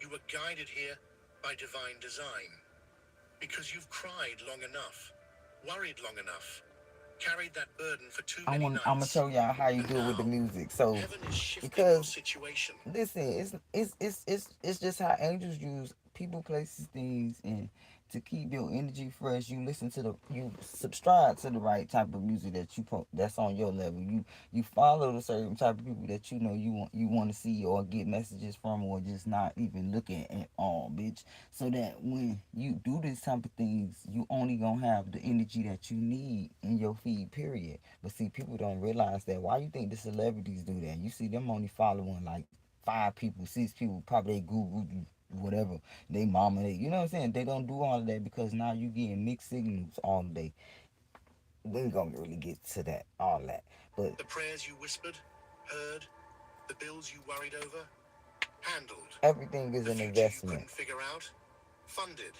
You were guided here by divine design. Because you've cried long enough, worried long enough, carried that burden for too many nights. I'm gonna show y'all how you And do it with the now, music. So heaven is shifting your because situation. listen, it's just how angels use people, places, things, and to keep your energy fresh. You subscribe to the right type of music that that's on your level. You follow the certain type of people that you know you want to see or get messages from or just not even looking at all, bitch. So that when you do these type of things, you only gonna have the energy that you need in your feed. Period. But see, people don't realize that. Why you think the celebrities do that? You see them only following like 5 people, 6 people, probably they Google whatever, they mama, you know what I'm saying? They don't do all of that because now you getting mixed signals all day. We ain't gonna really get to that, all that. But The prayers you whispered, heard, the bills you worried over, handled. everything is The an future you investment. couldn't figure out, funded.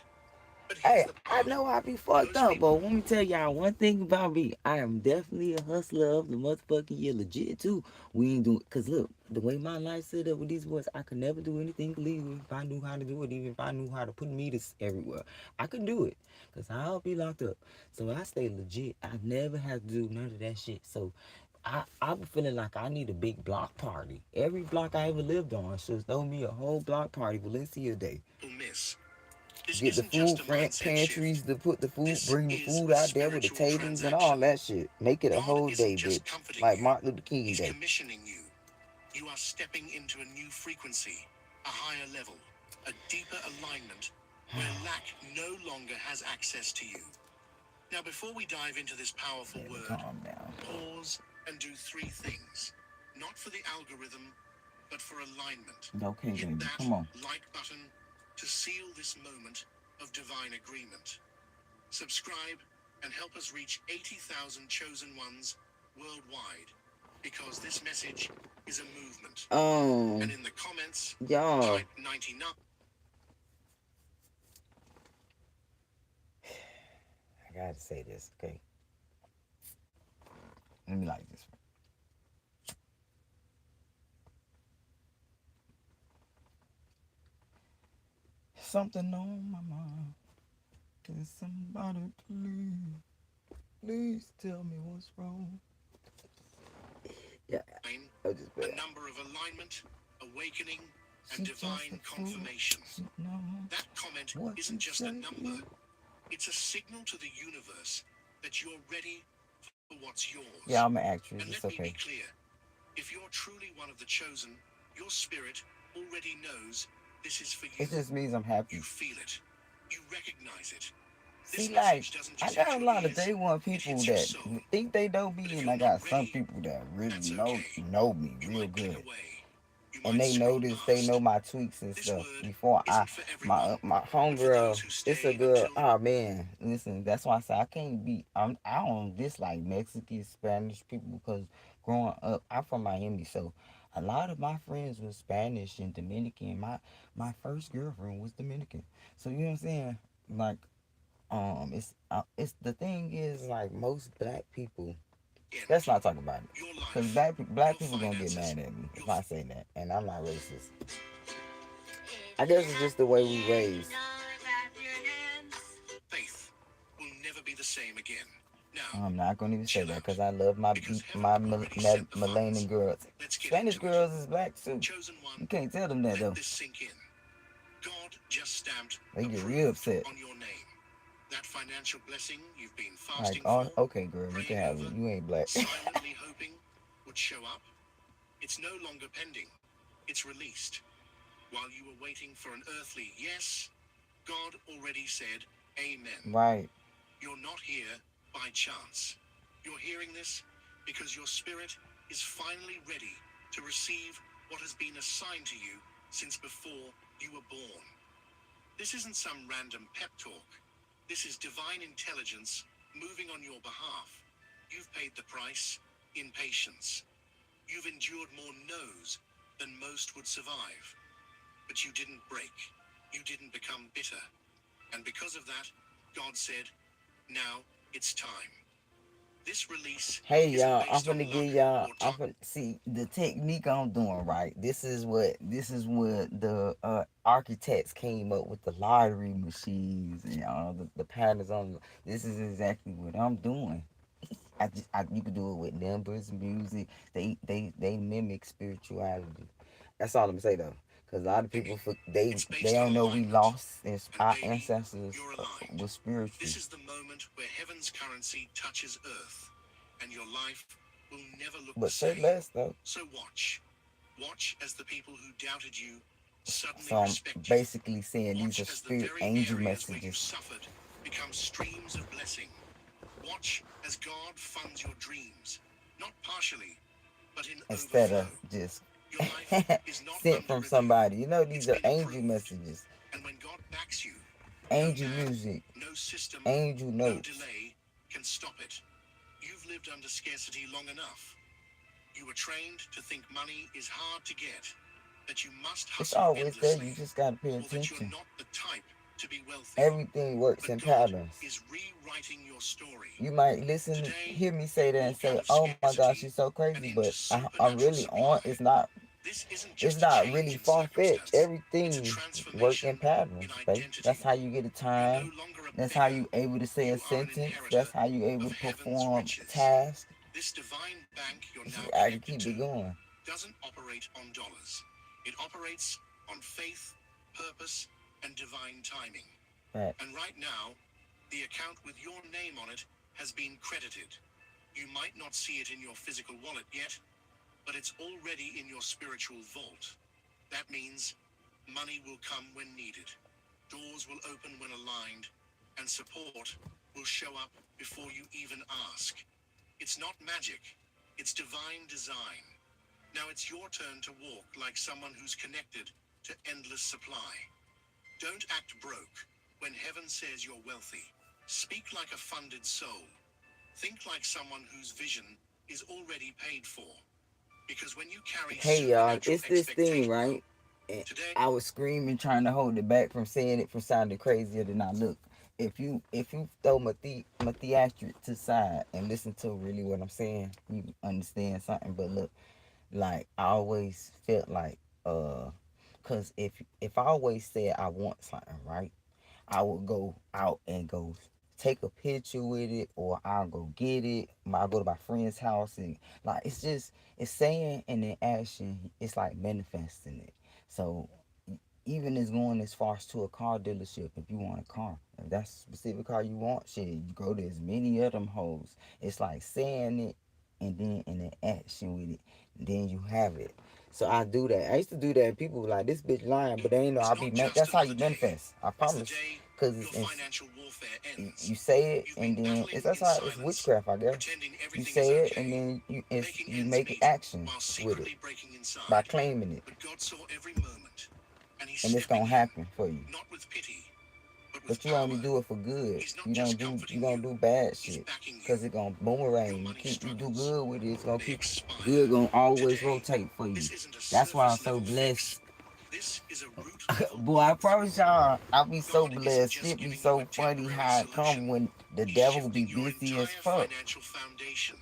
But here's Hey, the I part. know I be fucked Most up, people but let me tell y'all one thing about me. I am definitely a hustler of the motherfucking year, legit too. We ain't doing, cause look, the way my life set up with these boys, I could never do anything illegal if I knew how to do it, even if I knew how to put meters everywhere. I could do it, cause I'll be locked up. So I stay legit. I never have to do none of that shit. So I'm feeling like I need a big block party. Every block I ever lived on should throw me a whole block party, Valencia Day. miss. This Get the isn't just food a mindset pantries shift. to put the food, This bring the is food a out there with the spiritual tables and all transaction. that shit. Make it a God whole isn't day, just bitch. comforting Like you. Martin Luther King He's Day. commissioning you. You are stepping into a new frequency, a higher level, a deeper alignment where lack no longer has access to you. Now, before we dive into this powerful Baby, word, calm down. pause and do 3 things. Not for the algorithm, but for alignment. Okay, Hit baby, that come on. like button to seal this moment of divine agreement. Subscribe and help us reach 80,000 chosen ones worldwide, because this message is a movement. And in the comments, y'all, type 99. I gotta say this, okay? Let me like this. Something on my mind. Can somebody please tell me what's wrong? Yeah, I just A bad. number of alignment, awakening, She and just divine a fool. confirmation. She know That comment what isn't you just a say. number, it's a signal to the universe that you're ready for what's yours. Yeah, I'm an actress. And let It's me be okay. clear, if you're truly one of the chosen, your spirit already knows this is for you. It just means I'm You happy. feel it. You recognize it. See, This like, message doesn't I just hit got a your lot of ears, day one it people hits your that soul. think they know But me, if and you're I not got some ready, people that really that's know okay. me You real might click good. away. You And might they scroll notice, they know past. my tweaks and This stuff. word Before isn't for everyone, my but for those homegirl, who it's a stay girl. until Oh man, listen, that's why I say I can't be. I don't dislike Mexican, Spanish people because growing up, I'm from Miami, so a lot of my friends were Spanish and Dominican. My first girlfriend was Dominican, so you know what I'm saying. Like, it's the thing is like most black people. end. Let's not talk about it. Your Cause life, black your people gonna get finances, mad at me your if I say that, and I'm not racist. I guess it's just the way we raised. faith will never be the same again. Now, I'm not gonna even say chill that out, because I love because heaven already sent the Malayan funds. girls. Let's get Spanish into it. girls is black too. Chosen You one, can't tell them that let though. this sink in. God just stamped They get real approved upset. on your name. That financial blessing you've been Like, fasting oh, for, okay, girl, you can praying have over, it. You ain't black. silently hoping would show up, it's no longer pending. It's released. While you were waiting for an earthly yes, God already said, Amen. Right. You're not here by chance. You're hearing this because your spirit is finally ready to receive what has been assigned to you since before you were born. This isn't some random pep talk. This is divine intelligence moving on your behalf. You've paid the price in patience. You've endured more no's than most would survive. But you didn't break. You didn't become bitter. And because of that, God said, now it's time. This release Hey isn't y'all, I'm based on finna luck give y'all. or I'm time. finna see the technique I'm doing right. This is what the architects came up with the lottery machines and the patterns on. This is exactly what I'm doing. You can do it with numbers, music. They mimic spirituality. That's all I'm gonna say though, because a lot of people It's they based on don't know we alignment. lost And our baby, ancestors you're aligned. were spiritual. This is the moment where heaven's currency touches earth, and your life will never look the But say same. less though. So watch. Watch as the people who doubted you suddenly So I'm respect you. basically saying these Watch are as the spirit very angel areas where you messages suffered become streams of blessing. Watch as God funds your dreams, not partially, but in instead of overflow. just Your life is not sent under from review. somebody. You know, It's these are been angel approved. messages, And when God backs you, no angel man, music, no system, angel no notes. delay can stop it. You've lived under scarcity long enough. You were trained to think money is hard to get, that you must It's hustle always there. You endlessly, just gotta pay or that you're attention. not the type to be wealthy. Everything works But in God patterns. is rewriting your story. You might Today, hear me say that all and out say, of "Oh my gosh, scarcity she's so and crazy," into but I'm supernatural really on. supply. This isn't It's just a not change really in far fetched. circumstance. It's a Everything work transformation in in patterns, babe. That's identity. how you get a You're no time. longer a That's how beggar. you able to say a You are an sentence. inheritor That's how you able of to heaven's perform riches. tasks. This divine bank you're now I can connected keep to it going. doesn't operate on dollars. It operates on faith, purpose, and divine timing. Right. And right now, the account with your name on it has been credited. You might not see it in your physical wallet yet, but it's already in your spiritual vault. That means money will come when needed, doors will open when aligned, and support will show up before you even ask. It's not magic, it's divine design. Now it's your turn to walk like someone who's connected to endless supply. Don't act broke when heaven says you're wealthy. Speak like a funded soul. Think like someone whose vision is already paid for. Because when you carry Hey y'all, supernatural it's this thing, expectation, right? And today, I was screaming trying to hold it back from saying it from sounding crazier than I look. If you throw my theatric to the side and listen to really what I'm saying, you understand something. But look, like I always felt like cause if I always said I want something, right? I would go out and go take a picture with it, or I'll go get it. I'll go to my friend's house, and like it's just it's saying and then action. It's like manifesting it. So even as going as far as to a car dealership, if you want a car, if that's a specific car you want, shit, you go to as many of them hoes. It's like saying it and then in the action with it, and then you have it. So I do that. I used to do that. And people were like, "This bitch lying," but they ain't know is I be not man. just That's how another you day. manifest. I It's the promise. day Cause your financial warfare ends. you say it, You've and been then battling that's in how it's silence, witchcraft, I guess. pretending You everything is say it, and okay, then making you ends make meet action while with it secretly breaking by inside. claiming it, But God saw every moment, and He's and it's stepping gonna in, happen for you. not with pity, but with But you only power. do it for good. He's not You just you comforting you, don't do bad He's shit, backing you. cause it gonna Your boomerang. money You do struggles. good with it. It's gonna They keep expire. good. Gonna always Today, rotate for you. this isn't a That's why I'm surface so level fix. blessed. This is a root level Boy, I promise breakthrough. y'all, I be so God isn't blessed. just Shit be giving you a so funny temporary how it solution. come when the He's devil be shifting your busy as entire fuck. financial foundation.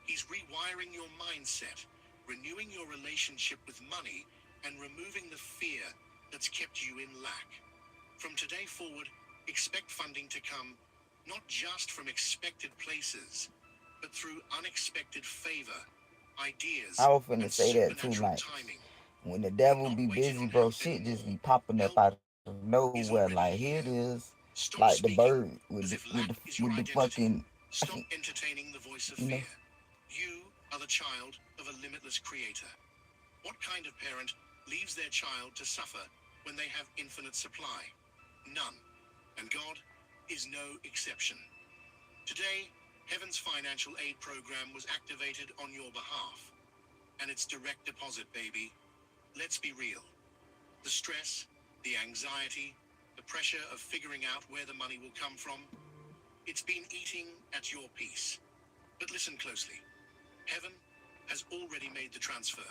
He's rewiring your mindset, renewing your relationship with money, and removing the fear that's kept you in lack. From today forward, expect funding to come not just from expected places, but through unexpected favor, I ideas, was finna and say that too. supernatural Like timing. when the You're devil not be waiting busy, on bro, help shit just anymore. be popping up Help out of nowhere. is Like already here it here. is, Stop like the speaking bird as if lack is your with the identity. fucking, Stop entertaining the voice of you know. fear. You are the child of a limitless creator. What kind of parent leaves their child to suffer when they have infinite supply? None. And God is no exception. Today, Heaven's financial aid program was activated on your behalf. And it's direct deposit, baby. Let's be real. The stress, the anxiety, the pressure of figuring out where the money will come from, it's been eating at your peace. But listen closely. Heaven has already made the transfer.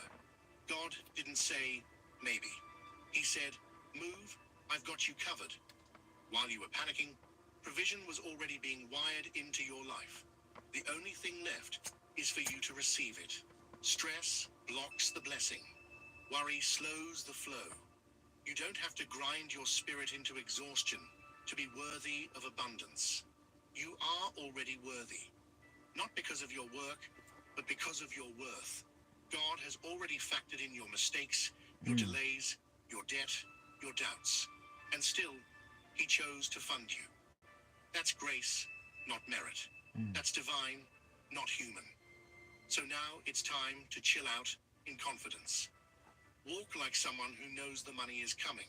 God didn't say, maybe. He said, move, I've got you covered. While you were panicking, provision was already being wired into your life. The only thing left is for you to receive it. Stress blocks the blessing. Worry slows the flow. You don't have to grind your spirit into exhaustion to be worthy of abundance. You are already worthy, not because of your work, but because of your worth. God has already factored in your mistakes, your delays, your debt, your doubts. And still, He chose to fund you. That's grace, not merit. That's divine, not human. So now it's time to chill out in confidence. Walk like someone who knows the money is coming.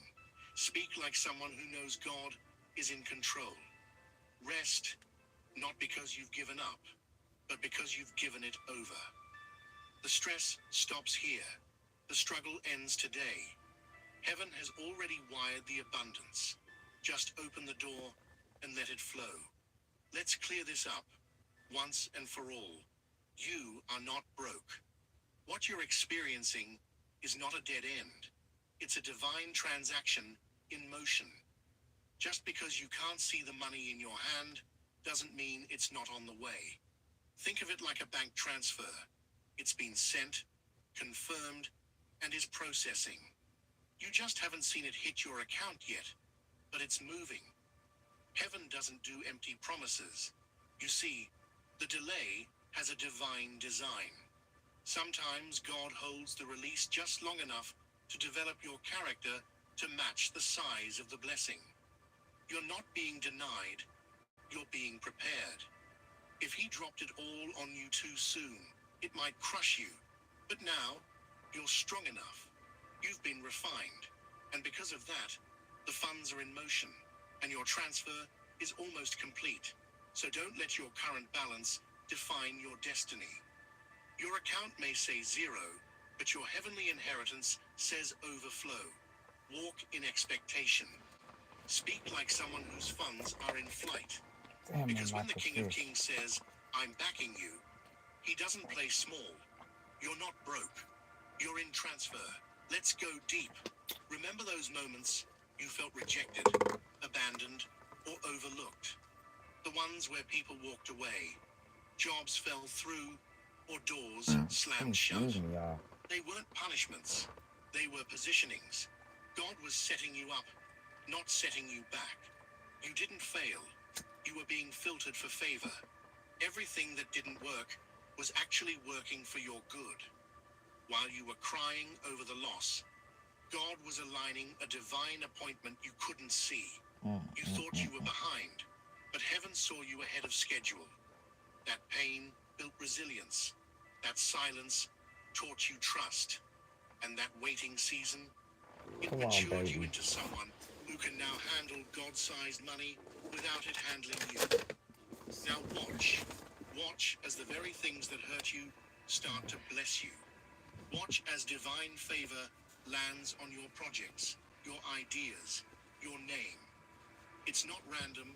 Speak like someone who knows God is in control. Rest, not because you've given up, but because you've given it over. The stress stops here. The struggle ends today. Heaven has already wired the abundance. Just open the door and let it flow. Let's clear this up, once and for all. You are not broke. What you're experiencing is not a dead end. It's a divine transaction in motion. Just because you can't see the money in your hand doesn't mean it's not on the way. Think of it like a bank transfer. It's been sent, confirmed, and is processing. You just haven't seen it hit your account yet, but it's moving. Heaven doesn't do empty promises. You see, the delay has a divine design. Sometimes God holds the release just long enough to develop your character to match the size of the blessing. You're not being denied, you're being prepared. If He dropped it all on you too soon, it might crush you. But now, you're strong enough. You've been refined. And because of that, the funds are in motion, and your transfer is almost complete. So don't let your current balance define your destiny. Your account may say zero, but your heavenly inheritance says overflow. Walk in expectation. Speak like someone whose funds are in flight. Damn, Because I'm when like the a King of fish. Kings says, I'm backing you, he doesn't play small. You're not broke. You're in transfer. Let's go deep. Remember those moments you felt rejected, abandoned, or overlooked? The ones where people walked away, jobs fell through, or doors slammed shut. Excuse me, y'all. They weren't punishments. They were positionings. God was setting you up, not setting you back. You didn't fail. You were being filtered for favor. Everything that didn't work was actually working for your good. While you were crying over the loss, God was aligning a divine appointment you couldn't see. You thought you were behind, but heaven saw you ahead of schedule. That pain built resilience. That silence taught you trust. And that waiting season, it Come on, matured you baby. into someone who can now handle God-sized money without it handling you. Now watch. Watch as the very things that hurt you start to bless you. Watch as divine favor lands on your projects, your ideas, your name. It's not random.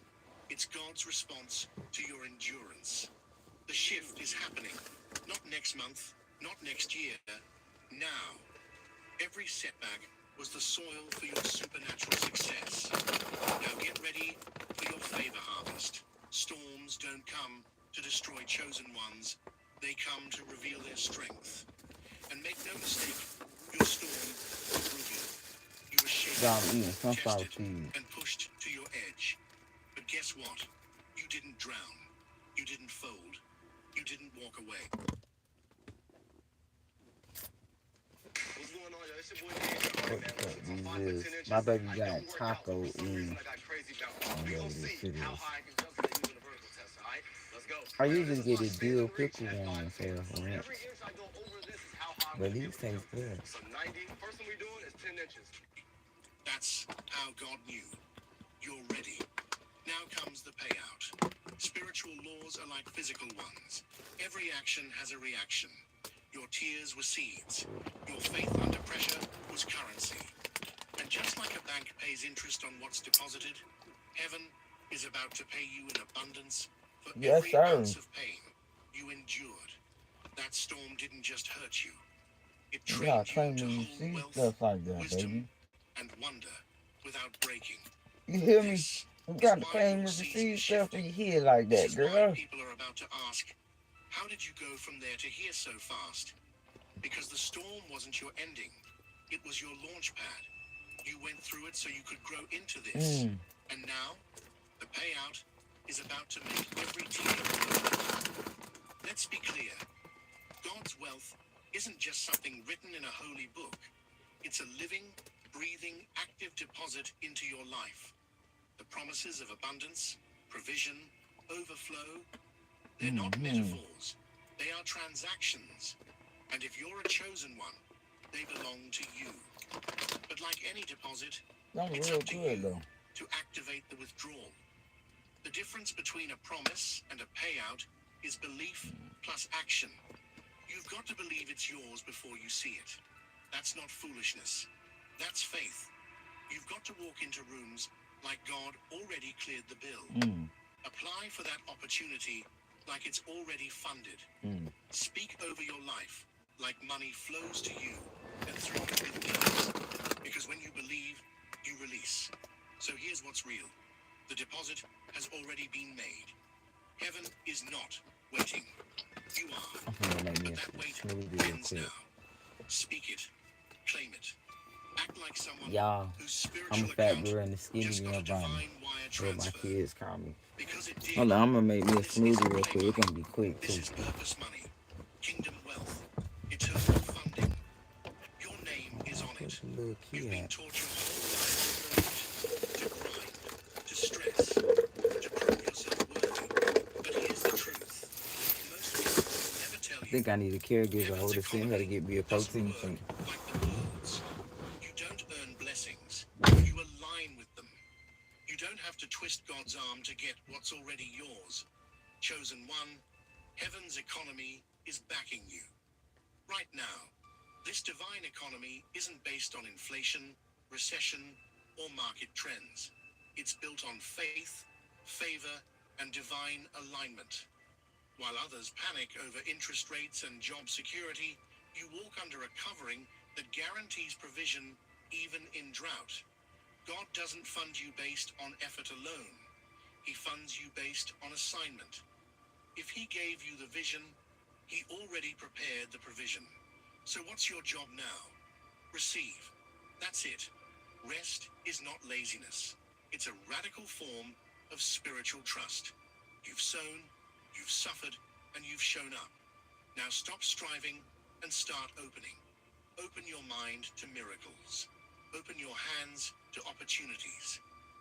It's God's response to your endurance. The shift is happening. Not next month, not next year. Now. Every setback was the soil for your supernatural success. Now get ready for your favor harvest. Storms don't come to destroy chosen ones. They come to reveal their strength. And make no mistake, your storm will prove you. You were Y'all shaken, eating sunflower tested, seeds. and pushed to your edge. But guess what? You didn't drown. You didn't fold. You didn't walk away. What's going on, yo? It's your boy DJ What Artie, man. the I'm 5 these foot 10 is? inches. My baby I got don't work out, taco but for some reason in. I got crazy balance. I We know gonna what see this shit how is. high I can jump today using the vertical test, all right? Let's go. I Right now, this usually is get my the dill standing reach pickle at ones 5'10". here So ranch, every inch I go over this is how high I'm but gonna be these able to jump. taste good. So 90, first one we doing is 10 inches. That's how God knew. You're ready. Now comes the payout. Spiritual laws are like physical ones. Every action has a reaction. Your tears were seeds. Your faith under pressure was currency. And just like a bank pays interest on what's deposited, heaven is about to pay you in abundance for Yes, every sir. ounce of pain you endured. That storm didn't just hurt you. It Y'all trained you train to me to hold see wealth, stuff like that, wisdom, baby. and wonder without breaking. You hear me? This You is got to why train your me to season see is stuff when shifting. you hear like This that, is why girl. people are about to ask, how did you go from there to here so fast? Because the storm wasn't your ending. It was your launch pad. You went through it so you could grow into this. And now, the payout is about to make every tear worth it. Let's be clear. God's wealth isn't just something written in a holy book. It's a living, breathing, active deposit into your life. The promises of abundance, provision, overflow, they're not metaphors. They are transactions. And if you're a chosen one, they belong to you. But like any deposit, I'm it's real up to good you though. to activate the withdrawal. The difference between a promise and a payout is belief plus action. You've got to believe it's yours before you see it. That's not foolishness. That's faith. You've got to walk into rooms like God already cleared the bill. Apply for that opportunity like it's already funded. Speak over your life like money flows to you and through you with ease. Because when you believe, you release. So here's what's real. The deposit has already been made. Heaven is not waiting. You are. I'm gonna make me But a that wait smoothie real ends quick. now. Speak it. Claim it. Act like someone Y'all, whose I'm a spiritual fat account girl and the skinny just got girl a Bonnie. divine wire What my transfer. kids call me. Because it did. Hold on, I'm gonna make me a This smoothie isn't real play quick. It's money. gonna be quick This too. is purpose money. Kingdom wealth. Eternal funding. Your name is on Where's it. the little You've key been at? taught your whole life to grind, to stress, to prove yourself worthy. But here's the truth. Most people will never tell I you. think I need a caregiver Heaven's over to send her to economy get me a doesn't protein work shake. like the world's. You don't earn blessings. You align with them. You don't have to twist God's arm to get what's already yours. Chosen one, heaven's economy is backing you. Right now, this divine economy isn't based on inflation, recession, or market trends. It's built on faith, favor, and divine alignment. While others panic over interest rates and job security, you walk under a covering that guarantees provision even in drought. God doesn't fund you based on effort alone. He funds you based on assignment. If he gave you the vision, he already prepared the provision. So what's your job now? Receive. That's it. Rest is not laziness. It's a radical form of spiritual trust. You've sown, you've suffered, and you've shown up. Now stop striving and start opening. Open your mind to miracles. Open your hands to opportunities.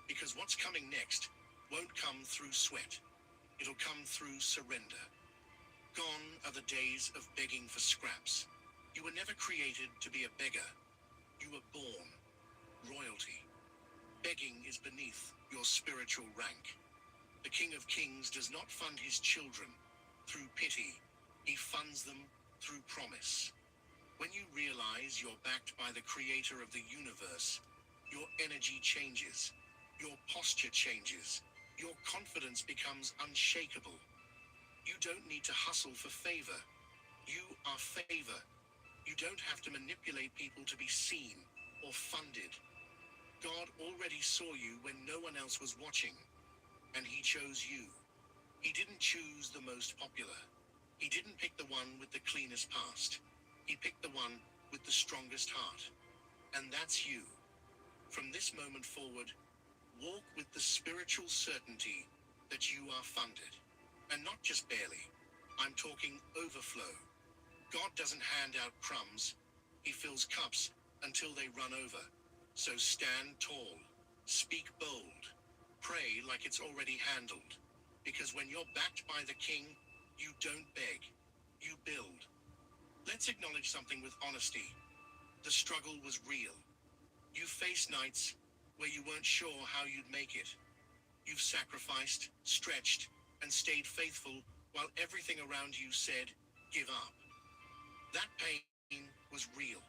Because what's coming next won't come through sweat. It'll come through surrender. Gone are the days of begging for scraps. You were never created to be a beggar. You were born royalty. Begging is beneath your spiritual rank. The King of Kings does not fund his children through pity. He funds them through promise. When you realize you're backed by the creator of the universe, your energy changes, your posture changes, your confidence becomes unshakable. You don't need to hustle for favor. You are favor. You don't have to manipulate people to be seen or funded. God already saw you when no one else was watching, and he chose you. He didn't choose the most popular. He didn't pick the one with the cleanest past. He picked the one with the strongest heart. And that's you. From this moment forward, walk with the spiritual certainty that you are funded. And not just barely. I'm talking overflow. God doesn't hand out crumbs. He fills cups until they run over. So stand tall, speak bold, pray like it's already handled. Because when you're backed by the King, you don't beg, you build. Let's acknowledge something with honesty. The struggle was real. You faced nights where you weren't sure how you'd make it. You've sacrificed, stretched, and stayed faithful while everything around you said, give up. That pain was real.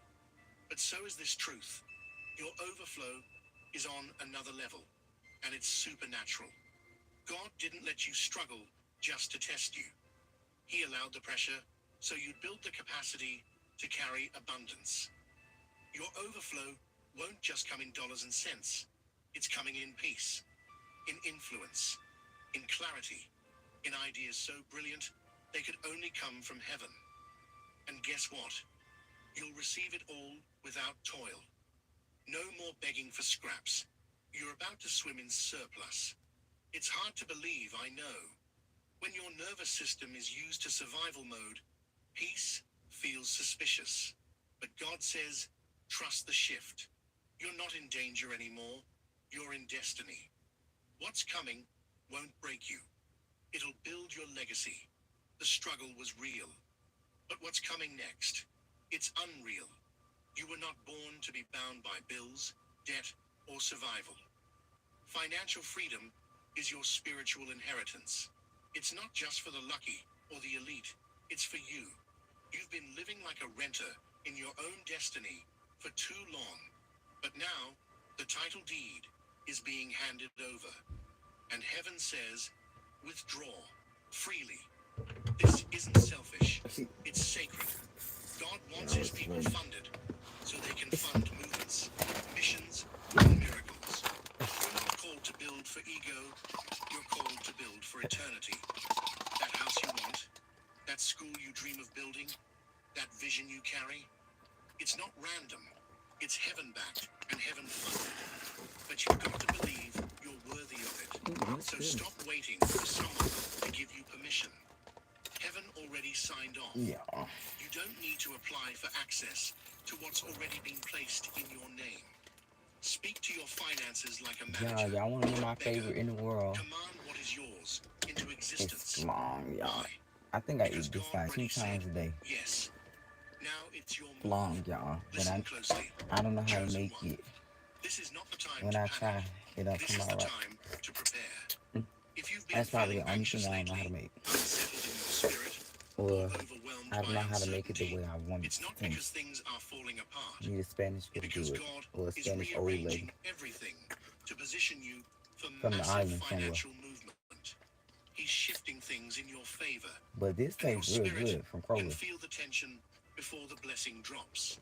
But so is this truth. Your overflow is on another level, and it's supernatural. God didn't let you struggle just to test you. He allowed the pressure so you'd build the capacity to carry abundance. Your overflow won't just come in dollars and cents. It's coming in peace, in influence, in clarity, in ideas so brilliant they could only come from heaven. And guess what? You'll receive it all without toil. No more begging for scraps. You're about to swim in surplus. It's hard to believe, I know. When your nervous system is used to survival mode, peace feels suspicious. But God says, trust the shift. You're not in danger anymore. You're in destiny. What's coming won't break you. It'll build your legacy. The struggle was real. But what's coming next? It's unreal. You were not born to be bound by bills, debt, or survival. Financial freedom is your spiritual inheritance. It's not just for the lucky or the elite. It's for you. You've been living like a renter in your own destiny for too long. But now, the title deed is being handed over. And heaven says, withdraw freely. This isn't selfish. It's sacred. God wants his people funded so they can fund movements, missions, and miracles. You're not called to build for ego. You're called to build for eternity. That house you want, that school you dream of building, that vision you carry, it's not random. It's heaven-backed and heaven-funded. But you've got to believe you're worthy of it. So stop waiting for someone to give you permission. Heaven already signed off. Yeah. You don't need to apply for access to what's already been placed in your name. Speak to your finances like a manager. Y'all want to know not my a beggar. favorite in the world? Command what is yours into It's existence. flan, y'all. Why? I think I Because eat this God like 2 already times said a day. yes. Now it's your Flan, move. y'all. But Listen closely. I don't know how to Chosen make one. it. This is not the time When to I panic. try, it don't This come is the out right. time to prepare. If you've been That's probably feeling the only anxious thing I don't know how to lately, make. unsettled in your spirit, Or overwhelmed I don't by know how to make it the uncertainty, way I want it it's to not finish. because things are falling apart. Need a Spanish It's because good God or a is Spanish old rearranging lady everything to position you for from the massive island somewhere. financial movement. He's shifting things in your favor, But this and your tastes real spirit good from can Kroger. feel the tension before the blessing drops.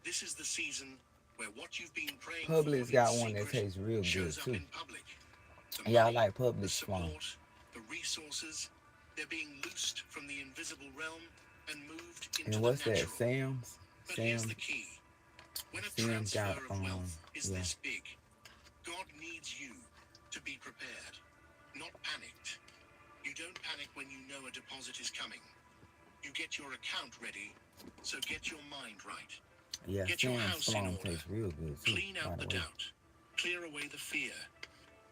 This is the season where what you've been praying for Publix in got one that secret tastes real good shows up too. in public. The Y'all money, like the Publix flan. support, the resources, they're being loosed from the invisible realm and moved into And the what's that? natural. Sam's? But here's Sam's the key. When a Sam's got transfer of wealth is yeah. this big, God needs you to be prepared, not panicked. You don't panic when you know a deposit is coming. You get your account ready, so get your mind right. Yeah, Get your Sam's house in flan order. tastes real good too, Clean by out the the way. doubt. Clear away the fear.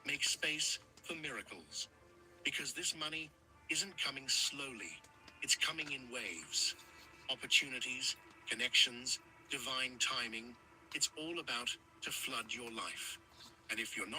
Make space for miracles. Because this money isn't coming slowly. It's coming in waves. Opportunities, connections, divine timing. It's all about to flood your life. And if you're not